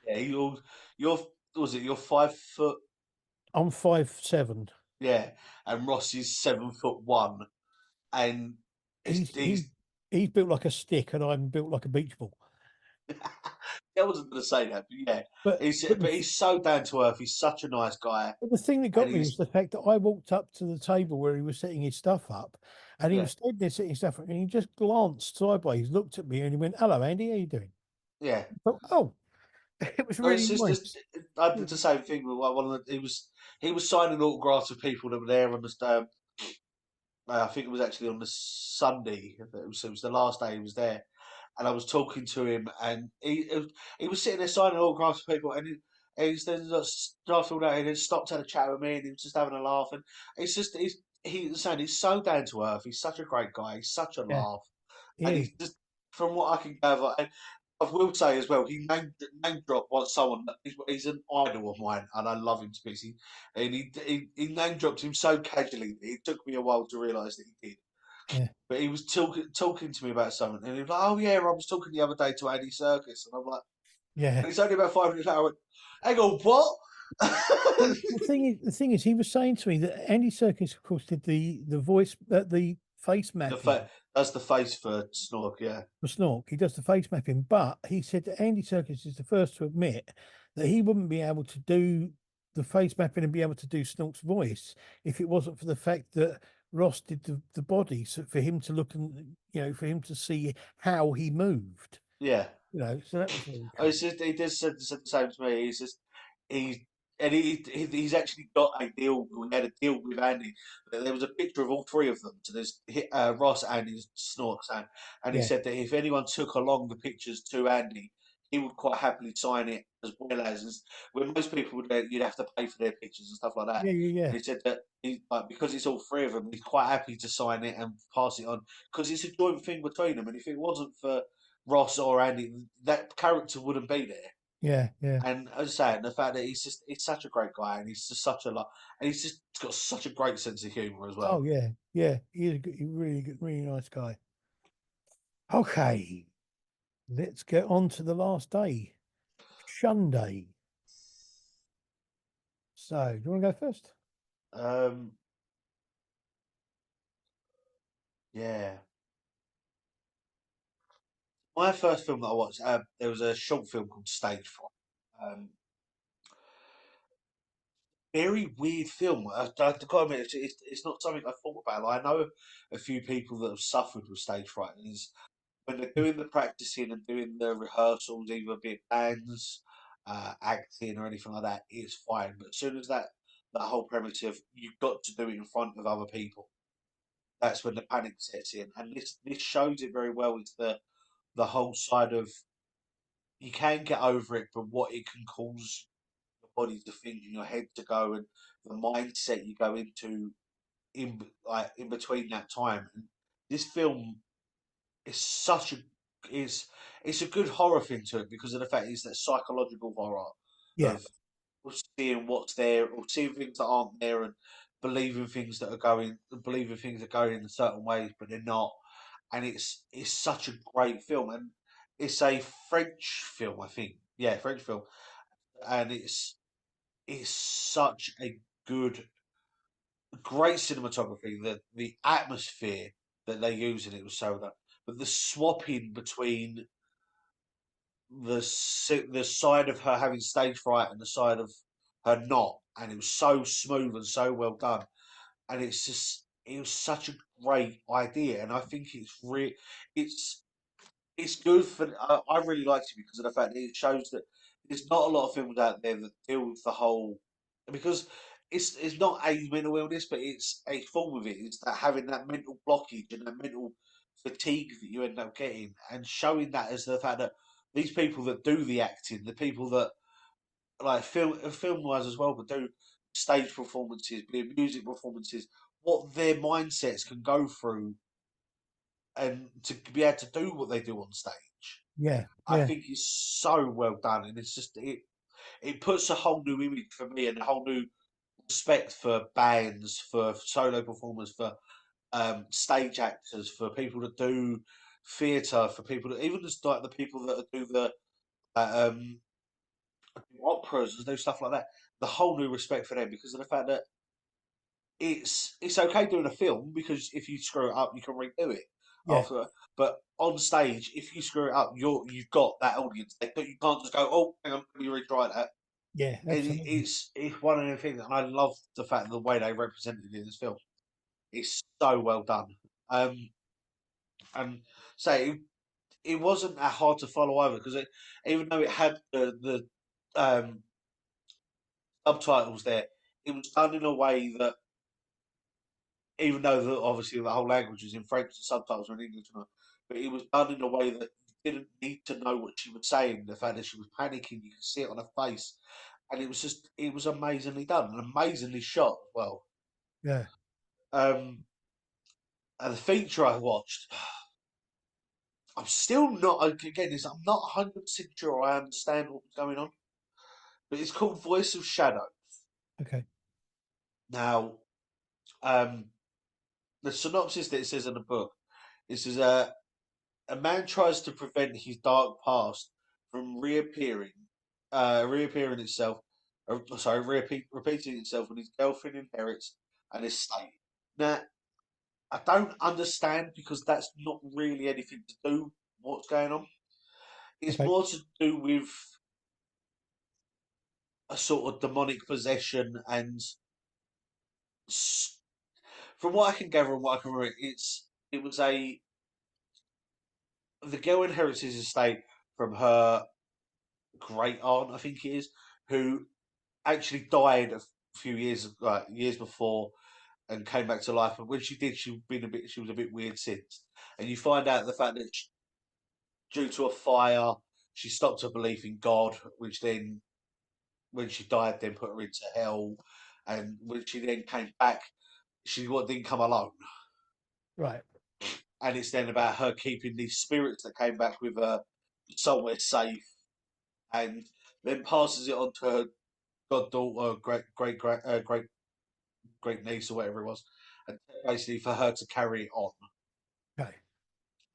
yeah, you're what was it? You're 5 foot, I'm 5'7". yeah, and Ross is 7'1", and He's he's he he's built like a stick, and I'm built like a beach ball. I wasn't going to say that, but yeah, But but the, he's so down to earth. He's such a nice guy, but the thing that and got me was he's the fact that I walked up to the table where he was setting his stuff up, and he yeah, was standing there setting his stuff up, and he just glanced sideways, looked at me, and he went, "Hello, Andy, how you doing?" yeah. I thought, oh, it was Well, really nice. I Yeah, did the same thing with one of the. He was signing autographs with people that were there on the. I think it was actually on the Sunday. It was the last day he was there, and I was talking to him, and he was sitting there signing autographs for people, and he's then just started all that, and then stopped had a chat with me, and he was just having a laugh, and he's saying he's so down to earth. He's such a great guy. He's such a yeah, laugh, he and is. he's just from what I can gather. I will say as well, he name dropped once someone that he's an idol of mine, and I love him to pieces. And he name dropped him so casually that it took me a while to realise that he did. Yeah, But he was talking to me about something, and he was like, "Oh yeah, I was talking the other day to Andy Serkis," and I'm like, yeah. and it's only about 5 minutes later. I went, "Hang on, what?" Well, the thing is, he was saying to me that Andy Serkis, of course, did the voice, the face mapping That's the face for Snork, yeah, for Snork. He does the face mapping, but he said that Andy Serkis is the first to admit that he wouldn't be able to do the face mapping and be able to do Snork's voice if it wasn't for the fact that Ross did the body, so for him to look and for him to see how he moved. yeah. So that was really Oh, cool. he just said the same to me. He's just he and he's actually got a deal. We had a deal with Andy. There was a picture of all three of them. So there's Ross, Andy, Snorks, and he Yeah, said that if anyone took along the pictures to Andy, he would quite happily sign it as well as when most people would you'd have to pay for their pictures and stuff like that. yeah, yeah, yeah, And he said that because it's all three of them, he's quite happy to sign it and pass it on because it's a joint thing between them. And if it wasn't for Ross or Andy, that character wouldn't be there. yeah, yeah. And as I say, the fact that he's such a great guy, and he's just such a lot, and he's just got such a great sense of humour as Oh well. yeah, yeah. He's a really good, really nice guy. Okay, let's get on to the last day, Sunday. So, do you want to go first? Um, yeah, my first film that I watched, there was a short film called Stage Fright. Very weird film. I gotta admit, it's not something I thought about. Like, I know a few people that have suffered with stage fright, and is when they're doing the practicing and doing the rehearsals, either be it bands, acting, or anything like that, it's fine. But as soon as that whole premise of you've got to do it in front of other people, that's when the panic sets in. And this shows it very well. It's the whole side of you can get over it, but what it can cause your body to think and your head to go, and the mindset you go into in between that time. And this film is such a is it's a good horror thing to it because of the fact it's that psychological horror Yeah, of seeing what's there or seeing things that aren't there and believing things are going in certain ways but they're not. And it's such a great film, and it's a French film, I think. Yeah, French film. And it's such a great cinematography. The atmosphere that they use in it was so good. But the swapping between the side of her having stage fright and the side of her not, and it was so smooth and so well done. And it was such a great idea, and I think it's it's good for. I really liked it because of the fact that it shows that there's not a lot of films out there that deal with the whole because it's not a mental illness, but it's a form of it. It's that having that mental blockage and that mental fatigue that you end up getting, and showing that as the fact that these people that do the acting, the people that like film wise as well, but do stage performances, be it music performances, what their mindsets can go through, and to be able to do what they do on stage. yeah, I yeah, think is so well done, and it puts a whole new image for me and a whole new respect for bands, for solo performers, for stage actors, for people that do theatre, for people that even just like the people that do the um, operas and do stuff like that. The whole new respect for them because of the fact that it's okay doing a film because if you screw it up, you can redo it yeah, after. But on stage, if you screw it up, you've got that audience. You can't just go, oh, hang on, let me retry that. yeah, And absolutely. it's one of the things, and I love the fact the way they represented it in this film. It's so well done. Um, and say it wasn't that hard to follow over because even though it had the subtitles there, it was done in a way that even though obviously the whole language was in French, the subtitles were in English, but it was done in a way that you didn't need to know what she was saying. The fact that she was panicking, you could see it on her face, and it was amazingly done and amazingly shot as well. Yeah, And the feature I watched, I'm still not again. I'm not 100% sure I understand what's going on, but it's called Voice of Shadow. Okay. Now, the synopsis that it says in the book, it says a man tries to prevent his dark past from reappearing itself. Repeating itself when his girlfriend inherits an estate. Now, I don't understand because that's not really anything to do what's going on. It's Okay. more to do with a sort of demonic possession, and from what I can gather and what I can read, it was a the girl inherits his estate from her great aunt, I think it is, who actually died a few years before and came back to life. But when she did, she was a bit weird since. And you find out the fact that due to a fire, she stopped her belief in God, which then, when she died, then put her into hell. And when she then came back, didn't come alone. Right. And it's then about her keeping these spirits that came back with her somewhere safe, and then passes it on to her goddaughter, great niece, or whatever it was, and basically for her to carry it on, Okay.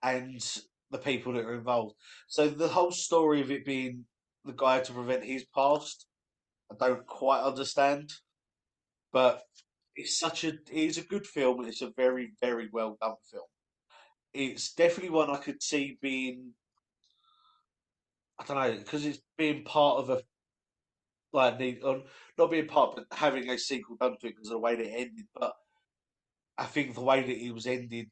and the people that are involved. So the whole story of it being the guy to prevent his past, I don't quite understand, but it is a good film. It's a very, very well done film. It's definitely one I could see being, I don't know, because it's being part of a like not being part, but having a sequel done to it because of the way that it ended. But I think the way that it was ended,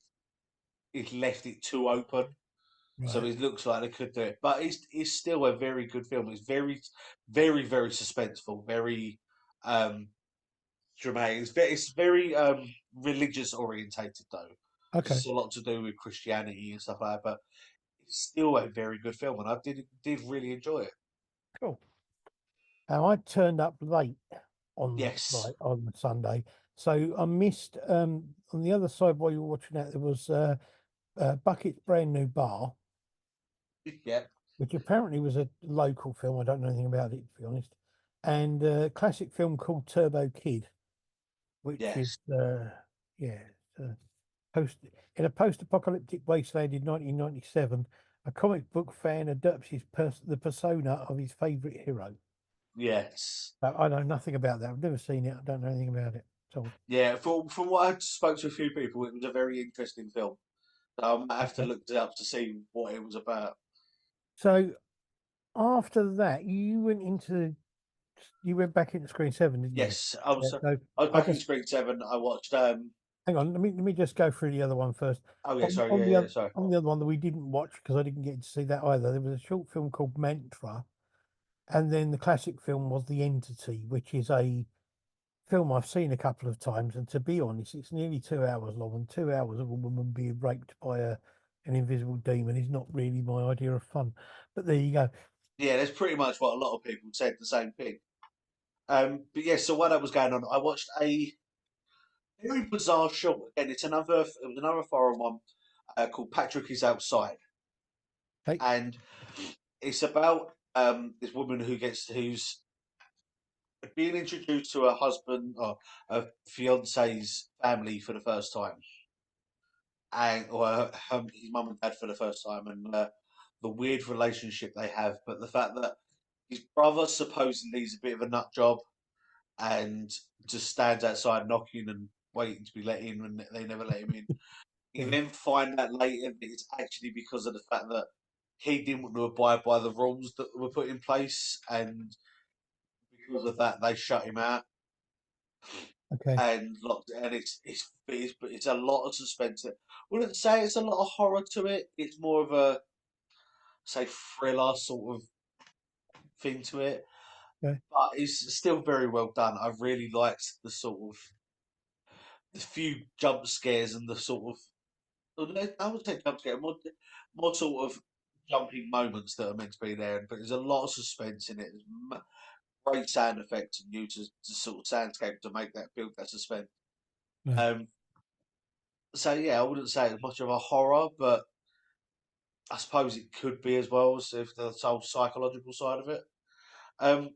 it left it too open. So Right. it looks like they could do it, but it's still a very good film. It's very, very, very suspenseful, very um, dramatic. It's very religious orientated though, because Okay. it's a lot to do with Christianity and stuff like that. But it's still a very good film, and I did really enjoy it. Cool. Now I turned up late on Yes, like on Sunday, so I missed on the other side while you were watching that there was Bucket's brand new bar, yeah, which apparently was a local film. I don't know anything about it to be honest, and a classic film called Turbo Kid, which is yes. yeah, uh, post in a post-apocalyptic wasteland in 1997. A comic book fan adopts the persona of his favorite hero. Yes. I know nothing about that. I've never seen it. I don't know anything about it at all. Yeah, from what I spoke to a few people, it was a very interesting film. So I might have to Okay. look it up to see what it was about. So after that, you went back into Screen Seven, didn't you? Yes, Yeah. So I was I back in just Screen 7. I watched hang on. Let me just go through the other one first. oh yeah, sorry, On the yeah, other yeah, sorry. on the other one that we didn't watch because I didn't get to see that either. There was a short film called Mantra, and then the classic film was The Entity, which is a film I've seen a couple of times. And to be honest, it's nearly 2 hours long, and 2 hours of a woman being raped by an invisible demon is not really my idea of fun. But there you go. Yeah, that's pretty much what a lot of people said, the same thing. But yeah, so while that was going on, I watched a very bizarre short. Again, it was another foreign one called Patrick is Outside, Hey, and it's about this woman who's being introduced to her husband or her fiance's family for the first time, and his mum and dad for the first time, and the weird relationship they have. But the fact that his brother supposedly is a bit of a nut job and just stands outside knocking and waiting to be let in, and they never let him in. You yeah, then find out later that it's actually because of the fact that he didn't want to abide by the rules that were put in place, and because of that, they shut him out okay, and locked. And it's a lot of suspense. I wouldn't say it's a lot of horror to it. It's more of a, say, thriller sort of thing to it, okay, but it's still very well done. I really liked the sort of the few jump scares and the sort of, I would say jump scare, more sort of jumping moments that are meant to be there. But there's a lot of suspense in it. There's great sound effects and use to sort of soundscape to make that build that suspense. right, Um, so yeah, I wouldn't say it's much of a horror, but I suppose it could be as well as if the whole psychological side of it. Um,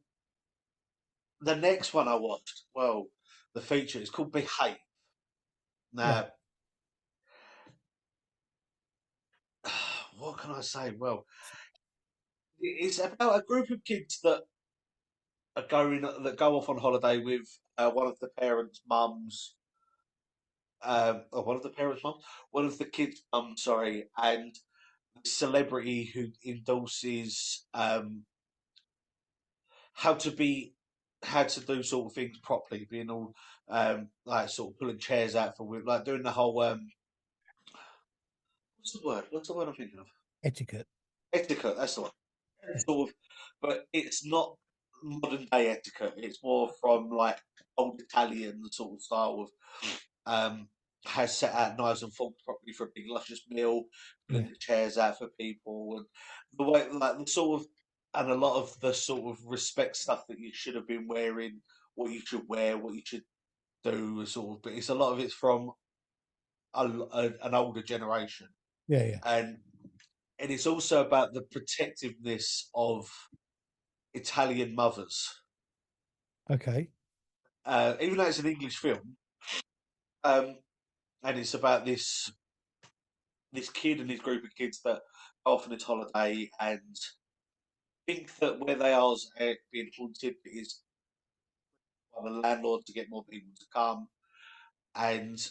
the next one I watched, well, the feature is called Behave. Right. Now, what can I say? Well, it's about a group of kids that go off on holiday with one of the parents' mums, or one of the parents' mums, one of the kids' mums, sorry, and the celebrity who endorses how to be, how to do sort of things properly, being all like sort of pulling chairs out for like doing the whole what's the word? What's the word I'm thinking of? Etiquette. Etiquette. That's the one. Sort of, but it's not modern day etiquette. It's more from like old Italian sort of style of has set out knives and forks properly for a big luscious meal, pulling Yeah. the chairs out for people, and the way like the sort of and a lot of the sort of respect stuff that you should have been wearing, what you should wear, what you should do, sort of. But it's a lot of it's from an older generation, Yeah. Yeah. and it's also about the protectiveness of Italian mothers. Okay. Even though it's an English film, um, and it's about this kid and his group of kids that go off on this holiday and think that where they are is being haunted is by the landlord to get more people to come, and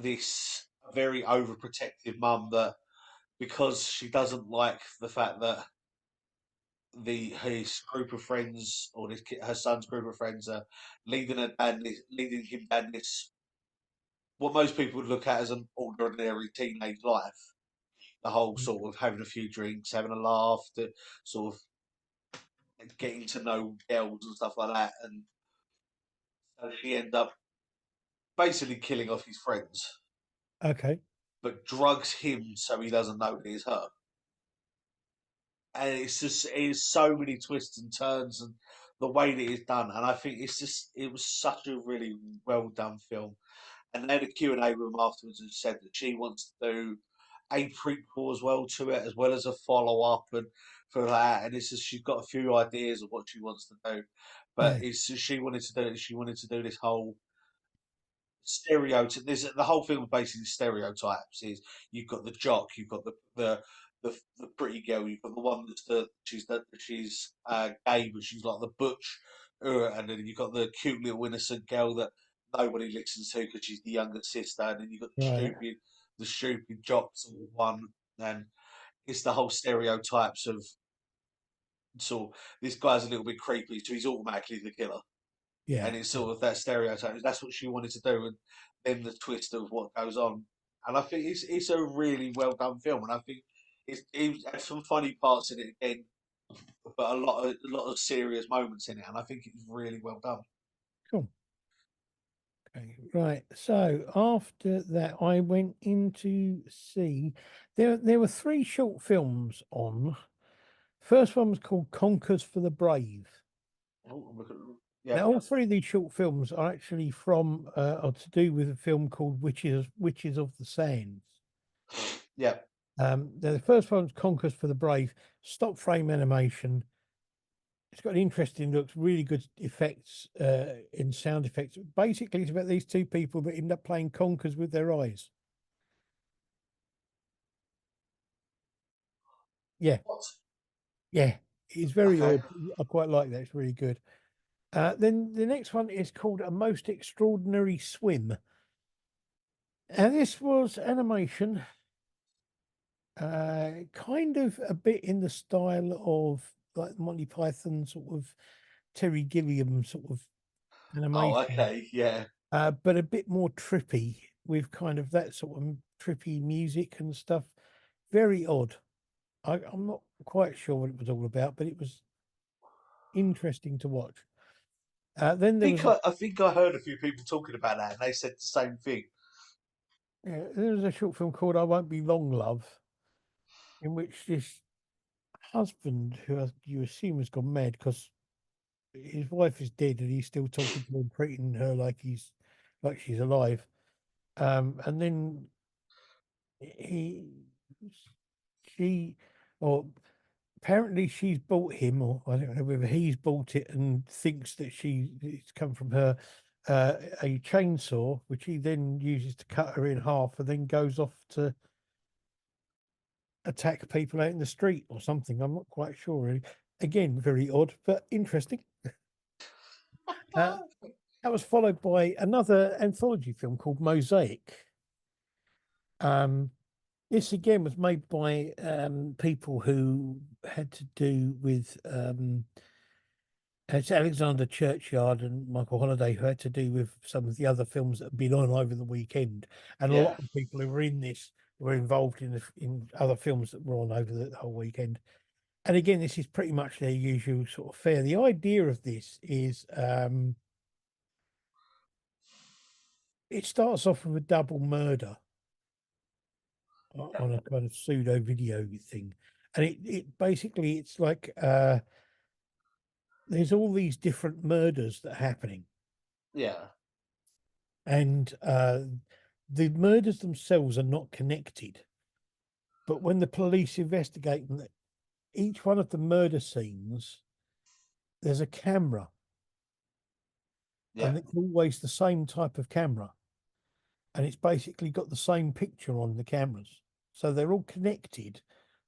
this very overprotective mum that because she doesn't like the fact that the his group of friends or her son's group of friends are leading him down this what most people would look at as an ordinary teenage life. The whole Mm. sort of having a few drinks, having a laugh, the sort of getting to know girls and stuff like that, and so she ends up basically killing off his friends, Okay. but drugs him so he doesn't know it is her. And it's just it is so many twists and turns and the way that it's done, and I think it was such a really well done film. And they had a Q&A with him afterwards and said that she wants to do a prequel as well to it, as well as a follow up and for that. And it's just she's got a few ideas of what she wants to do, but Yeah. it's just, she wanted to do it. She wanted to do this whole stereotype. There's the whole film is basically stereotypes. Is you've got the jock, you've got the pretty girl, you've got the one that's she's gay, but she's like the butch, and then you've got the cute little innocent girl that nobody listens to because she's the younger sister, and then you've got Right. the stupid jock sort of one, and it's the whole stereotypes of sort of this guy's a little bit creepy, so he's automatically the killer Yeah. and it's sort of that stereotype. That's what she wanted to do, and then the twist of what goes on. And I think it's a really well done film, and I think it has some funny parts in it again, but a lot of serious moments in it, and I think it's really well done. Cool. Okay. Right. So after that, I went in to see there were three short films on. First one was called Conkers for the Brave. Oh, yeah, Now, all three of these short films are actually from are to do with a film called Witches of the Sands. yeah. The first one's Conkers for the Brave, stop frame animation. It's got an interesting looks, really good effects in sound effects. Basically, it's about these two people that end up playing conkers with their eyes. Yeah, What? yeah, it's very Okay. odd. I quite like that. It's really good. Then the next one is called A Most Extraordinary Swim. And this was animation, kind of a bit in the style of like Monty Python, sort of Terry Gilliam sort of Oh, animation, okay. Yeah. but a bit more trippy with kind of that sort of trippy music and stuff. Very odd. I'm not quite sure what it was all about, but it was interesting to watch. Then there was a I think I heard a few people talking about that, and they said the same thing. yeah, there was a short film called I Won't Be Long, Love, in which this husband, you assume has gone mad because his wife is dead and he's still talking to her and treating her like she's alive. And then he she, or apparently she's bought him, or I don't know whether he's bought it and thinks that it's come from her, a chainsaw, which he then uses to cut her in half, and then goes off to attack people out in the street or something. I'm not quite sure. Really. Again, very odd, but interesting. Uh, that was followed by another anthology film called Mosaic. Um, this again was made by people who had to do with it's Alexander Churchyard and Michael Holliday, who had to do with some of the other films that have been on over the weekend, and a Yeah, lot of people who were in this were involved in other films that were on over the whole weekend. And again, this is pretty much their usual sort of fare. The idea of this is it starts off with a double murder on a kind of pseudo video thing, and it basically it's like there's all these different murders that are happening, yeah, and the murders themselves are not connected. But when the police investigate them, each one of the murder scenes, there's a camera, yeah, and it's always the same type of camera, and it's basically got the same picture on the cameras. So they're all connected,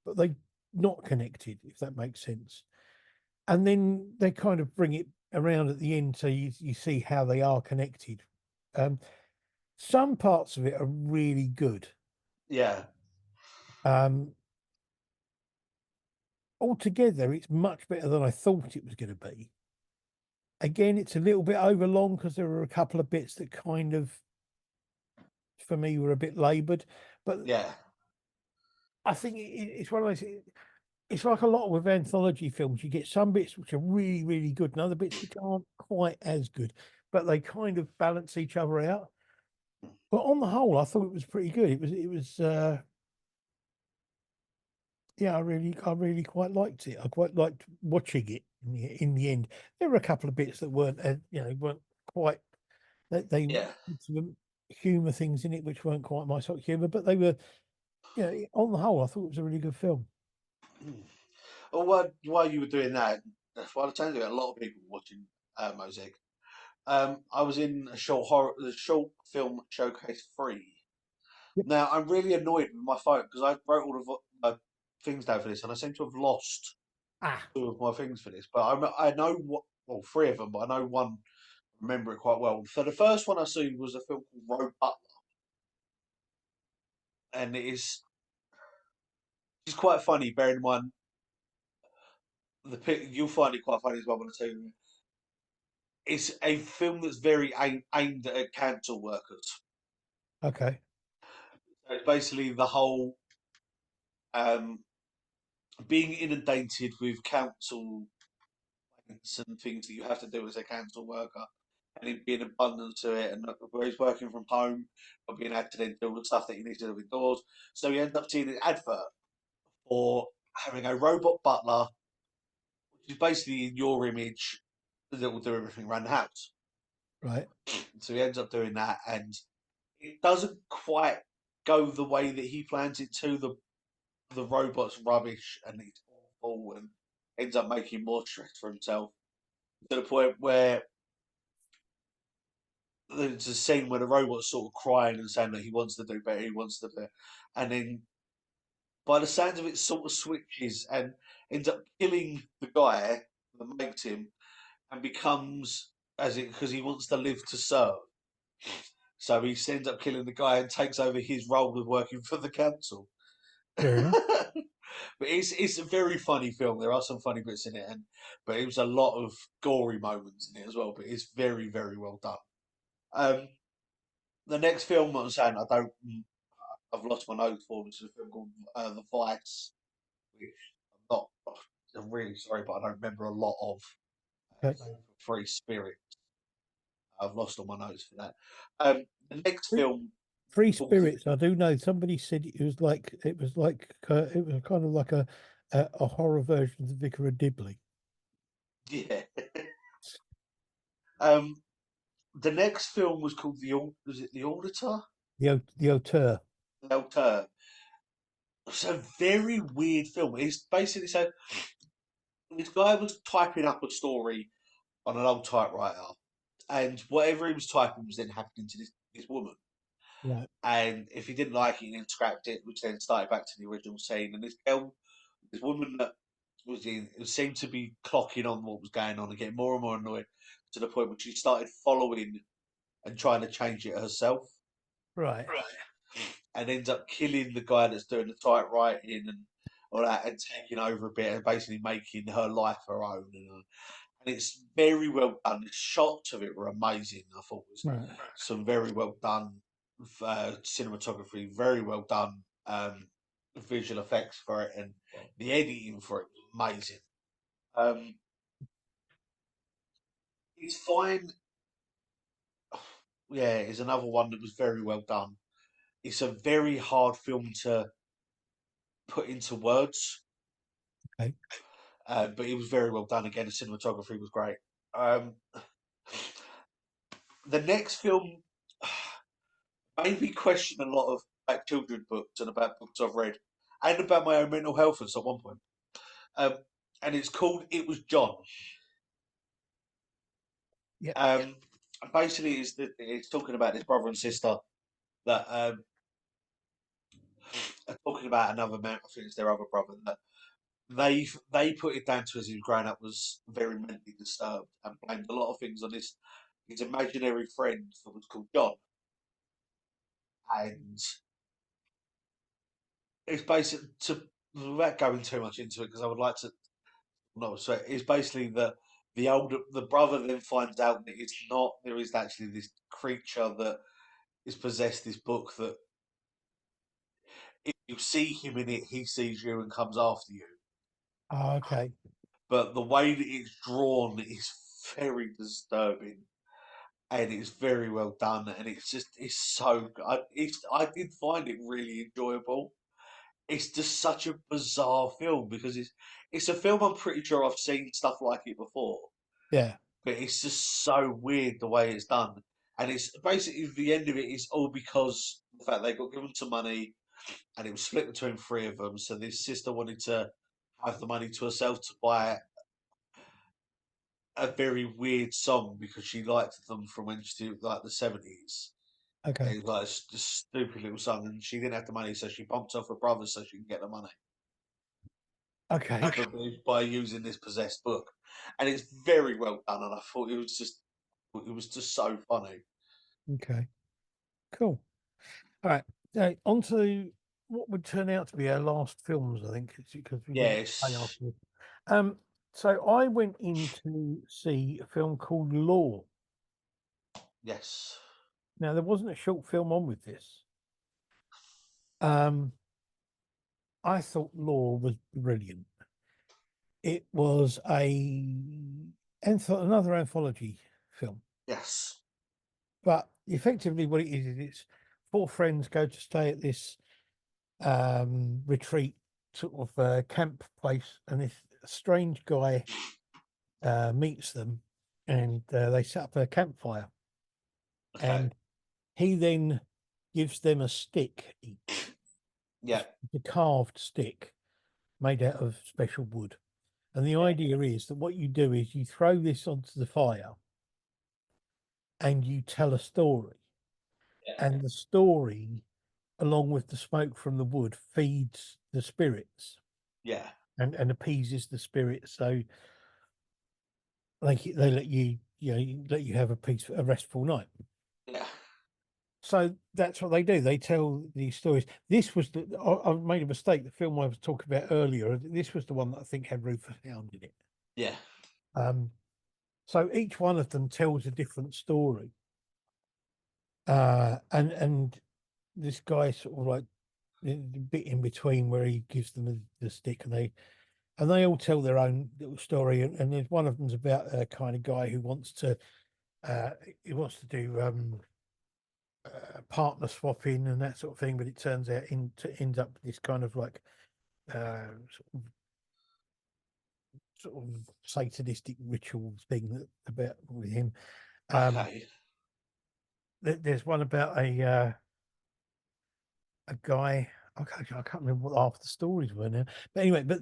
but they're not connected, if that makes sense. And then they kind of bring it around at the end so you see how they are connected. Um, some parts of it are really good. yeah, Um, altogether, it's much better than I thought it was going to be. Again, it's a little bit overlong because there were a couple of bits that kind of, for me, were a bit laboured. But yeah, I think it's one of those. It's like a lot with anthology films. You get some bits which are really, really good, and other bits which aren't quite as good, but they kind of balance each other out. But on the whole, I thought it was pretty good. Yeah, I really quite liked it. I quite liked watching it in the end. There were a couple of bits that weren't, weren't quite. They yeah. some humour things in it which weren't quite my sort of humour, but they were, on the whole, I thought it was a really good film. Well, while you were doing that, by the time a lot of people watching Mosaic, I was in the short film showcase 3. Yep. Now I'm really annoyed with my phone because I wrote all of my things down for this, and I seem to have lost Ah, 2 of my things for this. But I know what, well, 3 of them, but I know one. Remember it quite well. So the first one I saw was a film called Road Butler, and it's quite funny. Bearing in mind you'll find it quite funny as well when I tell you. It's a film that's very aimed at council workers. okay, So it's basically the whole um, being inundated with council payments and things that you have to do as a council worker, and it being abundant to it, and where he's working from home, but being able to then do all the stuff that you need to do indoors. So you end up seeing an advert for having a robot butler, which is basically in your image that will do everything around the house. right, So he ends up doing that, and it doesn't quite go the way that he plans it to. The robot's rubbish and it's awful, and ends up making more stress for himself to the point where there's a scene where the robot's sort of crying and saying that he wants to do better, he wants to do better, and then by the sounds of it, sort of switches and ends up killing the guy that makes him, and becomes as it because he wants to live to serve. So he ends up killing the guy and takes over his role of working for the council. fair enough. But it's a very funny film. There are some funny bits in it, but it was a lot of gory moments in it as well. But it's very very well done. Um, the next film I'm saying I've lost my notes for. This is a film called The Vice, which I'm really sorry, but I don't remember a lot of. Okay. Same for Free Spirit. I've lost all my notes for that. The next Free, film Free called Spirits. I do know somebody said it was kind of like a horror version of the Vicar of Dibley. yeah. um, the next film was called was it The Auditor? The auteur. The Auteur. It's a very weird film. It's basically so this guy was typing up a story on an old typewriter, and whatever he was typing was then happening to this woman. Right. And if he didn't like it, he then scrapped it, which then started back to the original scene. And this woman that was in, it seemed to be clocking on what was going on and getting more and more annoyed to the point where she started following and trying to change it herself. Right. Right. And ends up killing the guy that's doing the typewriting and all that, and taking over a bit and basically making her life her own. And it's very well done. The shots of it were amazing. I thought it was Right. some very well done cinematography, very well done visual effects for it, and the editing for it was amazing. Um, it's fine. Yeah, it's another one that was very well done. It's a very hard film to put into words, Okay. but it was very well done. Again, the cinematography was great. Um, the next film made me question a lot of about children books and about books I've read, and about my own mental health at one point. Um, and it's called "It Was John." Yeah. Um, basically, it's talking about this brother and sister that are talking about another man. I think it's their other brother. That they put it down to as he was growing up was very mentally disturbed and blamed a lot of things on his imaginary friend that was called John. And it's basically to without going too much into it because I would like to no. So it's basically the brother then finds out that it's not there is actually this creature that is possessed this book that if you see him in it, he sees you and comes after you. Oh, okay. But the way that it's drawn is very disturbing and it's very well done and it's so I did find it really enjoyable. It's just such a bizarre film because it's a film I'm pretty sure I've seen stuff like it before, Yeah. but it's just so weird the way it's done. And it's basically the end of it is all because the fact they got given some money and it was split between three of them. So this sister wanted to have the money to herself to buy a very weird song because she liked them from when she was like the 70s. Okay. It was like a stupid little song, and she didn't have the money, so she bumped off her brother so she can get the money Okay. by using this possessed book. And it's very well done, and I thought it was just so funny. Okay. Cool. All right. On to what would turn out to be our last films, I think, because we went way Yes, after. Um, so I went in to see a film called Law. yes, Now there wasn't a short film on with this. Um, I thought Law was brilliant. It was another anthology film, yes, but effectively what it is it's four friends go to stay at this retreat sort of camp place, and this strange guy meets them, and they set up a campfire, okay, and he then gives them a stick each, yeah, a carved stick made out of special wood. And the idea is that what you do is you throw this onto the fire and you tell a story. And the story, along with the smoke from the wood, feeds the spirits yeah, and appeases the spirits. So they let you let you have a restful night. yeah, So that's what they do. They tell these stories. This was I made a mistake. The film I was talking about earlier. This was the one that I think had Rufus Hound in it. yeah, Um, so each one of them tells a different story. And this guy sort of like the bit in between where he gives them the stick, and they all tell their own little story. And there's one of them's about a kind of guy who wants to uh, do partner swapping and that sort of thing, but it turns out ends up this kind of like uh, sort of satanistic ritual thing about with him. Um, okay, there's one about a guy. I can't remember what half the stories were now. But anyway, but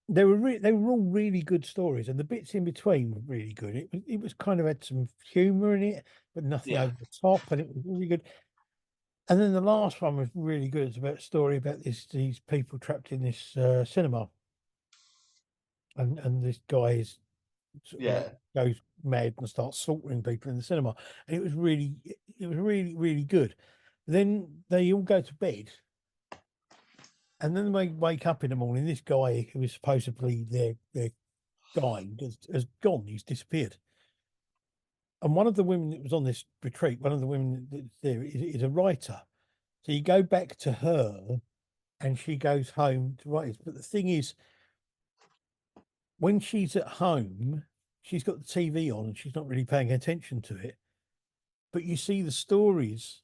they were all really good stories, and the bits in between were really good. It was kind of had some humour in it, but nothing Yeah, over the top, and it was really good. And then the last one was really good. It's about a story about these people trapped in this cinema, and this guy is sort of like yeah. goes mad and starts slaughtering people in the cinema. And it was really, really good. Then they all go to bed, and then they wake up in the morning. This guy who was supposedly their guide has gone. He's disappeared. And one of the women that was on this retreat, one of the women that's there is a writer. So you go back to her, and she goes home to write it. But the thing is, when she's at home, she's got the TV on and she's not really paying attention to it. But you see the stories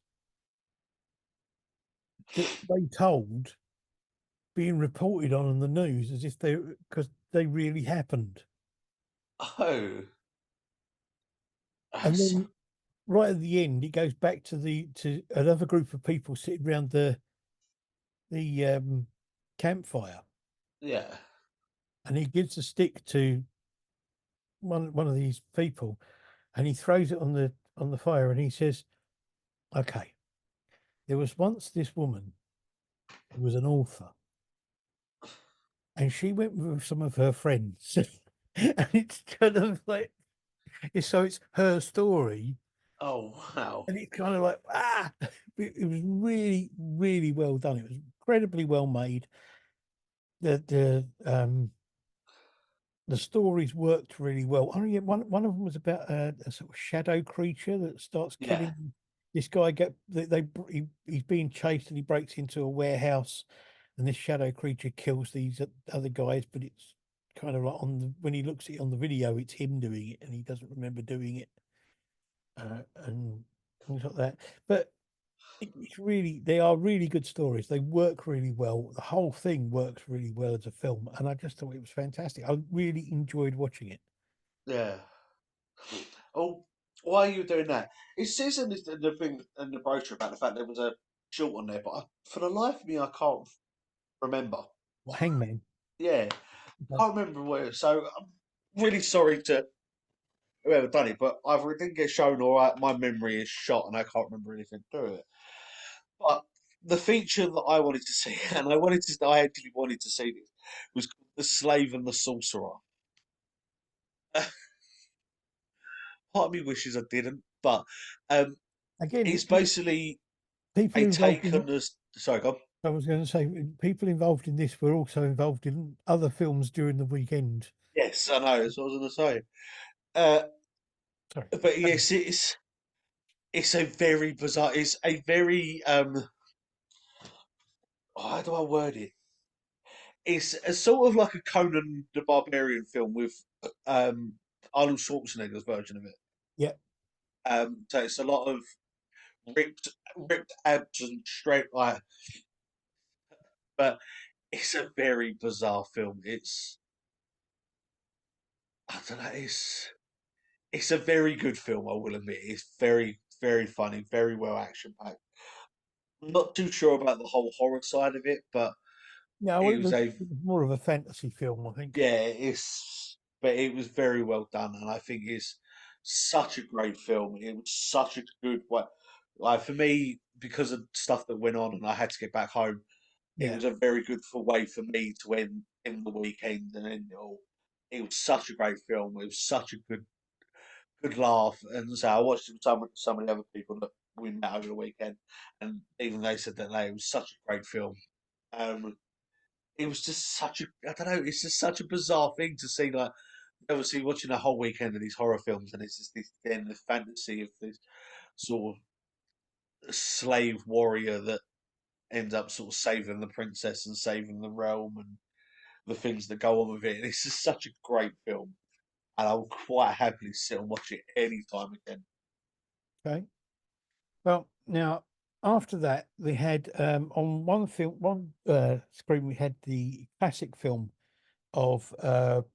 that they told being reported on the news as if because they really happened. Oh, And that's, then right at the end, it goes back to another group of people sitting around the campfire, yeah. and he gives a stick to one of these people, and he throws it on the fire, and he says, "Okay, there was once this woman who was an author, and she went with some of her friends." And it's kind of like it's her story, Oh, wow. and it's kind of like it was really, really well done. It was incredibly well made. The stories worked really well. Oh yeah, one of them was about a sort of shadow creature that starts Yeah. killing this guy. He's being chased, and he breaks into a warehouse, and this shadow creature kills these other guys. But it's kind of like when he looks at it on the video, it's him doing it, and he doesn't remember doing it, and things like that. But it's really, they are really good stories. They work really well. The whole thing works really well as a film, and I just thought it was fantastic. I really enjoyed watching it. Yeah. Oh, why are you doing that? It says in the thing in the brochure about the fact there was a short on there, but for the life of me, I can't remember. Well, Hangman. Yeah, Okay. can't remember where. So I'm really sorry to whoever done it, but either it didn't get shown or my memory is shot and I can't remember anything to do with it. But the feature that I wanted to see, and I actually wanted to see this, was called The Slave and the Sorcerer. Part of me wishes I didn't, but um, Again, it's basically people a involved take in. on this. Sorry, go on. I was going to say people involved in this were also involved in other films during the weekend. Yes, I know. That's what I was going to say. Uh, Sorry. but yes, it's a very bizarre. It's a very how do I word it? It's a sort of like a Conan the Barbarian film with um Arnold Schwarzenegger's version of it. Yeah. So it's a lot of ripped abs and straight like, but it's a very bizarre film. I don't know. It's a very good film. I will admit. It's very funny, very well action packed. I'm not too sure about the whole horror side of it, but Yeah, well, it was a it was more of a fantasy film, I think. yeah. But it was very well done, and I think it's such a great film. It was such a good one. Like for me, because of stuff that went on, and I had to get back home. It Yeah. was a very good way for me to end in the weekend and end it all. It was such a great film. It was such a good laugh. And so I watched it with some of the other people that we met over the weekend, and even they said that it was such a great film. Um, it was just such a I don't know. It's just such a bizarre thing to see. Like obviously watching a whole weekend of these horror films, and it's just this then the fantasy of this sort of slave warrior that ends up sort of saving the princess and saving the realm and the things that go on with it. And it's just such a great film, and I'll quite happily sit and watch it any time again. Okay. Well, now after that, they had on one screen, we had the classic film of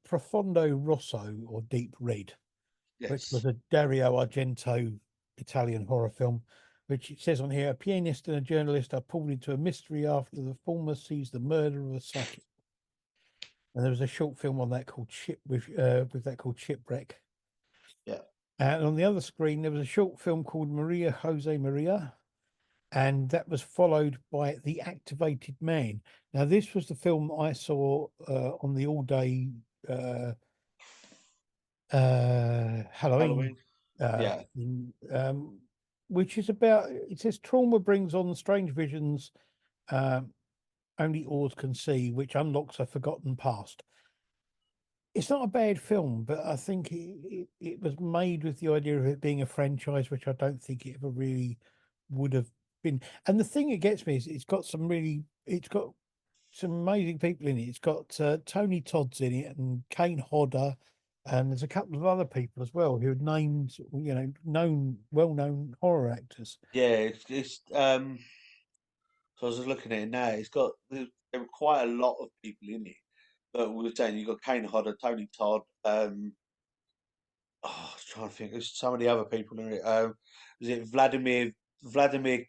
Profondo Rosso, or Deep Red, which Yes. was a Dario Argento Italian horror film, which it says on here, a pianist and a journalist are pulled into a mystery after the former sees the murder of a psychic. And there was a short film on that called Shipwreck. Yeah. And on the other screen, there was a short film called Maria Jose Maria, and that was followed by The Activated Man. Now, this was the film I saw on the all-day Halloween, Halloween. Yeah. thing, which is about, it says trauma brings on strange visions only Oars can see, which unlocks a forgotten past. It's not a bad film, but I think it was made with the idea of it being a franchise, which I don't think it ever really would have been. And the thing that gets me is it's got some amazing people in it. It's got Tony Todd's in it and Kane Hodder, and there's a couple of other people as well who are named, well-known horror actors. Yeah. It's. So I was looking at it now. There were quite a lot of people in it. But we were saying you've got Kane Hodder, Tony Todd. I was trying to think. There's so many other people in it. Was it Vladimir Kulich,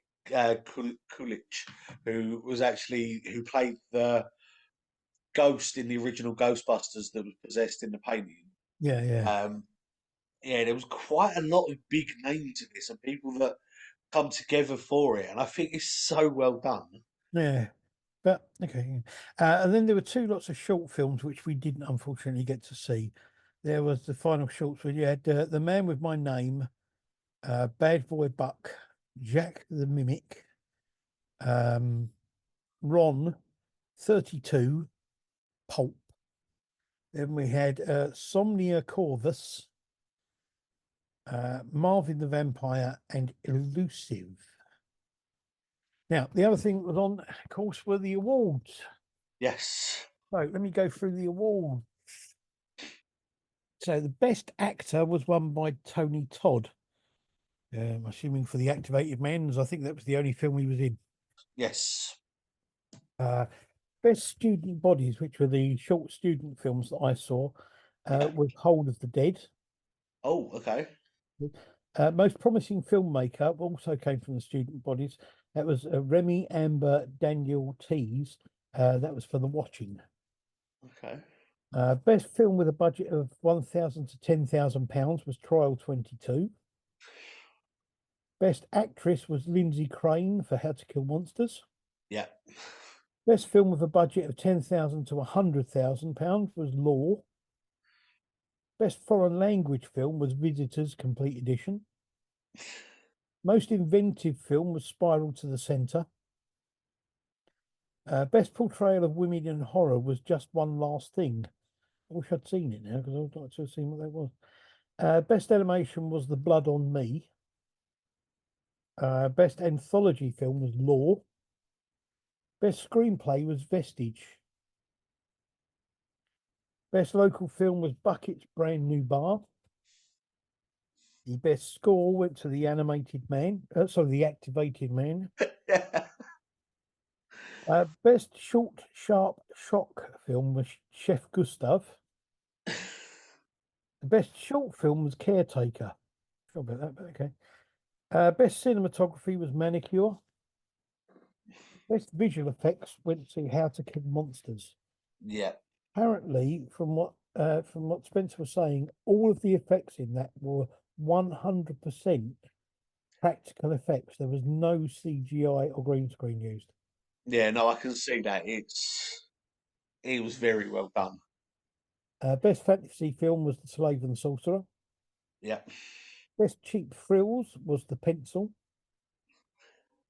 who played the ghost in the original Ghostbusters that was possessed in the painting. Yeah, yeah, Um, yeah, there was quite a lot of big names in this and people that come together for it, and I think it's so well done. yeah. But okay, and then there were two lots of short films which we didn't unfortunately get to see. There was the final shorts where you had The Man with My Name, Bad Boy Buck, Jack the Mimic, um, Ron, 32, Pulp. Then we had Somnia Corvus, Marvin the Vampire, and Elusive. Now, the other thing that was on, of course, were the awards. Yes. So let me go through the awards. So the best actor was won by Tony Todd. I'm assuming for The Activated Man, as I think that was the only film he was in. Yes. Uh, best student bodies, which were the short student films that I saw, Yeah. was Hold of the Dead. Oh, okay. Most promising filmmaker also came from the student bodies. That was Remy Amber Daniel Tees. That was for The Watching. Okay. Best film with a budget of £1,000 to £10,000 was Trial 22. Best actress was Lindsay Crane for How to Kill Monsters. Yeah. Best film with a budget of £10,000 to £100,000 was Law. Best foreign language film was Visitors Complete Edition. Most inventive film was Spiral to the Centre. Best portrayal of women in horror was Just One Last Thing. I wish I'd seen it now because I'd like to have seen what that was. Best animation was The Blood on Me. Best anthology film was Law. Best screenplay was Vestige. Best local film was Bucket's Brand New Bar. The best score went to The Animated Man. The Activated Man. Yeah. Best short, sharp shock film was Chef Gustav. The best short film was Caretaker. Sure about that, but okay. Best cinematography was Manicure. Best visual effects went to How to Kill Monsters. Yeah. Apparently, from what Spencer was saying, all of the effects in that were 100% practical effects. There was no CGI or green screen used. Yeah. No, I can see that. It was very well done. Best fantasy film was The Slave and the Sorcerer. Yeah. Best cheap thrills was The Pencil.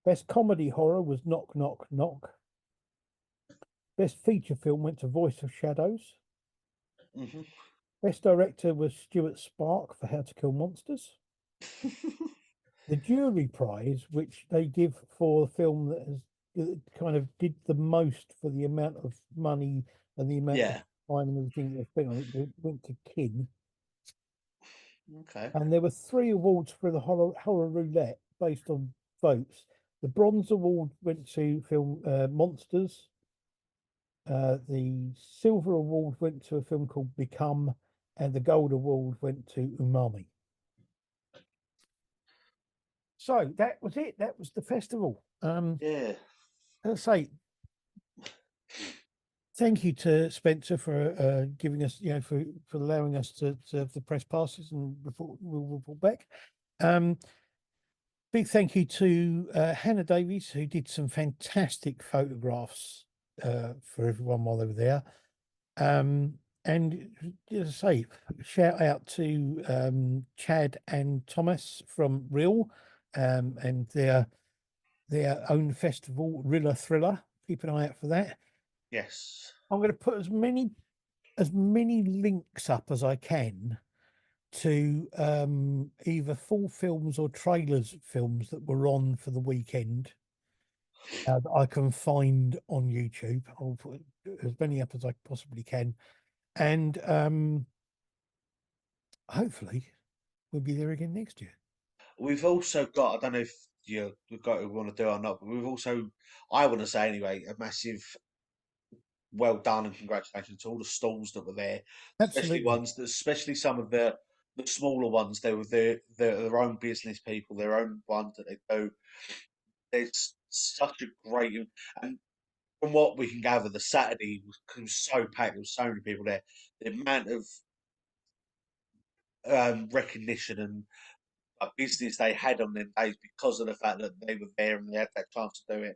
Best comedy horror was Knock Knock Knock. Best feature film went to Voice of Shadows. Hmm. Best director was Stuart Spark for How to Kill Monsters. The jury prize, which they give for the film that kind of did the most for the amount of money and the amount of Yeah. time and everything they spent on it, went to Kin. Okay. And there were three awards for the horror roulette based on votes. The bronze award went to film Monsters. The silver award went to a film called Become, and the gold award went to Umami. So that was it. That was the festival. Yeah. As I say, thank you to Spencer for giving us, for allowing us to have the press passes and we'll report back. Big thank you to Hannah Davies, who did some fantastic photographs for everyone while they were there. And as I say, shout out to Chad and Thomas from Real and their own festival, Rhyller Thriller. Keep an eye out for that. Yes. I'm going to put as many links up as I can to either full films or trailers films that were on for the weekend that I can find on YouTube. I'll put as many up as I possibly can, and hopefully we'll be there again next year. We've also got, I don't know if we've got we want to do or not, but we've also, I want to say anyway, a massive well done and congratulations to all the stalls that were there, Absolutely, especially some of the smaller ones. They were their own business people, their own ones that they do. There's such a great, and from what we can gather, the Saturday was so packed. There was so many people there. The amount of recognition and business they had on them days because of the fact that they were there and they had that chance to do it.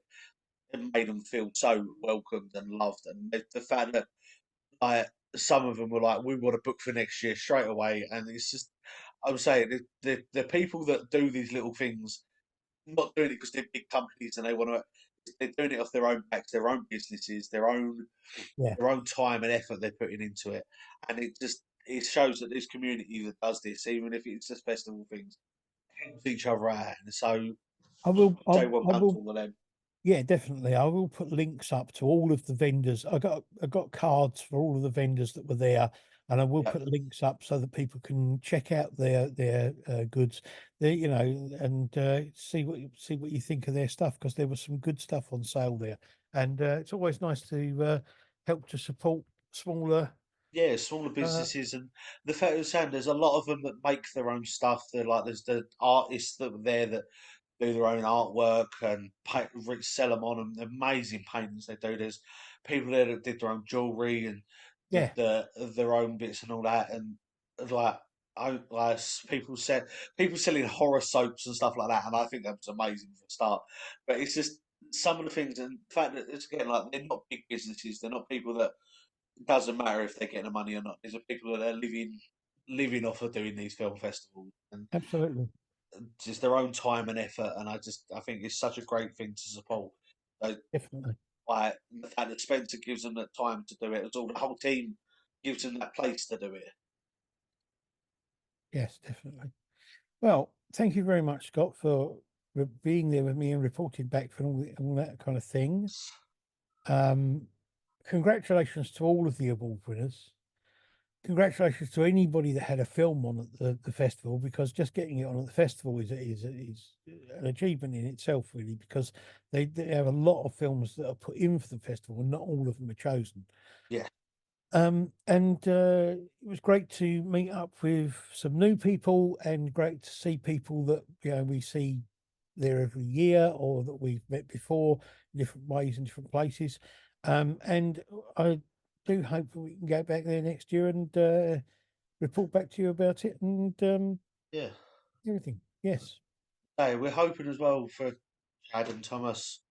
It made them feel so welcomed and loved. And the fact that like some of them were like, "We want to book for next year straight away," and it's just, I'm saying the people that do these little things, not doing it because they're big companies and they want to. They're doing it off their own backs, their own businesses, yeah. their own time and effort they're putting into it, and it shows that this community that does this, even if it's just festival things, helps each other out. And so, I will. say well I done to will. all of them. Yeah, definitely. I will put links up to all of the vendors. I got cards for all of the vendors that were there, and I will Yep. put links up so that people can check out their goods. And see what you think of their stuff because there was some good stuff on sale there, and it's always nice to help to support smaller. Yeah, smaller Uh, businesses, and the fact of saying there's a lot of them that make their own stuff. They're like there's the artists that were there that do their own artwork and sell them on, and amazing paintings they do. There's people there that did their own jewelry and did yeah, their own bits and all that, and like people selling horror soaps and stuff like that, and I think that was amazing for a start. But it's just some of the things, and the fact that it's again like they're not big businesses, they're not people that it doesn't matter if they're getting the money or not. These are people that are living off of doing these film festivals, and absolutely, just their own time and effort. And I think it's such a great thing to support. So, definitely, like the fact that Spencer gives them that time to do it, it's all the whole team gives them that place to do it. yes, definitely. Well, thank you very much, Scott, for being there with me and reporting back for all that kind of thing. Um, Congratulations to all of the award winners. Congratulations to anybody that had a film on at the festival, because just getting it on at the festival is an achievement in itself, really, because they have a lot of films that are put in for the festival and not all of them are chosen. Yeah, And it was great to meet up with some new people and great to see people that we see there every year or that we've met before in different ways in different places. And I do hope that we can go back there next year and report back to you about it and yeah. everything. Yes, Hey, we're hoping as well for Chad and Thomas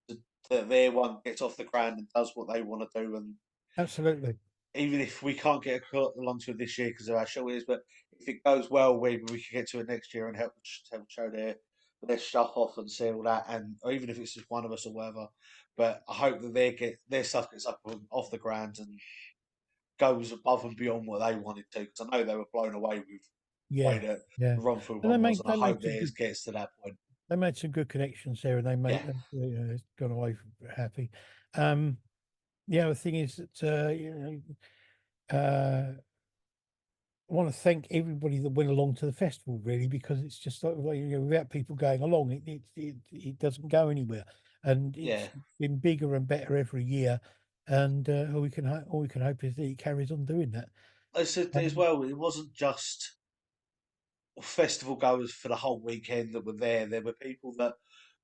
to, that their one gets off the ground and does what they want to do, and absolutely. even if we can't get along to it this year because of our show is, but if it goes well, maybe we can get to it next year and help show their stuff off and see all that, and or even if it's just one of us or whatever. But I hope that their stuff gets up off the ground and goes above and beyond what they wanted to, because I know they were blown away with the way Yeah, that yeah. the Romford And one was, and I they hope made some theirs good gets to that point. they made some good connections there, and Yeah, it's gone away happy. Um, the other thing is that I want to thank everybody that went along to the festival, really, because it's just like, without people going along, it doesn't go anywhere, and yeah. it's been bigger and better every year. And all we can hope is that it carries on doing that. I said as Um, well, it wasn't just festival goers for the whole weekend that were there. There were people that,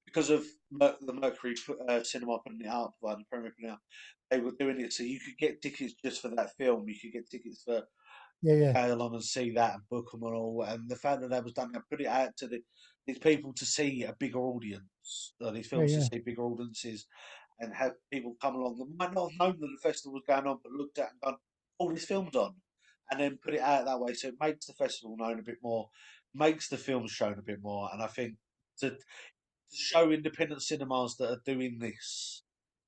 because of the Mercury Cinema putting it out, like the Premier putting it out, they were doing it so you could get tickets just for that film. You could get tickets for Yeah, yeah, go along and see that and book them and all. And the fact that that was done, and put it out to these people to see a bigger audience, these yeah, films to yeah, see bigger audiences, and have people come along that might not have known that the festival was going on, but looked at and gone, "Oh, this film's on," and then put it out that way. So it makes the festival known a bit more, makes the films shown a bit more, and I think to show independent cinemas that are doing this,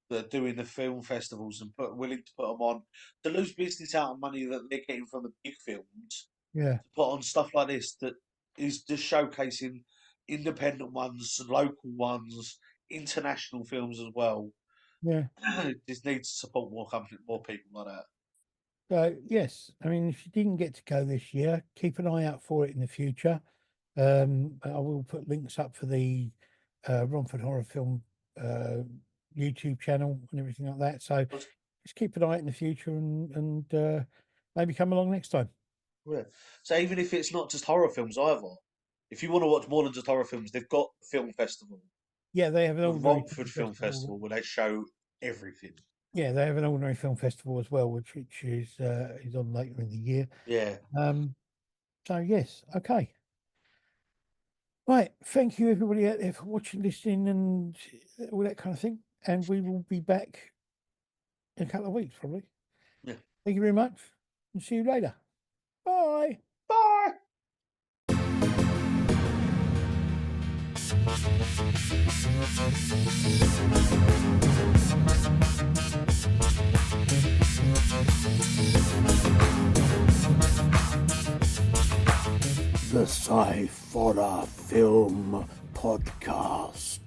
that are doing the film festivals and willing to put them on, to lose business out of money that they're getting from the big films, yeah, to put on stuff like this that is just showcasing independent ones, local ones, international films as well. yeah. Just needs to support more company, more people like that. So yes, I mean, if you didn't get to go this year, keep an eye out for it in the future. I will put links up for the Romford Horror Film YouTube channel and everything like that. So just keep an eye out in the future and maybe come along next time. Yeah. So even if it's not just horror films either, if you want to watch more than just horror films, they've got the film festival, Yeah, they have an the ordinary Romford film Film festival. Festival, where they show everything. Yeah, they have an ordinary film festival as well, which is on later in the year. Yeah. So yes, okay. Right, thank you everybody out there for watching, listening, and all that kind of thing. And we will be back in a couple of weeks, probably. Yeah. Thank you very much, and see you later. Bye. Bye. The Sciforror Film Podcast.